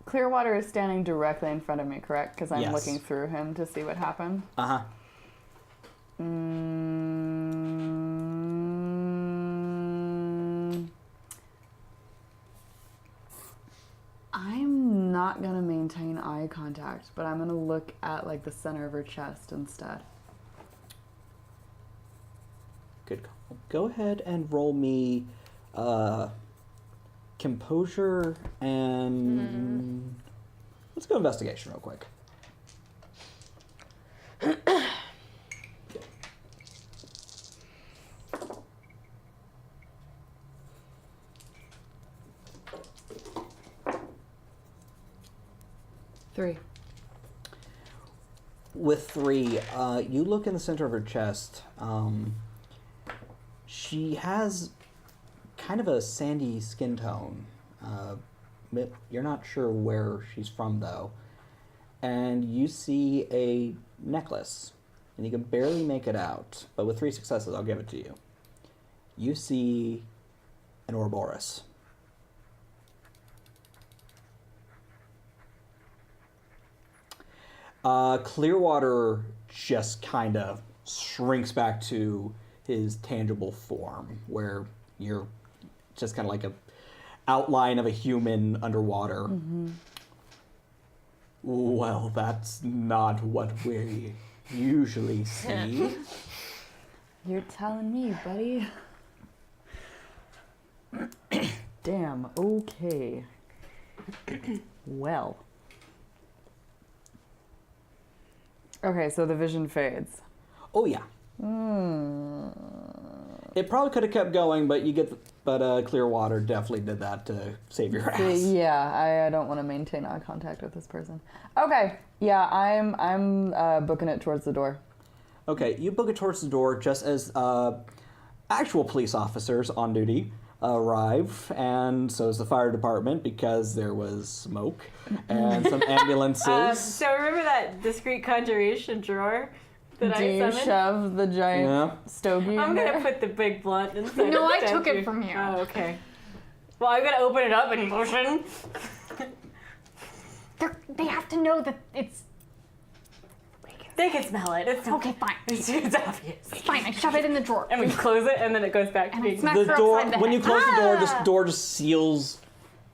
Clearwater is standing directly in front of me, correct? Because I'm Yes. looking through him to see what happened. Uh-huh. I'm not gonna maintain eye contact, but I'm gonna look at like the center of her chest instead. Good call. Go ahead and roll me composure and... Let's go investigation real quick. Three. With 3, you look in the center of her chest. She has kind of a sandy skin tone. You're not sure where she's from, though. And you see a necklace, and you can barely make it out. But with 3 successes, I'll give it to you. You see an Ouroboros. Clearwater just kind of shrinks back to his tangible form, where you're just kind of like a outline of a human underwater. Mm-hmm. Well, that's not what we usually see. You're telling me, buddy. Damn, okay. Well. Okay, so the vision fades. Oh yeah. It probably could have kept going, but Clearwater definitely did that to save your ass. Yeah, I don't want to maintain eye contact with this person. Okay, yeah, I'm booking it towards the door. Okay, you book it towards the door just as actual police officers on duty arrive, and so is the fire department because there was smoke and some ambulances. So remember that discreet conjuration drawer that Do I you summoned? shove the giant stogie in I'm there? gonna put the big blunt inside. No, the I took statue. it from you. Oh, okay. Well, I'm gonna open it up and motion. They have to know that it's They can smell it. It's okay. Fine. It's obvious. It's fine. I shove it in the drawer. And we close it, and then it goes back to And I being. smack The her door, upside the when you head. close the door, this door just seals.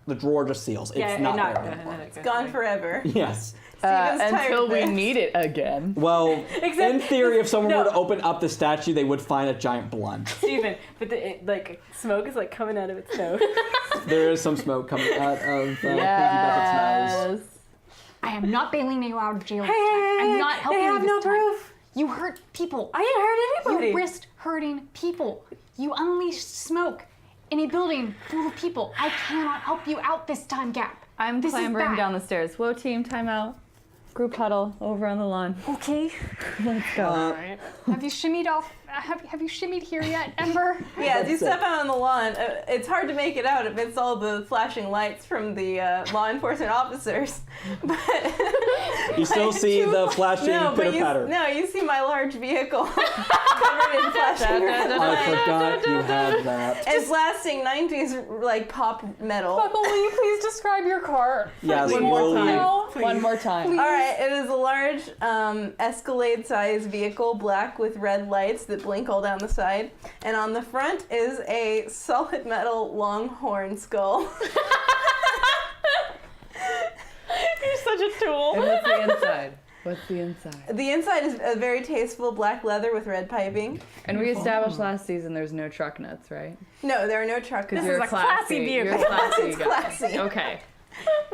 The drawer just seals. It's Yeah, not not there good. anymore. And then it goes Gone away. forever. Yes. Steven's tired Until of we this. need it again. Well, Except- in theory, if someone no. were to open up the statue, they would find a giant blunt. Steven, but like smoke is like coming out of its nose. There is some smoke coming out of Pinky Beckett's nose. I am not bailing you out of jail. Hey, this time. hey, I'm hey, not helping they you have this no time. proof. You hurt people. I didn't hurt anybody. You risked hurting people. You unleashed smoke in a building full of people. I cannot help you out this time, Gap. I'm This is clambering bad. down the stairs. Whoa, team, time out. Group huddle over on the lawn. Okay. Let's go. Have you shimmied off have you shimmied here yet, Ember? Yeah, as you That's it. step out on the lawn, it's hard to make it out amidst all the flashing lights from the law enforcement officers. But You still see the flashing pitter-patter. you see my large vehicle covered in flashing red I lights. forgot you had that. It's blasting 90s like pop metal. Buckle, will you please describe your car? Yes, One more we'll time. leave. No. One more time. All right, it is a large Escalade-sized vehicle, black with red lights that blink all down the side, and on the front is a solid metal longhorn skull. You're such a And tool. what's the inside? What's the inside? The inside is a very tasteful black leather with red piping. And we established last season there's no truck nuts, right? No, there are no truck Because nuts. you're is a classy You're vehicle. classy. It's guy. classy. Okay.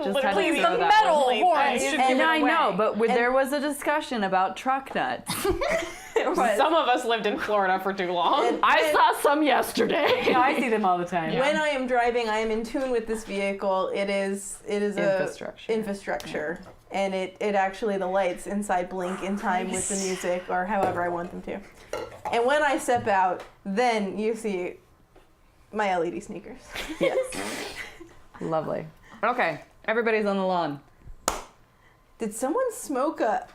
Just had to Please, throw the that metal one. horns should And give it I know, away. but there was a discussion about truck nuts. Some of us lived in Florida for too long. I saw some yesterday. No, I see them all the time. When I am driving, I am in tune with this vehicle. It is Infrastructure. a infrastructure, and it actually the lights inside blink in time with the music or however I want them to. And when I step out, then you see my LED sneakers. Yes. Lovely. Okay, everybody's on the lawn. Did someone smoke a?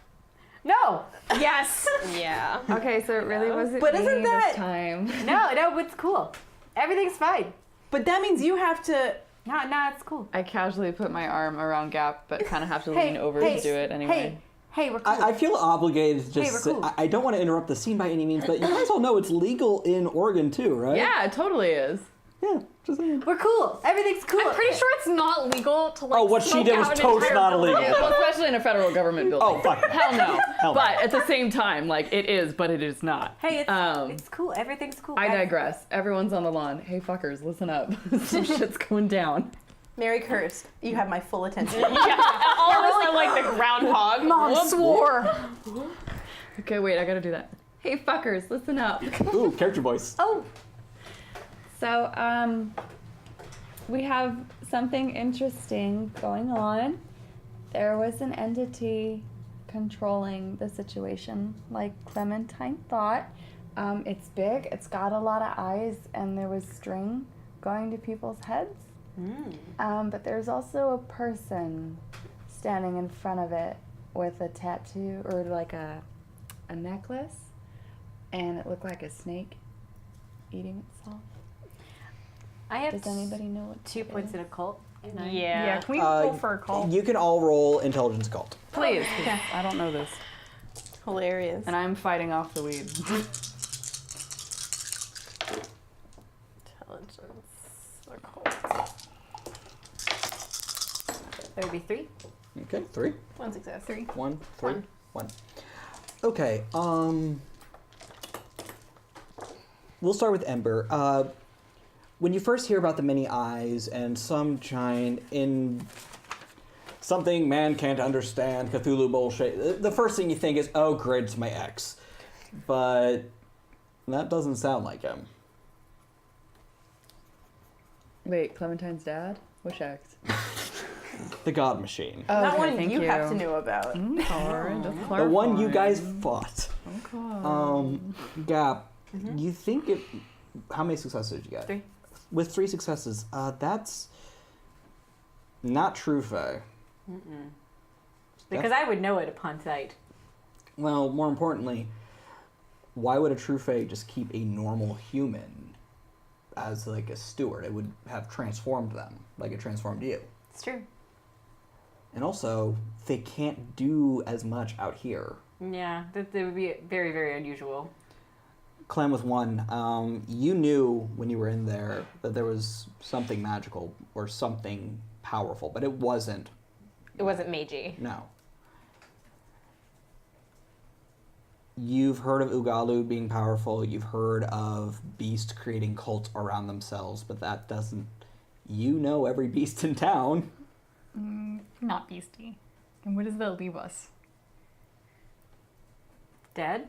No, Yes. Yeah. Okay, so it really wasn't But me isn't that- this time. no, it's cool. Everything's fine. But that means you have to. No, it's cool. I casually put my arm around Gap, but kind of have to Hey, lean over hey, to do it anyway. Hey, we're cool. I feel obligated to just we're say, cool. I don't want to interrupt the scene by any means, but you guys all know it's legal in Oregon too, right? Yeah, it totally is. Yeah, just saying. We're cool. Everything's cool. I'm pretty sure it's not legal to like. Oh, what she smoke did was out an totes entire not building. illegal. Well, especially in a federal government building. Oh, fuck. Hell no. Hell no. But at the same time, like, it is, but it is not. Hey, Um, it's cool. Everything's cool. I digress. Everyone's on the lawn. Hey, fuckers, listen up. Some shit's going down. Mary Cursed, you have my full attention. Yeah. All of us are like the groundhog. Mom swore. Okay, wait, I gotta do that. Hey, fuckers, listen up. Ooh, character voice. Oh. So, we have something interesting going on. There was an entity controlling the situation, like Clementine thought. It's big, it's got a lot of eyes, and there was string going to people's heads. But there's also a person standing in front of it with a tattoo or like a necklace, and it looked like a snake eating itself. I have Does anybody know what 2 points in occult. Can I? Yeah. Can we roll for a call? You can all roll intelligence cult. Please, 'cause I don't know this. Hilarious. And I'm fighting off the weed. Intelligence. There would be 3. Okay, 3, One success. 3. 1, 3, 1. Okay, we'll start with Ember. When you first hear about the many eyes and some giant in something man can't understand, Cthulhu bullshit, the first thing you think is, oh, great, it's my ex. But that doesn't sound like him. Wait, Clementine's dad? Which ex? The God Machine. Oh, Not okay, one thank you have to know about. Sorry, just The one you guys clarifying. fought. Okay. Gap, you think it... How many successes did you get? 3. With 3 successes, that's not true, Faye. Because I would know it upon sight. Well, more importantly, why would a true Fae just keep a normal human as like a steward? It would have transformed them, like it transformed you. It's true. And also, they can't do as much out here. Yeah, that would be very, very unusual. Clem with 1, you knew when you were in there that there was something magical or something powerful, but it wasn't. It wasn't Meiji. No. You've heard of Ugalu being powerful. You've heard of beasts creating cults around themselves, but that doesn't... You know every beast in town. Not beastie. And what does that leave us? Dead?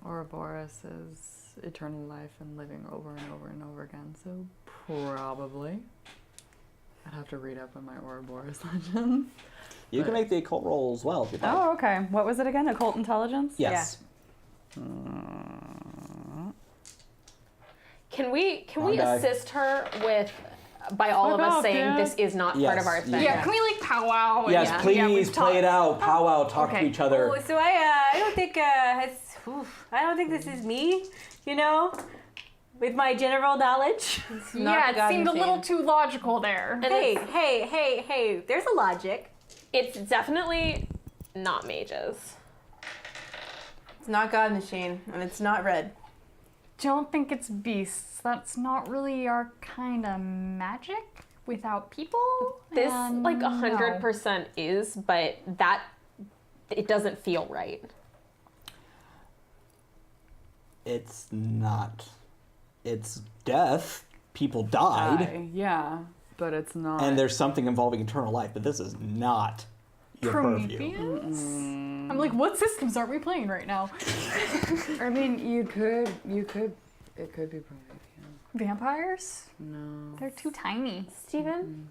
Ouroboros is eternal life and living over and over and over again, so probably. I'd have to read up on my Ouroboros legends. You can make the occult roll as well if you'd like. Oh, okay. What was it again? Occult intelligence? Yes. Can we die. assist her with by all of us saying this is not part of our Yes, thing? Yeah, can we like powwow? Yes, and, please we've play it out. Powwow, talk to Okay. each other. Oh, so I don't think I don't think this is me. You know, with my general knowledge. Yeah, it seemed a little too logical there. Hey! There's a logic. It's definitely not mages. It's not God Machine, and it's not red. Don't think it's beasts. That's not really our kind of magic without people. This And like no. 100% is, but that it doesn't feel right. It's not. It's death. People died. Yeah, but it's not. And there's something involving eternal life, but this is not your purview. Prometheus? I'm like, what systems are we playing right now? I mean, it could be Prometheus. Vampires? No. They're too tiny. Steven?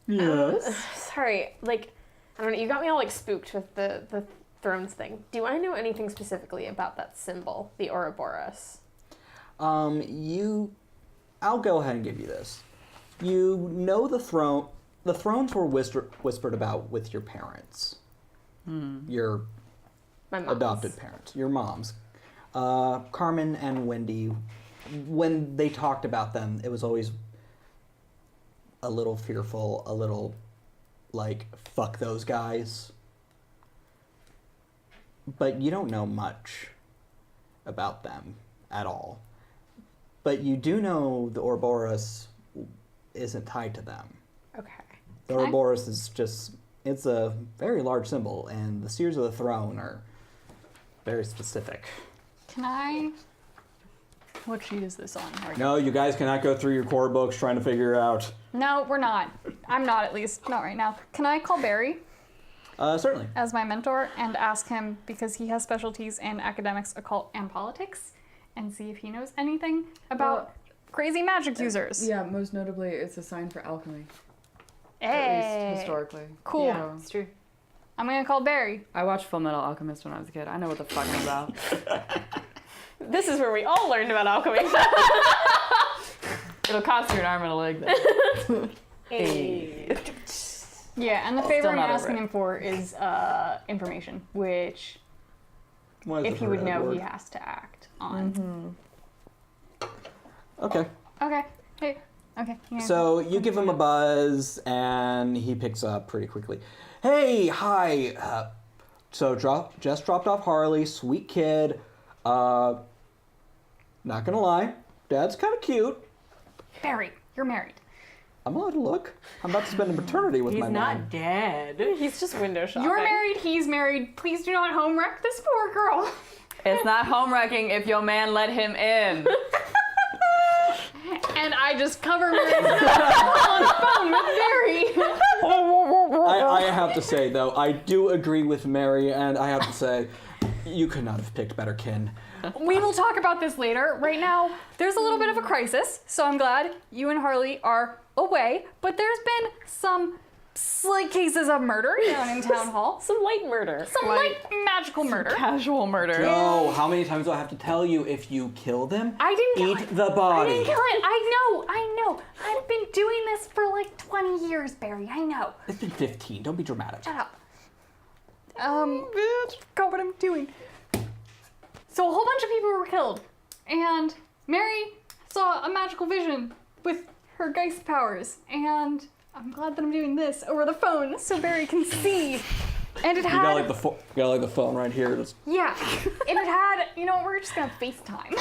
Yes. Sorry, like, I don't know, you got me all like spooked with the thrones thing. Do I know anything specifically about that symbol, the Ouroboros? I'll go ahead and give you this. You know the throne. The thrones were whispered about with your parents. Your My mom's. adopted parents. Your moms. Carmen and Wendy, when they talked about them, it was always a little fearful, a little like, fuck those guys. But you don't know much about them at all. But you do know the Ouroboros isn't tied to them. Okay. The Ouroboros is just, it's a very large symbol, and the Seers of the Throne are very specific. Can I? What sheet is this on? Right No, you guys cannot go through your core books trying to figure out. No, we're not. I'm not, at least. Not right now. Can I call Barry Certainly. as my mentor and ask him, because he has specialties in academics, occult, and politics, and see if he knows anything about crazy magic users? Yeah, most notably, it's a sign for alchemy. Hey. At least historically. Cool. Yeah. It's true. I'm gonna call Barry. I watched Full Metal Alchemist when I was a kid. I know what the fuck I'm about. This is where we all learned about alchemy. It'll cost you an arm and a leg, though. Hey. Yeah, and the favor I'm not over asking it. him for is information, which, Why is if the he would red know, word? he has to act on. Okay. Okay. Hey. Okay. Yeah. So you give him a buzz, and he picks up pretty quickly. Hey, hi. Just dropped off Harley, sweet kid. Not gonna lie, Dad's kind of cute. Barry, you're married. I'm allowed to look. I'm about to spend a maternity with He's my not mom. dead. He's just window shopping. You're married. He's married. Please do not home wreck this poor girl. It's not home wrecking if your man let him in. And I just cover Mary's on the phone with Barry. I have to say, though, I do agree with Mary, and I have to say, you could not have picked better kin. We will talk about this later. Right now, there's a little bit of a crisis, so I'm glad you and Harley are away. But there's been some slight cases of murder down in Town Hall. Some light murder. Some light magical murder. Casual murder. No, how many times do I have to tell you, if you kill them, I didn't kill eat it. the I body? didn't kill it. I know. I've been doing this for like 20 years, Barry. I know. It's been 15. Don't be dramatic. Shut up. Bitch, got what I'm doing. So a whole bunch of people were killed, and Mary saw a magical vision with her Geist powers, and I'm glad that I'm doing this over the phone so Barry can see. And it You had, got like the phone right here. Just... yeah, and it had, you know, we're just gonna FaceTime.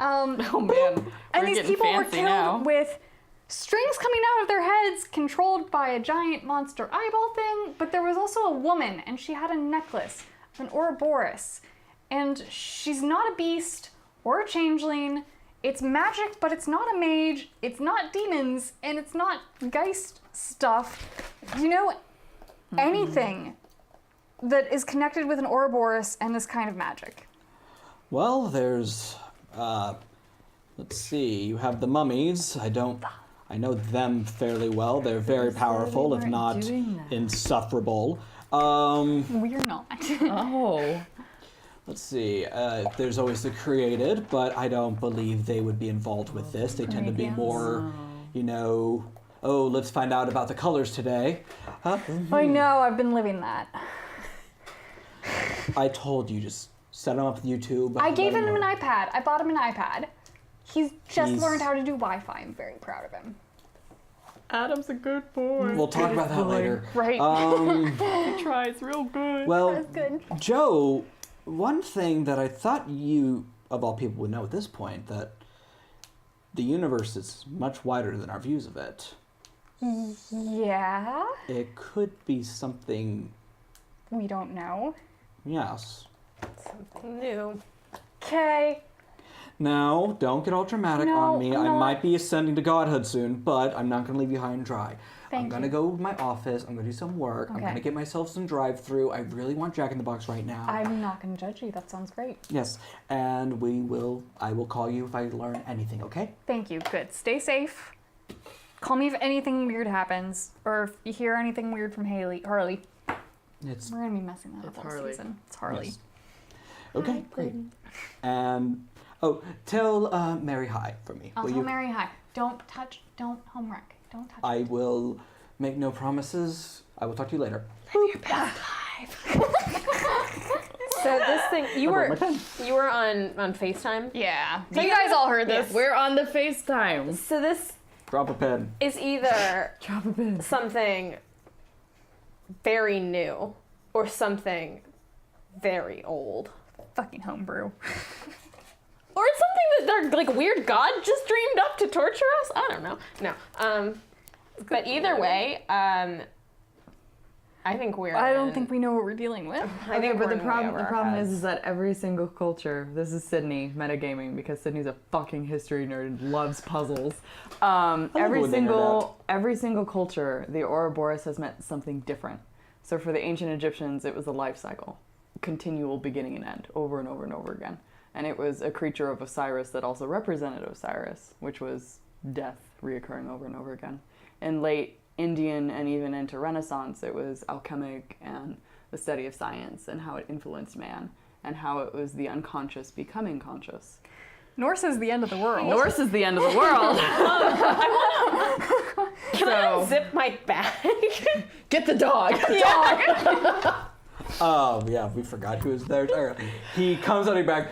Oh man. And We're these getting people were fancy killed now. with strings coming out of their heads, controlled by a giant monster eyeball thing. But there was also a woman, and she had a necklace, an Ouroboros. And she's not a beast or a changeling. It's magic, but it's not a mage. It's not demons, and it's not Geist stuff. You know, anything that is connected with an Ouroboros and this kind of magic. Well, there's, let's see, you have the mummies. I know them fairly well. They're very powerful, if weren't not doing that. insufferable. We're not. Oh. Let's see. There's always the created, but I don't believe they would be involved with this. They tend to be more, oh, let's find out about the colors today. Huh? I know, I've been living that. I told you, just set him up with YouTube. I gave him an know. iPad. I bought him an iPad. He's just He's- learned how to do Wi-Fi. I'm very proud of him. Adam's a good boy. We'll talk about that later. Right. He tries real good. Well, That's good. Joe, one thing that I thought you, of all people, would know at this point, that the universe is much wider than our views of it. Yeah? It could be something, We don't know. yes. Something new. Okay. Now, don't get all dramatic No, on me. I'm I not. might be ascending to godhood soon, but I'm not going to leave you high and dry. I'm Thank going to you. go to my office. I'm going to do some work. I'm Okay. going to get myself some drive-through. I really want Jack in the Box right now. I'm not going to judge you. That sounds great. Yes, and I will call you if I learn anything, okay? Thank you. Good. Stay safe. Call me if anything weird happens, or if you hear anything weird from Harley. It's We're gonna be messing that It's up all Harley. season. It's Harley. yes. Okay, great. And tell Mary hi for me. I'll will tell you? Mary hi. Don't touch. Don't homewreck. Don't touch. I will make no promises. I will talk to you later. So this thing, you I were broke my pen. on FaceTime. Yeah. You guys all heard this. We're on the FaceTime. So this Drop a pen. is either Drop a pin. something very new or something very old. Fucking homebrew. Or it's something that their like weird god just dreamed up to torture us. I don't know. No. But either way, I think we're. I don't in- think we know what we're dealing with. I think but we're the in way over our problem heads. is that every single culture, this is Sydney metagaming because Sydney's a fucking history nerd and loves puzzles. Every when they nerd single culture, the Ouroboros has meant something different. So for the ancient Egyptians, it was a life cycle, continual beginning and end, over and over and over again. And it was a creature of Osiris that also represented Osiris, which was death reoccurring over and over again. In late Indian and even into Renaissance, it was alchemic and the study of science and how it influenced man and how it was the unconscious becoming conscious. Norse is the end of the world. Norse is the end of the world. Can I unzip my bag? Get the dog. Oh, yeah, we forgot he was there. He comes out of your bag.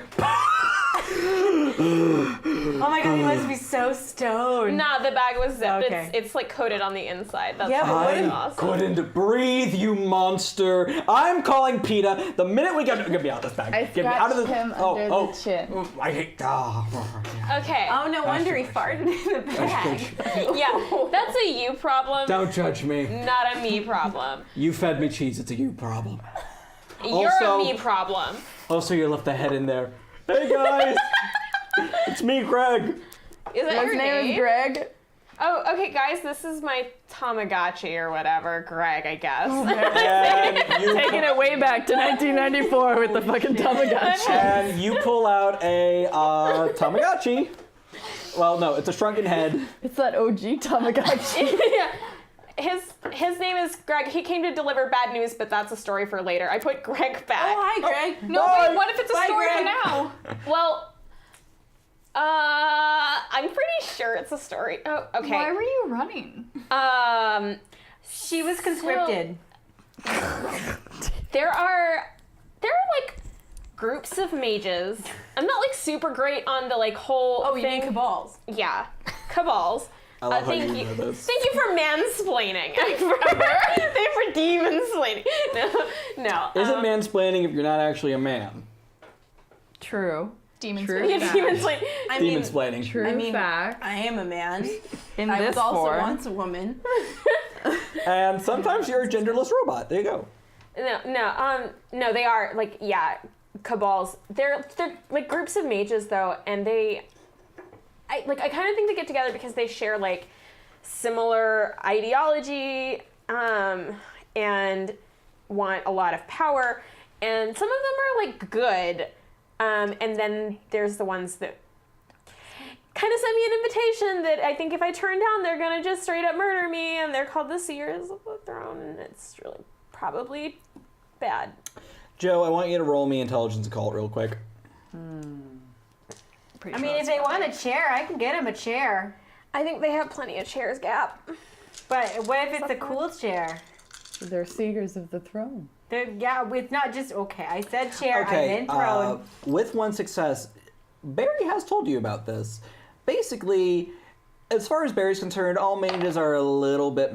Oh my god, he must be so stoned. Nah, the bag was zipped. Okay. It's like coated on the inside. That's Yeah, but what really if- awesome. Couldn't breathe, you monster. I'm calling PETA. The minute we get me out of this bag. I Get me out of scratched this. him under the chin. I hate. Yeah. Okay. Oh, no wonder he farted in the bag. Yeah, that's a you problem, Don't judge me. not a me problem. You fed me cheese. It's a you problem. You're Also- a me problem. Also, you left the head in there. Hey guys, it's me, Greg. Is that your His name is Greg. Oh, okay, guys, this is my Tamagotchi or whatever, Greg, I guess. And you Taking it way back to 1994 with the fucking Tamagotchi. and you pull out a Tamagotchi. Well, no, it's a shrunken head. It's that OG Tamagotchi. Yeah. His name is Greg. He came to deliver bad news, but that's a story for later. I put Greg back. Oh, hi, Greg. No, Bye. wait, what if it's a Bye, story for Greg. now? Well, I'm pretty sure it's a story. Oh, okay. Why were you running? She was conscripted. There are like groups of mages. I'm not like super great on the like whole Oh, you thing. mean cabals? Yeah, cabals. I love how thank you know this. Thank you for mansplaining. Thank you for demonsplaining. No. Isn't mansplaining if you're not actually a man? True. Demons. True. Yeah, demonsplaining. I mean, Demonsplaining. True I mean, fact. I am a man. In I this was also form, once a woman. And sometimes you're a genderless robot. There you go. No, they are like, yeah, cabals. They're like groups of mages though, and I kind of think they get together because they share like similar ideology, and want a lot of power, and some of them are like good, and then there's the ones that kind of send me an invitation that I think if I turn down, they're gonna just straight up murder me, and they're called the Seers of the Throne, and it's really probably bad. Joe, I want you to roll me intelligence occult real quick. I mean, if they want a chair, I can get them a chair. I think they have plenty of chairs, Gap. But what if it's a cool chair? They're seekers of the throne. Yeah, it's not just, okay, I said chair, I Okay, meant throne. with one success, Barry has told you about this. Basically, as far as Barry's concerned, all mages are a little bit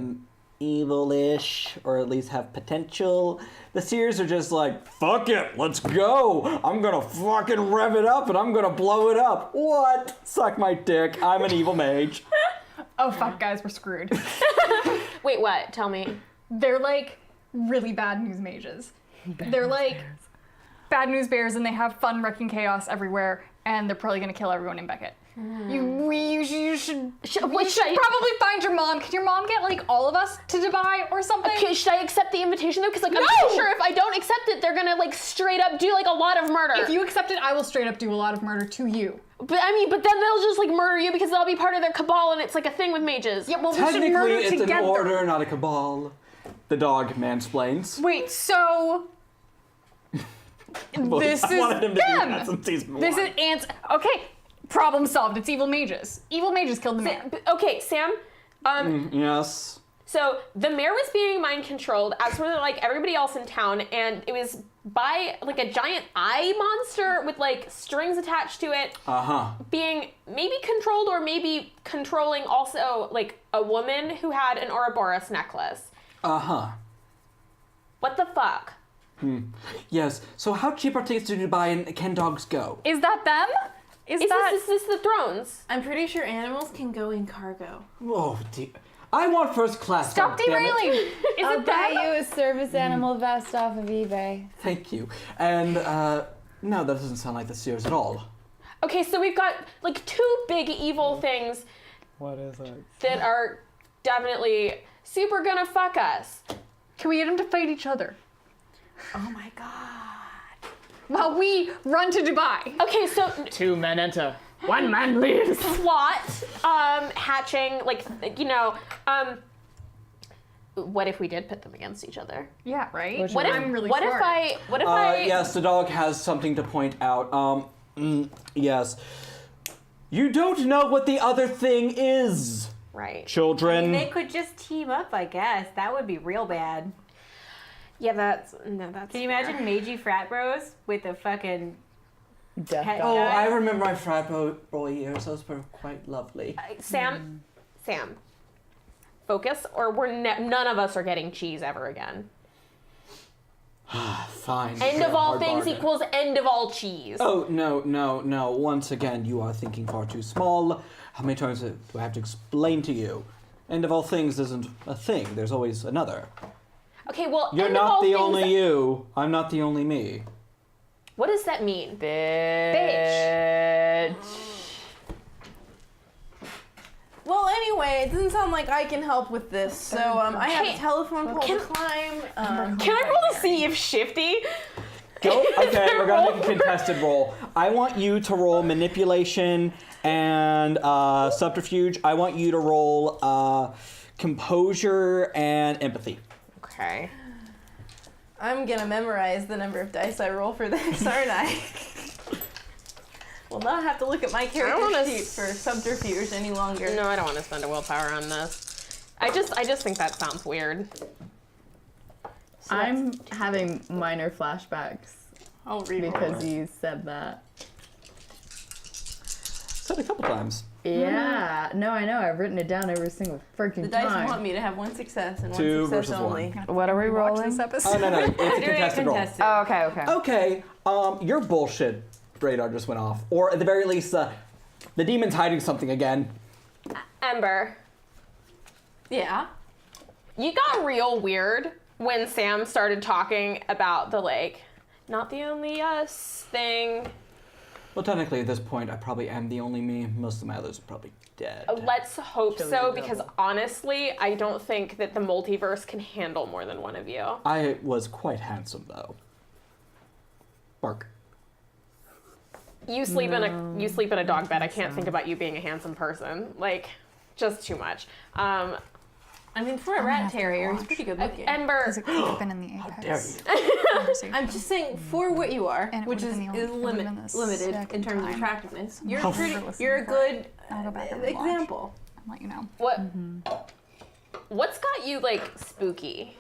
evil-ish, or at least have potential. The Seers are just like, fuck it, let's go. I'm gonna fucking rev it up and I'm gonna blow it up. What? Suck my dick. I'm an evil mage. Oh fuck, guys, we're screwed. Wait, what? Tell me. They're like really bad news mages. They're like bad news bears, and they have fun wrecking chaos everywhere, and they're probably gonna kill everyone in Beckett. You should probably find your mom. Can your mom get like all of us to Dubai or something? Okay, should I accept the invitation though? Because like I'm pretty sure if I don't accept it, they're gonna like straight up do like a lot of murder. If you accept it, I will straight up do a lot of murder to you. But I mean, but then they'll just like murder you because that'll be part of their cabal, and it's like a thing with mages. Yeah, well, we should Technically, murder it's together. an order, not a cabal. The dog mansplains. Wait, so this I is wanted him to do them. that since season This one. is ants. Okay, problem solved. It's evil mages. Evil mages killed the man. Okay, Sam. Yes. So the mayor was being mind controlled, as were like everybody else in town, and it was by like a giant eye monster with like strings attached to it, being maybe controlled or maybe controlling also like a woman who had an Ouroboros necklace. What the fuck? Yes. So how cheap are tickets to Dubai, and can dogs go? Is that them? Is that? Is this the thrones? I'm pretty sure animals can go in cargo. Oh, dear. I want first class. Stop goddammit. derailing. Is I'll it buy them? you a service animal vest off of eBay. Thank you. And no, that doesn't sound like the Seers at all. Okay, so we've got like two big evil things What is it? that are definitely super gonna fuck us. Can we get them to fight each other Oh my god. while we run to Dubai? Okay, so 2 men enter. 1 man leaves. plot hatching, like, you know, what if we did pit them against each other? Yeah, right. What if I'm really what smart. if I Yes, the dog has something to point out. Yes. You don't know what the other thing is, right. children. They could just team up, I guess. That would be real bad. Yeah, that's Can you imagine Meiji frat bros with a fucking Death head Oh, guy? I remember my frat boy years. Those were quite lovely. Sam, focus, or we're none of us are getting cheese ever again. Fine. End fair, of all hard things bargain. equals end of all cheese. Oh, no. Once again, you are thinking far too small. How many times do I have to explain to you? End of all things isn't a thing. There's always another. Okay, well, You're end of all not the things, only you. I'm not the only me. What does that mean? Bitch. Well, anyway, it doesn't sound like I can help with this. So I have a telephone pole to climb. Can I roll to see if Shifty? Go. Okay, we're gonna make a contested roll. I want you to roll manipulation and subterfuge. I want you to roll composure and empathy. Okay. I'm gonna memorize the number of dice I roll for this, aren't I? Will not have to look at my character wanna sheet for subterfuge any longer. No, I don't want to spend a willpower on this. I just think that sounds weird. I'm having minor flashbacks I'll read because you said that. Said a couple times. Yeah. No, I know. I've written it down every single freaking The dice time. want me to have one success and Two one success versus only. one. What are we Watch rolling? this episode. Oh no, it's a contested roll. Oh, okay, okay. Okay, your bullshit radar just went off, or at the very least, the demon's hiding something again. Ember, Yeah. you got real weird when Sam started talking about the like, not the only us thing. Well, technically, at this point, I probably am the only me. Most of my others are probably dead. Let's hope Chili so, the because devil. honestly, I don't think that the multiverse can handle more than one of you. I was quite handsome, though. Bark. You sleep in a dog bed. I can't think about you being a handsome person. Like, just too much. I mean, for a rat terrier, he's pretty good looking. Ember, Because it could have been in the Apex. I'm just saying, for what you are, And it which would've is, been the only- limit, it would've been the limited in second terms of time. attractiveness, you're I'll pretty. never listen You're a for it. good I'll go back and rewatch. example. I'll let you know. what? What's got you like spooky?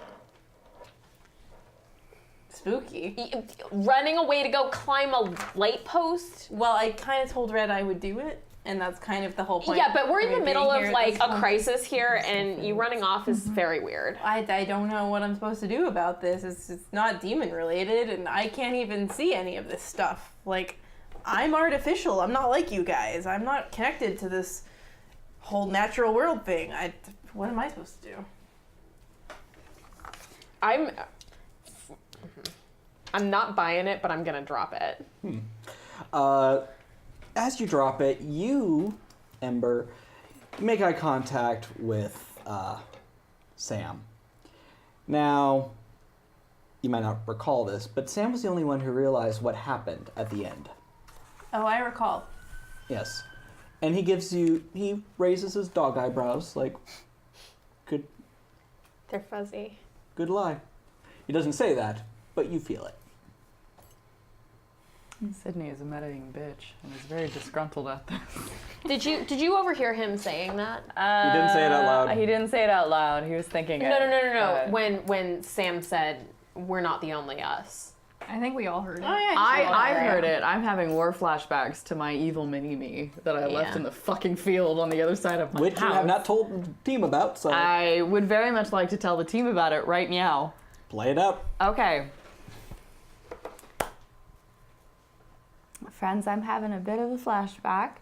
Spooky. Running away to go climb a light post? Well, I kind of told Red I would do it, and that's kind of the whole point. Yeah, but we're in of the it middle being of here at like this a point. crisis here, and you running off is very weird. I don't know what I'm supposed to do about this. It's not demon related, and I can't even see any of this stuff. Like, I'm artificial. I'm not like you guys. I'm not connected to this whole natural world thing. What am I supposed to do? I'm not buying it, but I'm gonna drop it. As you drop it, you, Ember, make eye contact with Sam. Now, you might not recall this, but Sam was the only one who realized what happened at the end. Oh, I recall. Yes. And he raises his dog eyebrows like, good They're fuzzy. lie. He doesn't say that, but you feel it. Sydney is a meddling bitch and is very disgruntled at this. Did you overhear him saying that? He didn't say it out loud. He didn't say it out loud. He was thinking it. No. When Sam said, "We're not the only us." I think we all heard it. Oh, yeah, I heard it. I'm having war flashbacks to my evil mini-me that I left Yeah. in the fucking field on the other side of my Which house. you have not told the team about, so I would very much like to tell the team about it right now. play it up. Okay. Friends, I'm having a bit of a flashback.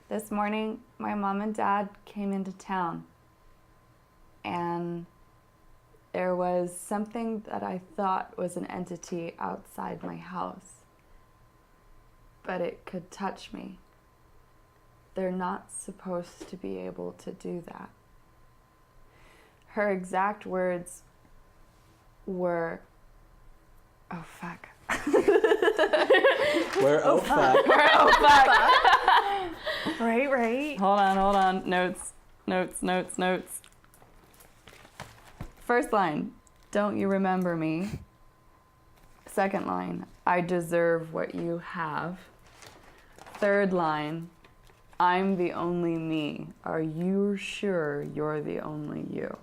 This morning, my mom and dad came into town, and there was something that I thought was an entity outside my house, but it could touch me. They're not supposed to be able to do that. Her exact words were, "Oh, fuck." Where oh fuck. Right. Hold on. Notes. First line, don't you remember me? Second line, I deserve what you have. Third line, I'm the only me. Are you sure you're the only you?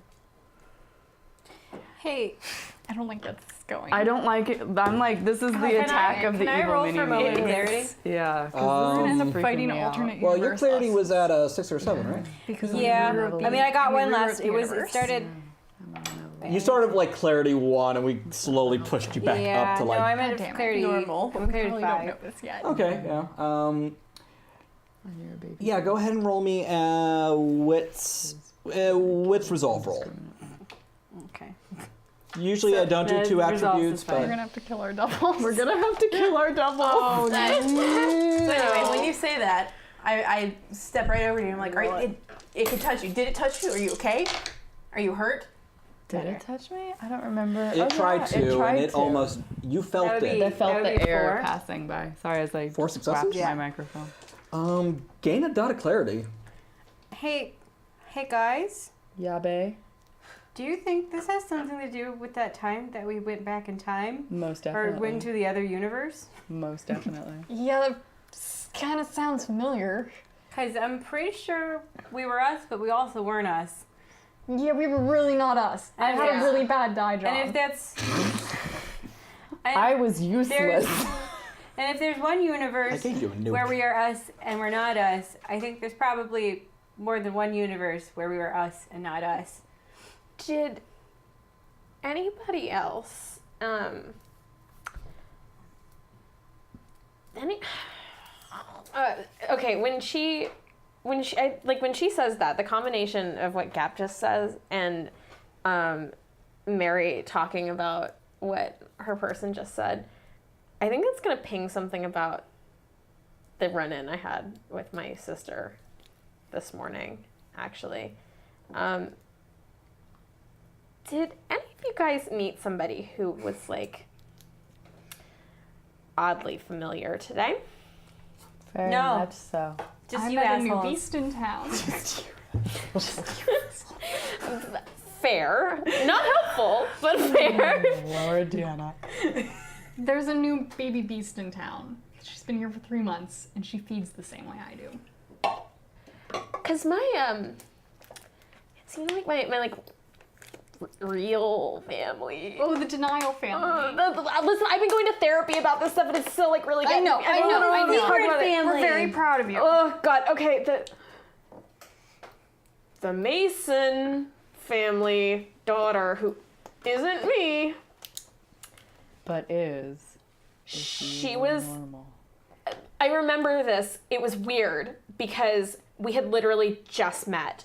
Hey, I don't like that's going. I don't like it. I'm like, this is the attack of the can I evil roll mini for moment of clarity? Yeah. We're gonna end up freaking fighting me out. alternate Well, your universe clarity us. was at 6 or 7, right? Because Yeah, I mean, I got one last. It universe. started. You started like clarity 1, and we slowly pushed you back Yeah, up to no, like. I'm at God damn it. clarity. Normal. I'm clarity Probably don't know 5. this yet. Okay, yeah. You're a baby. Yeah, go ahead and roll me wits resolve roll. Okay. Usually I don't do 2 resolve is attributes, fine. We're but gonna have to kill our doubles. We're gonna have to kill our double. So anyway, when you say that, I step right over to you. I'm like, all right, it could touch you. Did it touch you? Are you okay? Are you hurt? Did it touch me? I don't remember. it tried to, and it almost you felt That would it. be- I felt That the would be air 4. passing by. Sorry, as I 4 successes? wrapped Yeah. my microphone. Gain a dot of clarity. Hey guys. Yabe. Do you think this has something to do with that time that we went back in time? Most Or definitely. went to the other universe? Most definitely. Yeah, that kind of sounds familiar. Because I'm pretty sure we were us, but we also weren't us. Yeah, we were really not us. I had Yeah. a really bad die job. And if that's... I was useless. And if there's one I universe gave you a nuke. where we are us and we're not us, I think there's probably more than one universe where we were us and not us. Did anybody else okay, when she says that, the combination of what Gap just says and Mary talking about what her person just said, I think it's gonna ping something about the run-in I had with my sister this morning, actually. Did any of you guys meet somebody who was like oddly familiar today? Very No. much so. Just I you met a new assholes. beast in town. Fair. Not helpful, but fair. Lord Deanna. There's a new baby beast in town. She's been here for 3 months, and she feeds the same way I do. Cause my it seemed like my like real family. Oh, the denial family. Listen, I've been going to therapy about this stuff, and it's still like really I getting know, me. I don't know, I wanna know. talk about it. We're very proud of you. Oh God. Okay. The Mason family daughter who isn't me. But is She was. normal. I remember this. It was weird because we had literally just met,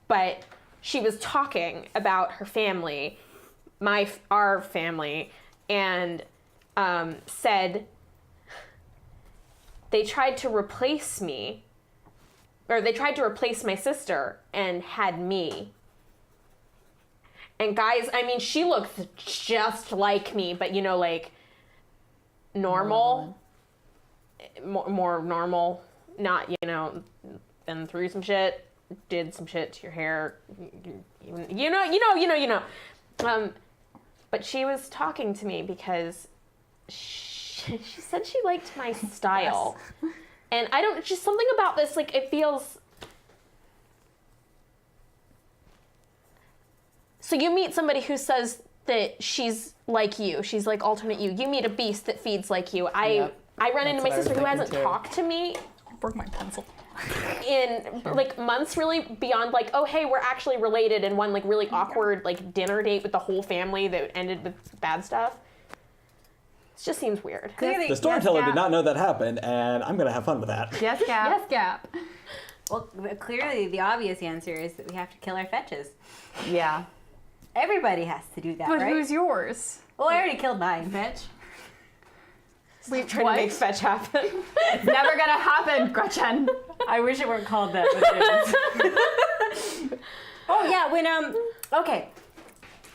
but she was talking about her family, our family, and said they tried to replace me, or they tried to replace my sister and had me. And guys, I mean, she looks just like me, but you know, like normal, more normal, not, you know, been through some shit, did some shit to your hair, you know. But she was talking to me because she said she liked my style. Yes. And I don't, just something about this, like, it feels. So you meet somebody who says that she's like you. She's like alternate you. You meet a beast that feeds like you. I run into my sister who hasn't talked to me. Broke my pencil. In like months, really, beyond like, oh hey, we're actually related, and one like really awkward like dinner date with the whole family that ended with bad stuff. It just seems weird. The storyteller did not know that happened, and I'm gonna have fun with that. Yes, Gap. Yes, Gap. Well, clearly the obvious answer is that we have to kill our fetches. Yeah. Everybody has to do that, But right? who's yours? Well, I already killed mine. Fetch. Wait, Trying what? to make fetch happen. It's never gonna happen, Gretchen. I wish it weren't called that, but it is. Oh yeah, when okay.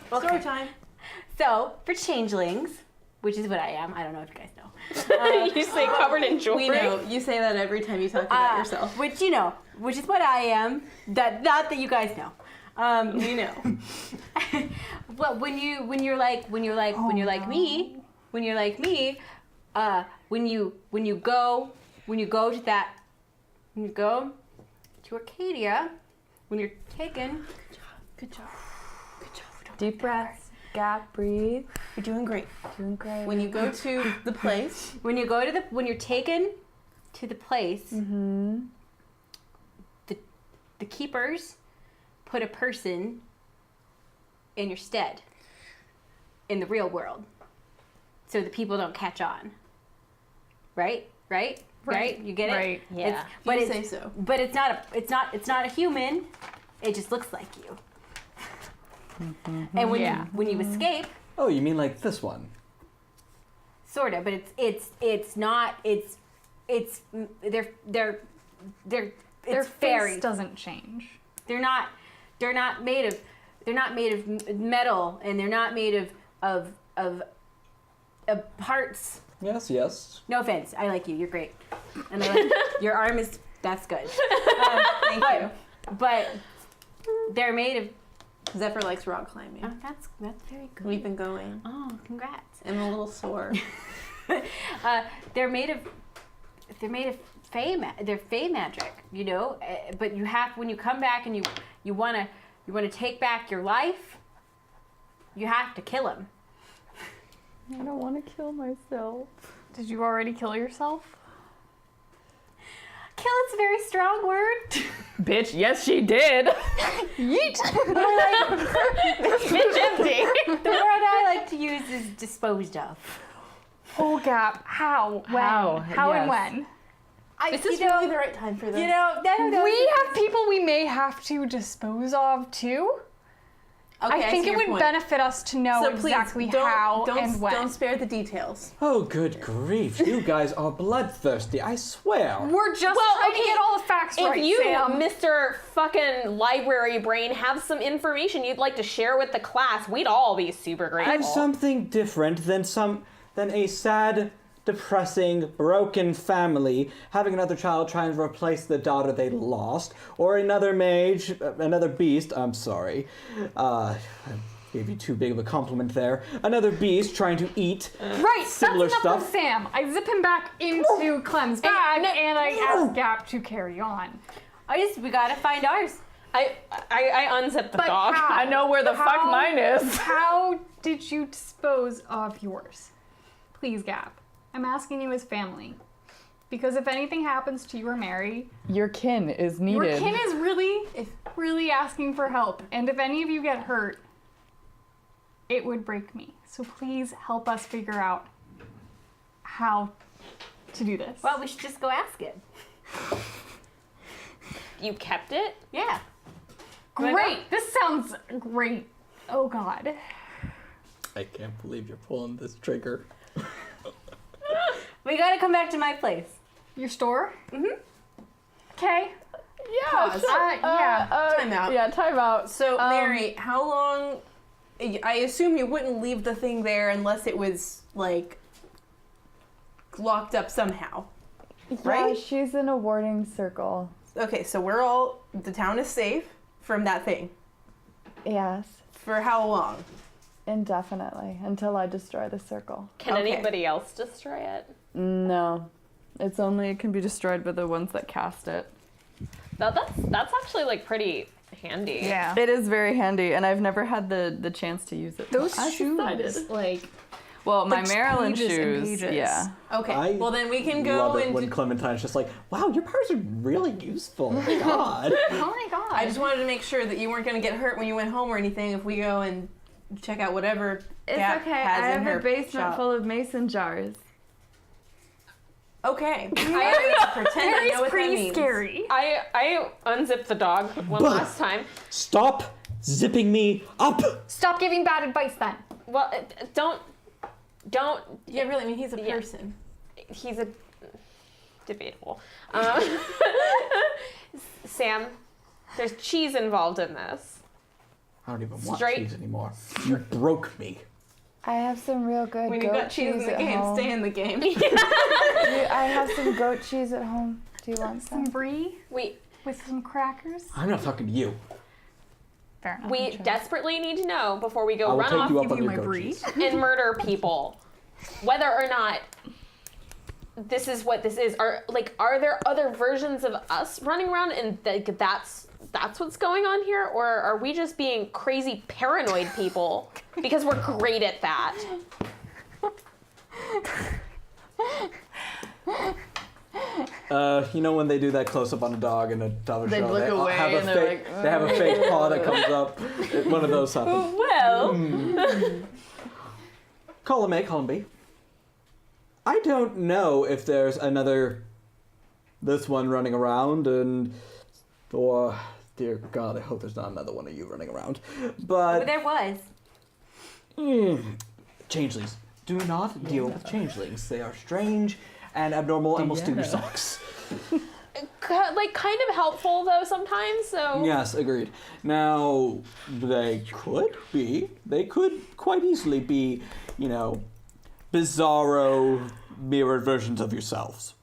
Story time. So for changelings, which is what I am, I don't know if you guys know. You say covered in jewelry. We know. You say that every time you talk about yourself. Which you know, which is what I am. Not that you guys know. We know. Well, when you're like me, when you go to Arcadia, when you're taken. Good job. Deep breaths. Gap, breathe. You're doing great. Doing great. When you go to the place, When you're taken to the place, the keepers put a person in your stead in the real world, so the people don't catch on. Right? You get it? Right. Yeah. you say so. But it's not a human. It just looks like you. And when you escape, Oh, you mean like this one? sort of, but it's not they're Their fairy. face doesn't change. They're not made of metal, and they're not made of parts. Yes. No offense, I like you. You're great, and I like your arm that's good. Thank you. But they're made of. Zephyr likes rock climbing. Oh, that's very good. We've been going. Oh, congrats. I'm a little sore. They're made of fey magic, you know. But when you come back and you wanna take back your life, you have to kill him. I don't want to kill myself. Did you already kill yourself? Kill is a very strong word. Bitch, yes she did. Yeet! Bitch empty. The word I like to use is disposed of. Oh, Gap. How? When? How and yes. when? Is this really the right time for this? You know, I don't know. We have people we may have to dispose of too. Okay, I think see it your would point. benefit us to know So please, exactly don't, how don't, and when. Don't spare the details. Oh, good grief. You guys are bloodthirsty, I swear. We're just trying to get all the facts If right, you, Sam. Mr. fucking library brain, have some information you'd like to share with the class, we'd all be super grateful. I'm something different than a sad depressing, broken family, having another child trying to replace the daughter they lost, or another beast, I'm sorry, I gave you too big of a compliment there, another beast trying to eat Right, similar that's enough stuff. of Sam. I zip him back into Clem's bag, and I ask Gap to carry on. We gotta find ours. I unzip the But dog. how? I know where the fuck How- mine is. How did you dispose of yours? Please, Gap. I'm asking you as family. Because if anything happens to you or Mary, Your kin is needed. your kin is really asking for help. And if any of you get hurt, it would break me. So please help us figure out how to do this. Well, we should just go ask it. You kept it? Yeah. Great! This sounds great. Oh god. I can't believe you're pulling this trigger. We gotta come back to my place. Your store? Mm-hmm. Okay. Yeah, sure. Time out. Yeah, time out. So, Mary, how long? I assume you wouldn't leave the thing there unless it was, like, locked up somehow. Yeah, Right? she's in a warding circle. Okay, so the town is safe from that thing. Yes, For how long? indefinitely, until I destroy the circle. Can Okay. anybody else destroy it? No. It can be destroyed by the ones that cast it. That's actually like pretty handy. Yeah. It is very handy, and I've never had the chance to use it. Those I shoes, decided. like, Well, my like Maryland pages and shoes, pages. yeah. Okay, I well then we can go love it when and... Clementine's just like, wow, your powers are really useful. Oh my god. oh my god. I just wanted to make sure that you weren't going to get hurt when you went home or anything if we go and check out whatever It's Gap okay. has I in have her a basement shop. full of mason jars. Okay. I pretend I Mary's know what that pretty means. scary. I unzipped the dog one last time. Stop zipping me up. Stop giving bad advice then. Well, don't. Yeah, really, I mean, he's a Yeah. person. He's a debatable. Sam, there's cheese involved in this. I don't even want Straight- cheese anymore. You broke me. I have some real good When you goat got cheese in cheese the at game, home. stay in the game. I have some goat cheese at home. Do you want Some some? brie We with some crackers. I'm not talking to you. Fair enough. we desperately need to know before we I go will run take off you up give on you your my goat brie. cheese. and murder people, whether or not this is what this is. Are there other versions of us running around and that's what's going on here, or are we just being crazy paranoid people because we're great at that? You know when they do that close up on a dog in a television They show, look away have a and they're fake, like, they have a fake paw that comes up. One of those happens. Well, Column A, column B. I don't know if there's this one running around or dear God, I hope there's not another one of you running around. But There was. changelings. Do not deal with changelings. They are strange and abnormal and will steal your socks. like kind of helpful though sometimes. So Yes, agreed. Now, they could quite easily be, bizarro mirrored versions of yourselves.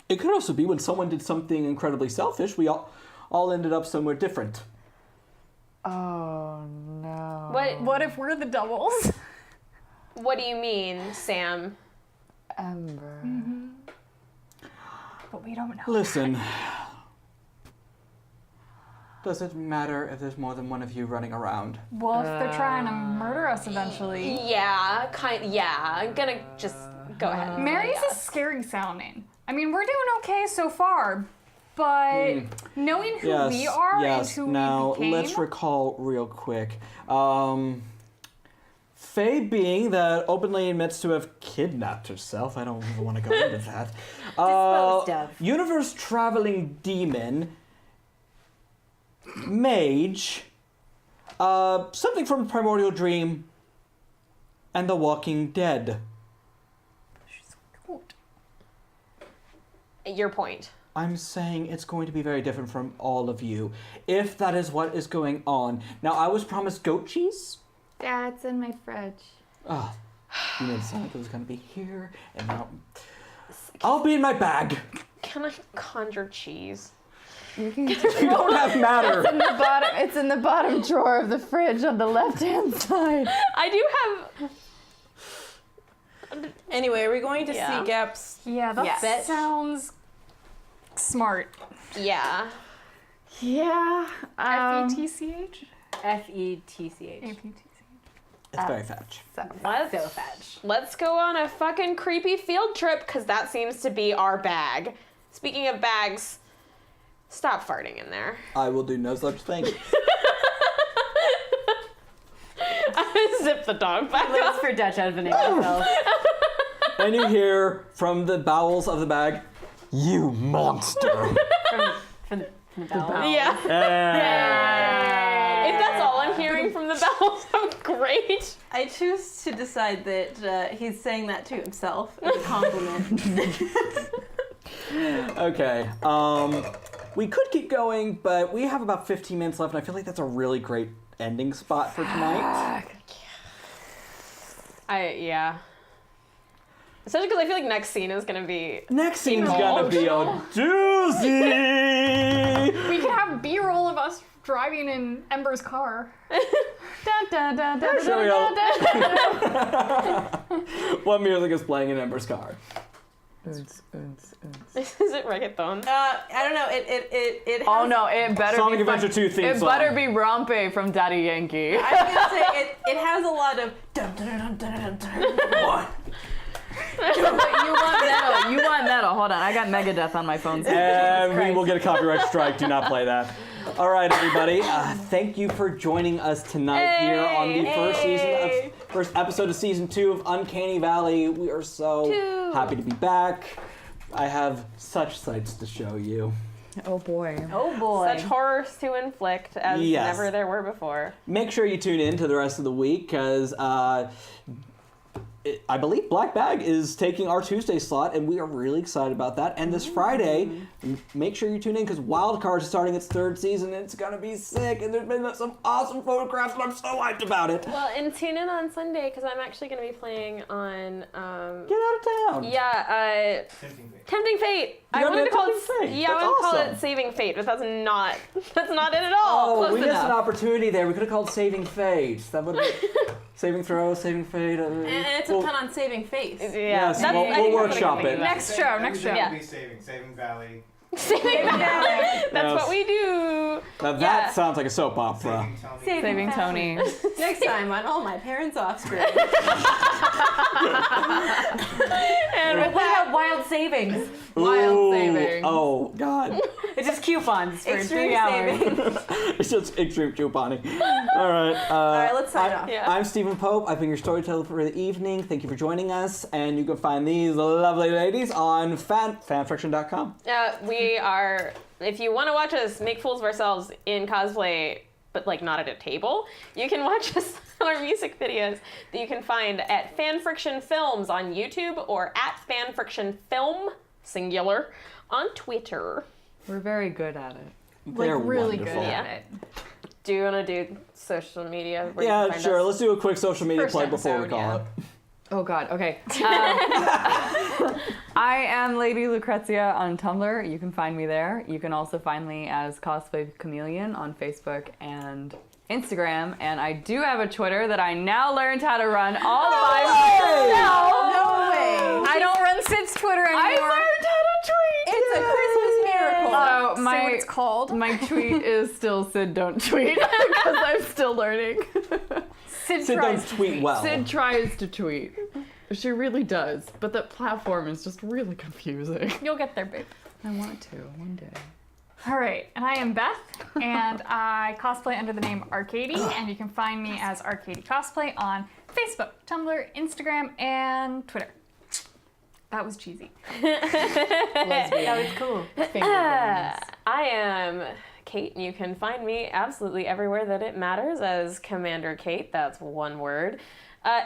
It could also be when someone did something incredibly selfish, we all ended up somewhere different. Oh no. What if we're the doubles? what do you mean, Sam? Ember. But we don't know. Listen, does it matter if there's more than one of you running around? Well, if they're trying to murder us eventually. Yeah, I'm gonna just go ahead. Mary's is scary sounding. I mean, we're doing okay so far, but knowing who Yes, we are yes. and who Now, we became. let's recall real quick. Faye being that openly admits to have kidnapped herself. I don't even want to go into that. Disposed of. Universe traveling demon. Mage. Something from Primordial Dream. And The Walking Dead. Your point. I'm saying it's going to be very different from all of you, if that is what is going on. Now, I was promised goat cheese. Yeah, it's in my fridge. Ah, You made it sound like it was gonna be here, and now I'll be in my bag. Can I conjure cheese? You can You don't have matter. It's in the bottom drawer of the fridge on the left-hand side. I do have. Anyway, are we going to Yeah. see gaps? Yeah, that Yes. sounds smart. Yeah. Yeah. FETCH? FETCH. It's very fetch. Let's, So fetch. let's go on a fucking creepy field trip because that seems to be our bag. Speaking of bags, stop farting in there. I will do no such thing. I zip the dog back Lives up. for Dutch editing himself. And you hear from the bowels of the bag, "You monster!" from the bell. Yeah. If that's all I'm hearing from the bowels, I'm great. I choose to decide that he's saying that to himself as a compliment. Okay. We could keep going, but we have about 15 minutes left, and I feel like that's a really great ending spot for tonight. Yeah. Especially because I feel like next scene is gonna be. Next scene's gonna be a doozy. We could have B-roll of us driving in Ember's car. Dun, dun, dun, dun, Sure we dun, dun, dun, dun. What music is playing in Ember's car? Is it reggaeton? I don't know. It has, Oh no, it better Sonic be Adventure 2 theme It song. better be Rompe from Daddy Yankee. I was gonna say it has a lot of dun dun dun dun dun dun. What? You want Nettle. Hold on, I got Megadeth on my phone. And we will get a copyright strike. Do not play that. All right, everybody. Thank you for joining us tonight here on the first episode of season 2 of Uncanny Valley. We are so happy to be back. I have such sights to show you. Oh boy. Oh boy. Such horrors to inflict as Yes. never there were before. Make sure you tune in to the rest of the week because I believe Black Bag is taking our Tuesday slot, and we are really excited about that. And this Friday, make sure you tune in because Wild Cards is starting its 3rd season, and it's gonna be sick. And there's been some awesome photographs, and I'm so hyped about it. Well, and tune in on Sunday because I'm actually going to be playing on. Get out of town. Yeah, Tempting fate. Tempting Fate. You're I gonna wanted be to call at it. Tempting Fate. Yeah, I That's wanted to call awesome. it Saving Fate, but that's not it at all. Oh, Close we missed enough. an opportunity there. We could have called Saving Fate. That would have been Saving Throw, Saving Fate. And it's a pun on saving face. Yeah, Yes, that's- we'll I think that's workshop what I it. think. Next show, next show. Yeah. Be saving Valley. Saving Valley. That's Yes. what we do. Now that Yeah. sounds like a soap opera. Saving Tony. Next time on All My Parents Offspring. And with What that, about Wild Savings? Wild savings. Oh, God. It's just coupons for Extreme 3 hours. saving. It's just extreme couponing. All right. All right, let's sign off. Yeah. I'm Stephen Pope. I've been your storyteller for the evening. Thank you for joining us. And you can find these lovely ladies on fanfiction.com. we are. If you want to watch us make fools of ourselves in cosplay, but like not at a table, you can watch us on our music videos that you can find at Fanfiction Films on YouTube or at Fanfiction Film singular on Twitter. We're very good at it. They're really wonderful. good Yeah. at it. Do you want to do social media? where you Yeah, can find sure. us? Let's do a quick social media First play before we episode, call yeah. it. Oh God. Okay. I am Lady Lucrezia on Tumblr. You can find me there. You can also find me as Cosplay Chameleon on Facebook and Instagram. And I do have a Twitter that I now learned how to run all by myself. No way. I don't run Sid's Twitter I anymore. learned how to tweet. It's a Christmas miracle. Oh, Say what it's called. my tweet is still Sid don't tweet because I'm still learning. Sid Sid tries don't to tweet well. Sid tries to tweet. She really does, but that platform is just really confusing. You'll get there, babe. I want to one day. All right, and I am Beth, and I cosplay under the name Arcady, and you can find me as Arcady Cosplay on Facebook, Tumblr, Instagram, and Twitter. That was cheesy. That was cool. I am Kate, and you can find me absolutely everywhere that it matters as Commander Kate. That's one word.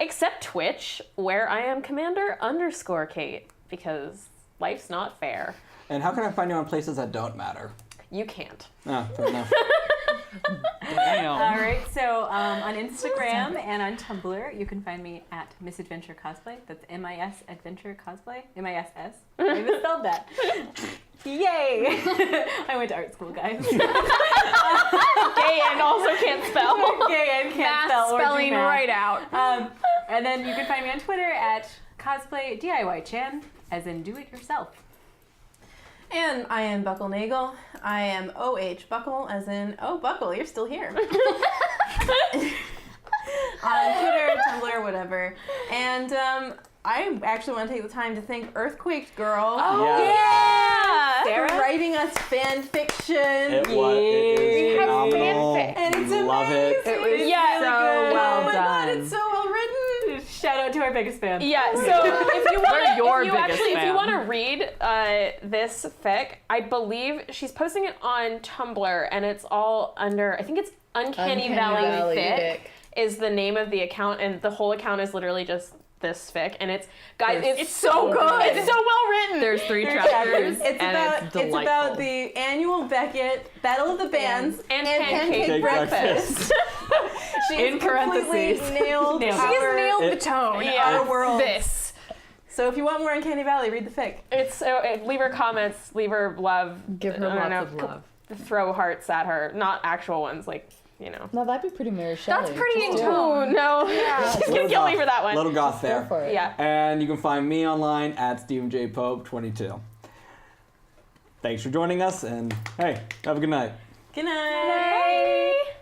Except Twitch, where I am Commander_Kate, because life's not fair. And how can I find you on places that don't matter? You can't. Ah, fair enough. Damn. All right, so on Instagram and on Tumblr, you can find me at Misadventure Cosplay. That's MIS Adventure Cosplay. MISS. I misspelled that. Yay! I went to art school, guys. Gay and also can't spell. Gay and can't Math spell or do spelling math. right out. And then you can find me on Twitter at Cosplay DIY Chan, as in do it yourself. And I am Buckle Nagel. I am OH Buckle, as in, oh, Buckle, you're still here. On Twitter, Tumblr, whatever. And I actually want to take the time to thank Earthquaked Girl Yeah. for writing us fan fiction. It was. It is have phenomenal. fanfic. And it's Love it. amazing. It was It's Yeah. really so good. well Oh my God, done. it's so well written. Shout out to our biggest fan. Yeah, so if you We're your want biggest if you fan. want to read this fic, I believe she's posting it on Tumblr, and it's all under, I think it's Uncanny Valley Fic is the name of the account, and the whole account is literally just this fic, and it's guys, it's so good. It's so well written. There's 3 chapters, It's and about it's delightful. it's about the annual Beckett Battle of the Bands And Pancake Pancake Breakfast. She's In parentheses. completely nailed Nailed it. She's our, nailed the tone. Yeah. our world. This. So if you want more Uncanny Valley, read the fic. It's so. Leave her comments. Leave her love. Give her I don't lots know, of love. Throw hearts at her, not actual ones, like you know. No, that'd be pretty Mary Shelley. That's pretty in Oh tone. no, she's gonna kill me for that one. Little goth Go there. for it. Yeah. And you can find me online at Stephen J. Pope 22. Thanks for joining us, and hey, have a good night. Good night. Bye.